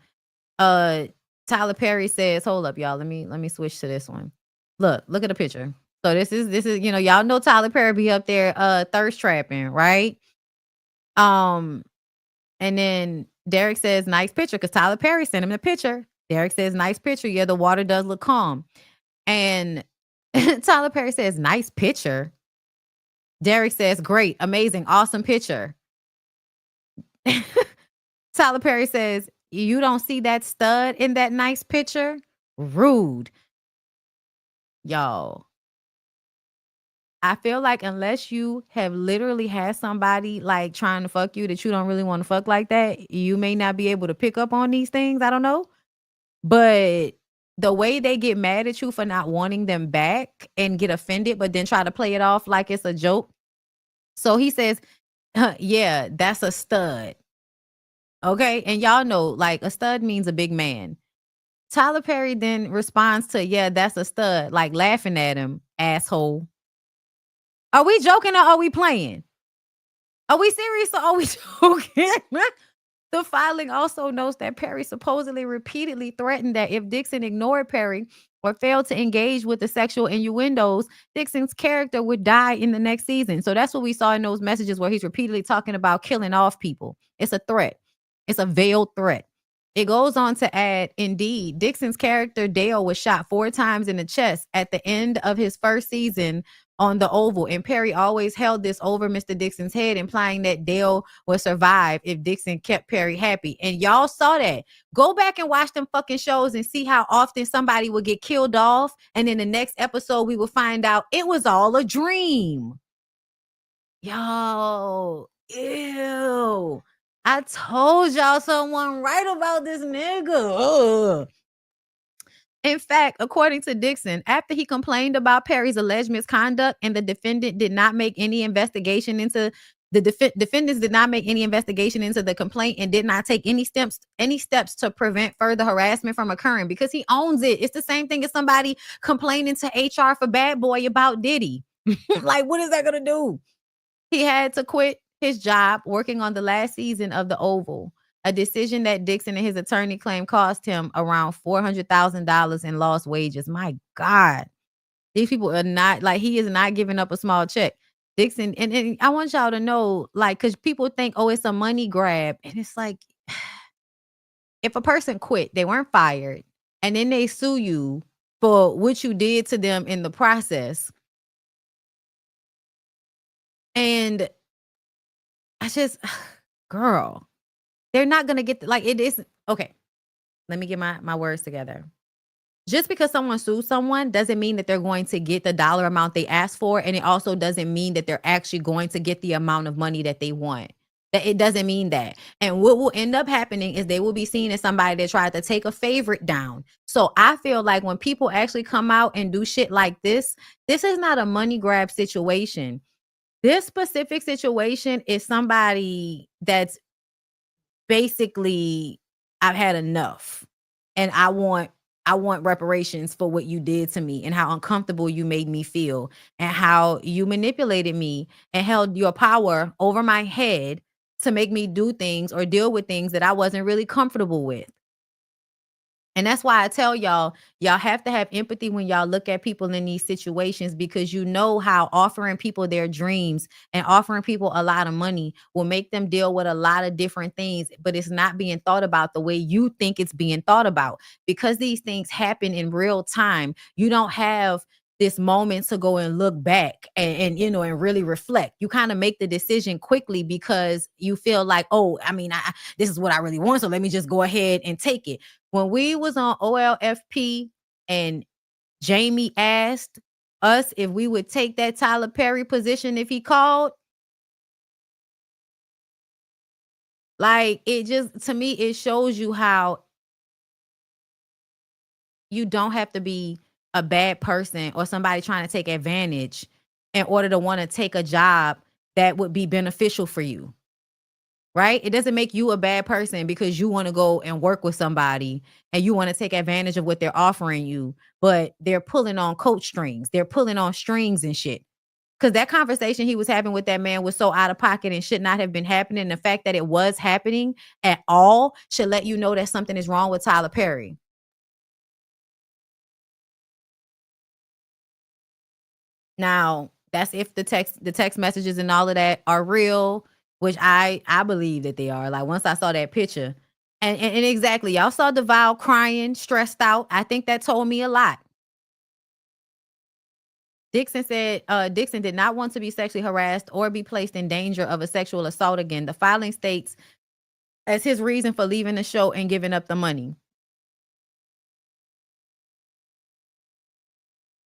Tyler Perry says, hold up, y'all. Let me switch to this one. Look at the picture. So this is, y'all know Tyler Perry be up there thirst trapping, right? And then Derek says, nice picture, because Tyler Perry sent him the picture. Derek says, nice picture. Yeah, the water does look calm. And Tyler Perry says, nice picture. Derek says, great, amazing, awesome picture. Tyler Perry says, you don't see that stud in that nice picture? Rude. Y'all, I feel like unless you have literally had somebody like trying to fuck you that you don't really want to fuck like that, you may not be able to pick up on these things. I don't know. But the way they get mad at you for not wanting them back and get offended, but then try to play it off like it's a joke. So he says, yeah, that's a stud. Okay. And y'all know, like, a stud means a big man. Tyler Perry then responds to, yeah, that's a stud, like laughing at him, asshole. Are we joking or are we playing? Are we serious or are we joking? The filing also notes that Perry supposedly repeatedly threatened that if Dixon ignored Perry or failed to engage with the sexual innuendos, Dixon's character would die in the next season. So that's what we saw in those messages where he's repeatedly talking about killing off people. It's a threat. It's a veiled threat. It goes on to add, indeed, Dixon's character Dale was shot 4 times in the chest at the end of his first season on the Oval, and Perry always held this over Mr. Dixon's head, implying that Dale would survive if Dixon kept Perry happy. And y'all saw that. Go back and watch them fucking shows and see how often somebody would get killed off, and in the next episode we will find out it was all a dream. Yo, ew. I told y'all someone right about this nigga. Ugh. In fact, according to Dixon, after he complained about Perry's alleged misconduct and the defendant did not make any investigation into defendants did not make any investigation into the complaint and did not take any steps to prevent further harassment from occurring, because he owns it. It's the same thing as somebody complaining to HR for Bad Boy about Diddy. Like, what is that gonna do? He had to quit his job working on the last season of The Oval, a decision that Dixon and his attorney claim cost him around $400,000 in lost wages. My God, these people are not, like, he is not giving up a small check. Dixon, and I want y'all to know, like, because people think, oh, it's a money grab. And it's like, if a person quit, they weren't fired, and then they sue you for what you did to them in the process. And I just, girl, they're not going to get, like, it is, okay, let me get my words together. Just because someone sues someone doesn't mean that they're going to get the dollar amount they asked for. And it also doesn't mean that they're actually going to get the amount of money that they want. That it doesn't mean that. And what will end up happening is they will be seen as somebody that tried to take a favorite down. So I feel like when people actually come out and do shit like this is not a money grab situation. This specific situation is somebody that's basically, I've had enough, and I want reparations for what you did to me and how uncomfortable you made me feel and how you manipulated me and held your power over my head to make me do things or deal with things that I wasn't really comfortable with. And that's why I tell y'all have to have empathy when y'all look at people in these situations, because you know how offering people their dreams and offering people a lot of money will make them deal with a lot of different things, but it's not being thought about the way you think it's being thought about. Because these things happen in real time, you don't have this moment to go and look back and you know, and really reflect. You kind of make the decision quickly because you feel like, oh, I mean, this is what I really want, so let me just go ahead and take it. When we was on OLFP and Jamie asked us if we would take that Tyler Perry position if he called, like, it just, to me, it shows you how you don't have to be a bad person or somebody trying to take advantage in order to want to take a job that would be beneficial for you. Right? It doesn't make you a bad person because you want to go and work with somebody and you want to take advantage of what they're offering you, but they're pulling on coat strings. They're pulling on strings and shit. Because that conversation he was having with that man was so out of pocket and should not have been happening. The fact that it was happening at all should let you know that something is wrong with Tyler Perry. Now, that's if the text messages and all of that are real, which I believe that they are. Like, once I saw that picture, and exactly, y'all saw DeVal crying, stressed out. I think that told me a lot. Dixon said Dixon did not want to be sexually harassed or be placed in danger of a sexual assault again. The filing states as his reason for leaving the show and giving up the money.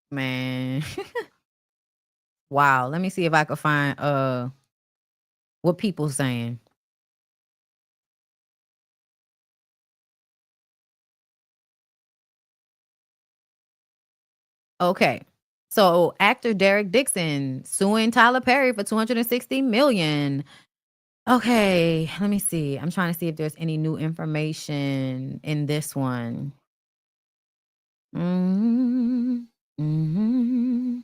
Man. Wow. Let me see if I can find what people saying. Okay. So actor Derek Dixon suing Tyler Perry for $260 million. Okay, let me see. I'm trying to see if there's any new information in this one. Mm-hmm. Mm-hmm.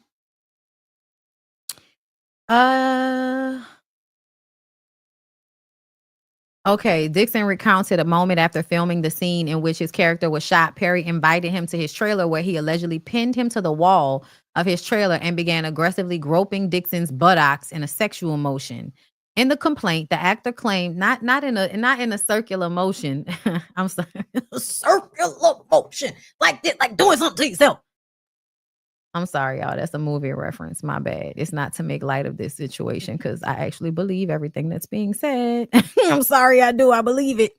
Okay, Dixon recounted a moment after filming the scene in which his character was shot. Perry invited him to his trailer where he allegedly pinned him to the wall of his trailer and began aggressively groping Dixon's buttocks in a sexual motion. In the complaint, the actor claimed not in a circular motion. I'm sorry, circular motion like this, like doing something to yourself. I'm sorry, y'all. That's a movie reference. My bad. It's not to make light of this situation because I actually believe everything that's being said. I'm sorry, I do. I believe it.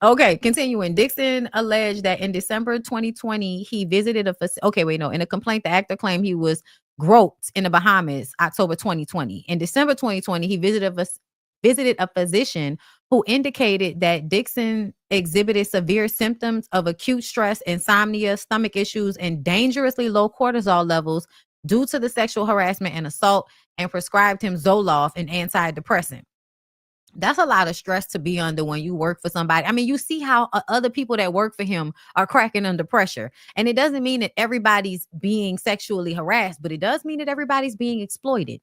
Okay, continuing. Dixon alleged that in December 2020, he visited in a complaint, the actor claimed he was groped in the Bahamas, October 2020. In December 2020, he visited a physician who indicated that Dixon exhibited severe symptoms of acute stress, insomnia, stomach issues, and dangerously low cortisol levels due to the sexual harassment and assault, and prescribed him Zoloft, an antidepressant. That's a lot of stress to be under when you work for somebody. I mean, you see how other people that work for him are cracking under pressure. And it doesn't mean that everybody's being sexually harassed, but it does mean that everybody's being exploited.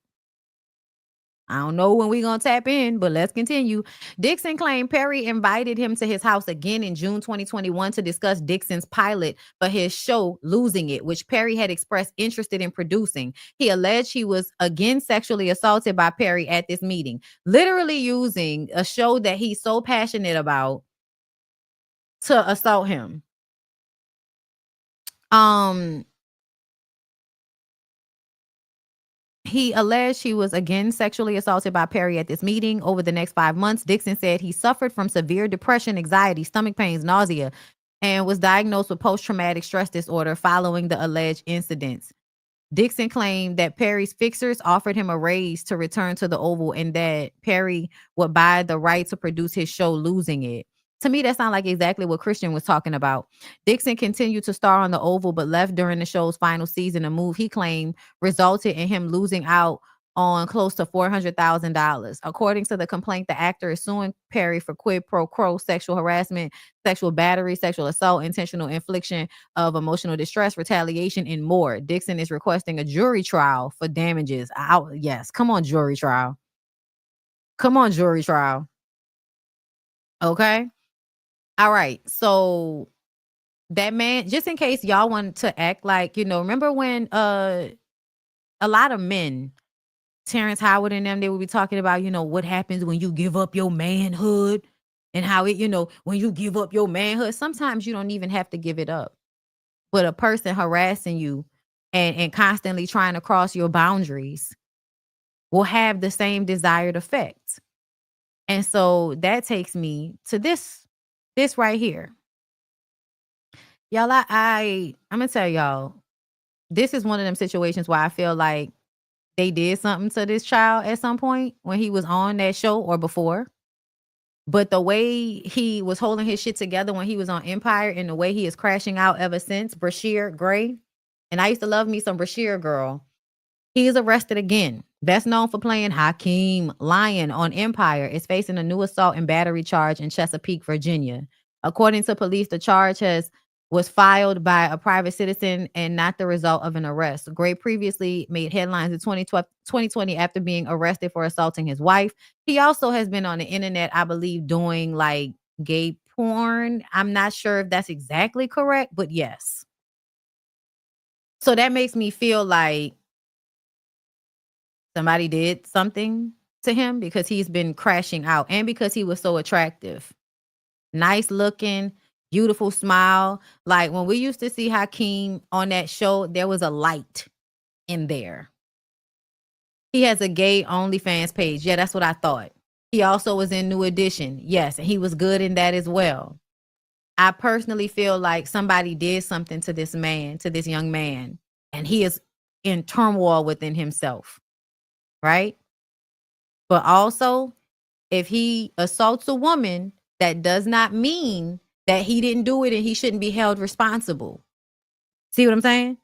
I don't know when we're going to tap in, but let's continue. Dixon claimed Perry invited him to his house again in June 2021 to discuss Dixon's pilot for his show, Losing It, which Perry had expressed interest in producing. He alleged he was again sexually assaulted by Perry at this meeting, literally using a show that he's so passionate about to assault him. He alleged he was again sexually assaulted by Perry at this meeting. Over the next 5 months, Dixon said he suffered from severe depression, anxiety, stomach pains, nausea, and was diagnosed with post-traumatic stress disorder following the alleged incidents. Dixon claimed that Perry's fixers offered him a raise to return to the Oval and that Perry would buy the right to produce his show, Losing It. To me, that sounds like exactly what Christian was talking about. Dixon continued to star on the Oval, but left during the show's final season, a move he claimed resulted in him losing out on close to $400,000. According to the complaint, the actor is suing Perry for quid pro quo sexual harassment, sexual battery, sexual assault, intentional infliction of emotional distress, retaliation, and more. Dixon is requesting a jury trial for damages. Yes, come on, jury trial. Come on, jury trial. Okay. All right. So that man, just in case y'all want to act like, remember when a lot of men, Terrence Howard and them, they would be talking about, what happens when you give up your manhood and how it, when you give up your manhood, sometimes you don't even have to give it up. But a person harassing you and constantly trying to cross your boundaries will have the same desired effect. And so that takes me to this right here. Y'all, I'm gonna tell y'all, this is one of them situations where I feel like they did something to this child at some point when he was on that show or before. But the way he was holding his shit together when he was on Empire and the way he is crashing out ever since, Brashear Gray. And I used to love me some Brashear girl. He is arrested again. Best known for playing Hakeem Lyon on Empire, is facing a new assault and battery charge in Chesapeake, Virginia. According to police, the charge was filed by a private citizen and not the result of an arrest. Gray previously made headlines in 2020 after being arrested for assaulting his wife. He also has been on the internet, I believe, doing like gay porn. I'm not sure if that's exactly correct, but yes. So that makes me feel like somebody did something to him because he's been crashing out and because he was so attractive. Nice looking, beautiful smile. Like when we used to see Hakeem on that show, there was a light in there. He has a gay OnlyFans page. Yeah, that's what I thought. He also was in New Edition. Yes, and he was good in that as well. I personally feel like somebody did something to this man, to this young man, and he is in turmoil within himself, right? But also, if he assaults a woman, that does not mean that he didn't do it and he shouldn't be held responsible. See what I'm saying?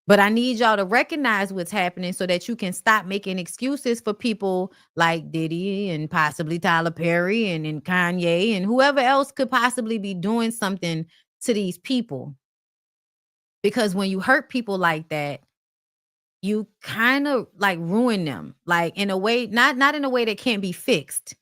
But I need y'all to recognize what's happening so that you can stop making excuses for people like Diddy and possibly Tyler Perry and Kanye and whoever else could possibly be doing something to these people. Because when you hurt people like that, you kind of like ruin them, like in a way, not in a way that can't be fixed,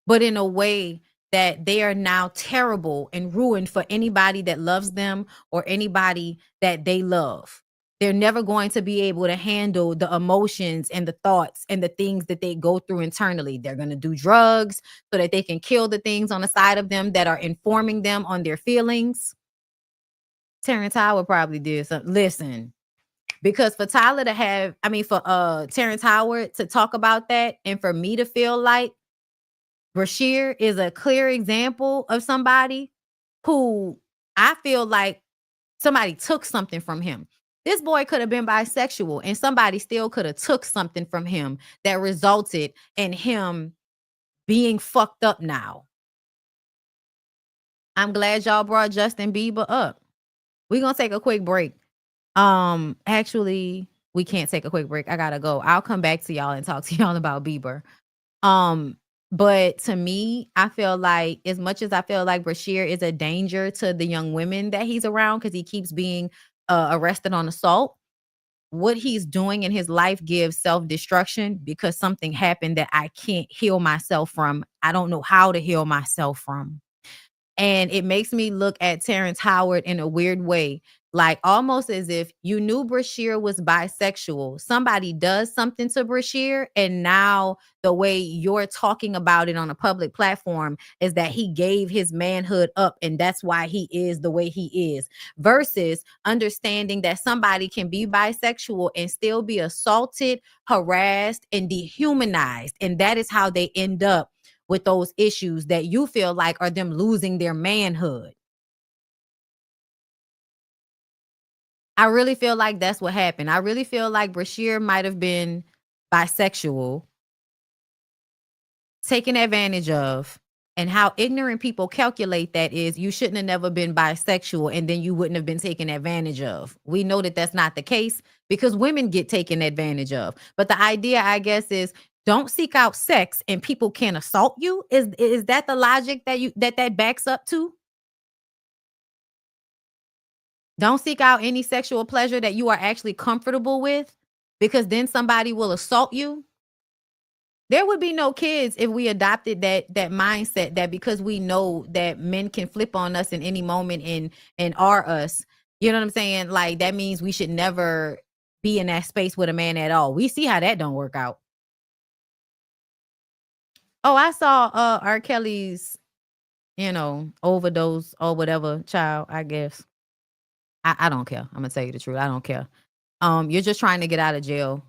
but in a way that they are now terrible and ruined for anybody that loves them or anybody that they love. They're never going to be able to handle the emotions and the thoughts and the things that they go through internally. They're going to do drugs so that they can kill the things on the side of them that are informing them on their feelings. Terrence Howard probably did something. Listen, because for Tyler to have, for Terrence Howard to talk about that and for me to feel like Brashear is a clear example of somebody who I feel like somebody took something from him. This boy could have been bisexual and somebody still could have took something from him that resulted in him being fucked up now. I'm glad y'all brought Justin Bieber up. We're going to take a quick break. Actually, we can't take a quick break. I got to go. I'll come back to y'all and talk to y'all about Bieber. But to me, I feel like as much as I feel like Brashear is a danger to the young women that he's around because he keeps being arrested on assault, what he's doing in his life gives self-destruction because something happened that I can't heal myself from. I don't know how to heal myself from. And it makes me look at Terrence Howard in a weird way, like almost as if you knew Brashear was bisexual. Somebody does something to Brashear, and now the way you're talking about it on a public platform is that he gave his manhood up, and that's why he is the way he is. Versus understanding that somebody can be bisexual and still be assaulted, harassed, and dehumanized, and that is how they end up with those issues that you feel like are them losing their manhood. I really feel like that's what happened. I really feel like Brashear might have been bisexual, taken advantage of, and how ignorant people calculate that is you shouldn't have never been bisexual and then you wouldn't have been taken advantage of. We know that that's not the case because women get taken advantage of. But the idea, I guess, is don't seek out sex and people can assault you. Is that the logic that backs up to? Don't seek out any sexual pleasure that you are actually comfortable with because then somebody will assault you. There would be no kids if we adopted that mindset that because we know that men can flip on us in any moment and are us. You know what I'm saying? Like that means we should never be in that space with a man at all. We see how that don't work out. Oh, I saw R. Kelly's, overdose or whatever child, I guess. I don't care. I'm gonna tell you the truth. I don't care. You're just trying to get out of jail.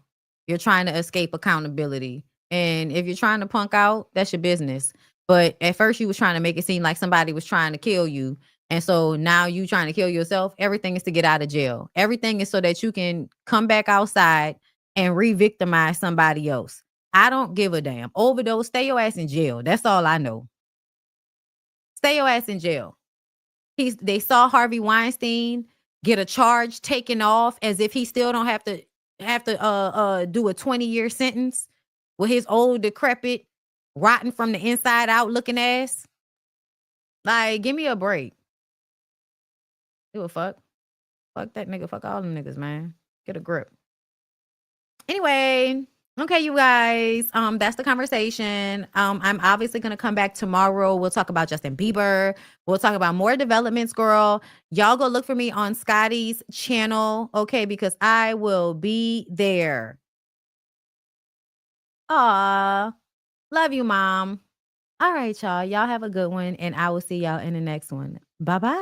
You're trying to escape accountability. And if you're trying to punk out, that's your business. But at first you was trying to make it seem like somebody was trying to kill you. And so now you trying to kill yourself. Everything is to get out of jail. Everything is so that you can come back outside and re-victimize somebody else. I don't give a damn. Overdose, stay your ass in jail. That's all I know. Stay your ass in jail. They saw Harvey Weinstein get a charge taken off as if he still don't have to do a 20-year sentence with his old, decrepit, rotten from the inside out looking ass. Like, give me a break. Give a fuck. Fuck that nigga. Fuck all them niggas, man. Get a grip. Anyway, okay, you guys. That's the conversation. I'm obviously gonna come back tomorrow. We'll talk about Justin Bieber. We'll talk about more developments, girl. Y'all go look for me on Scotty's channel, okay? Because I will be there. Aw, love you, Mom. All right, y'all. Y'all have a good one, and I will see y'all in the next one. Bye-bye.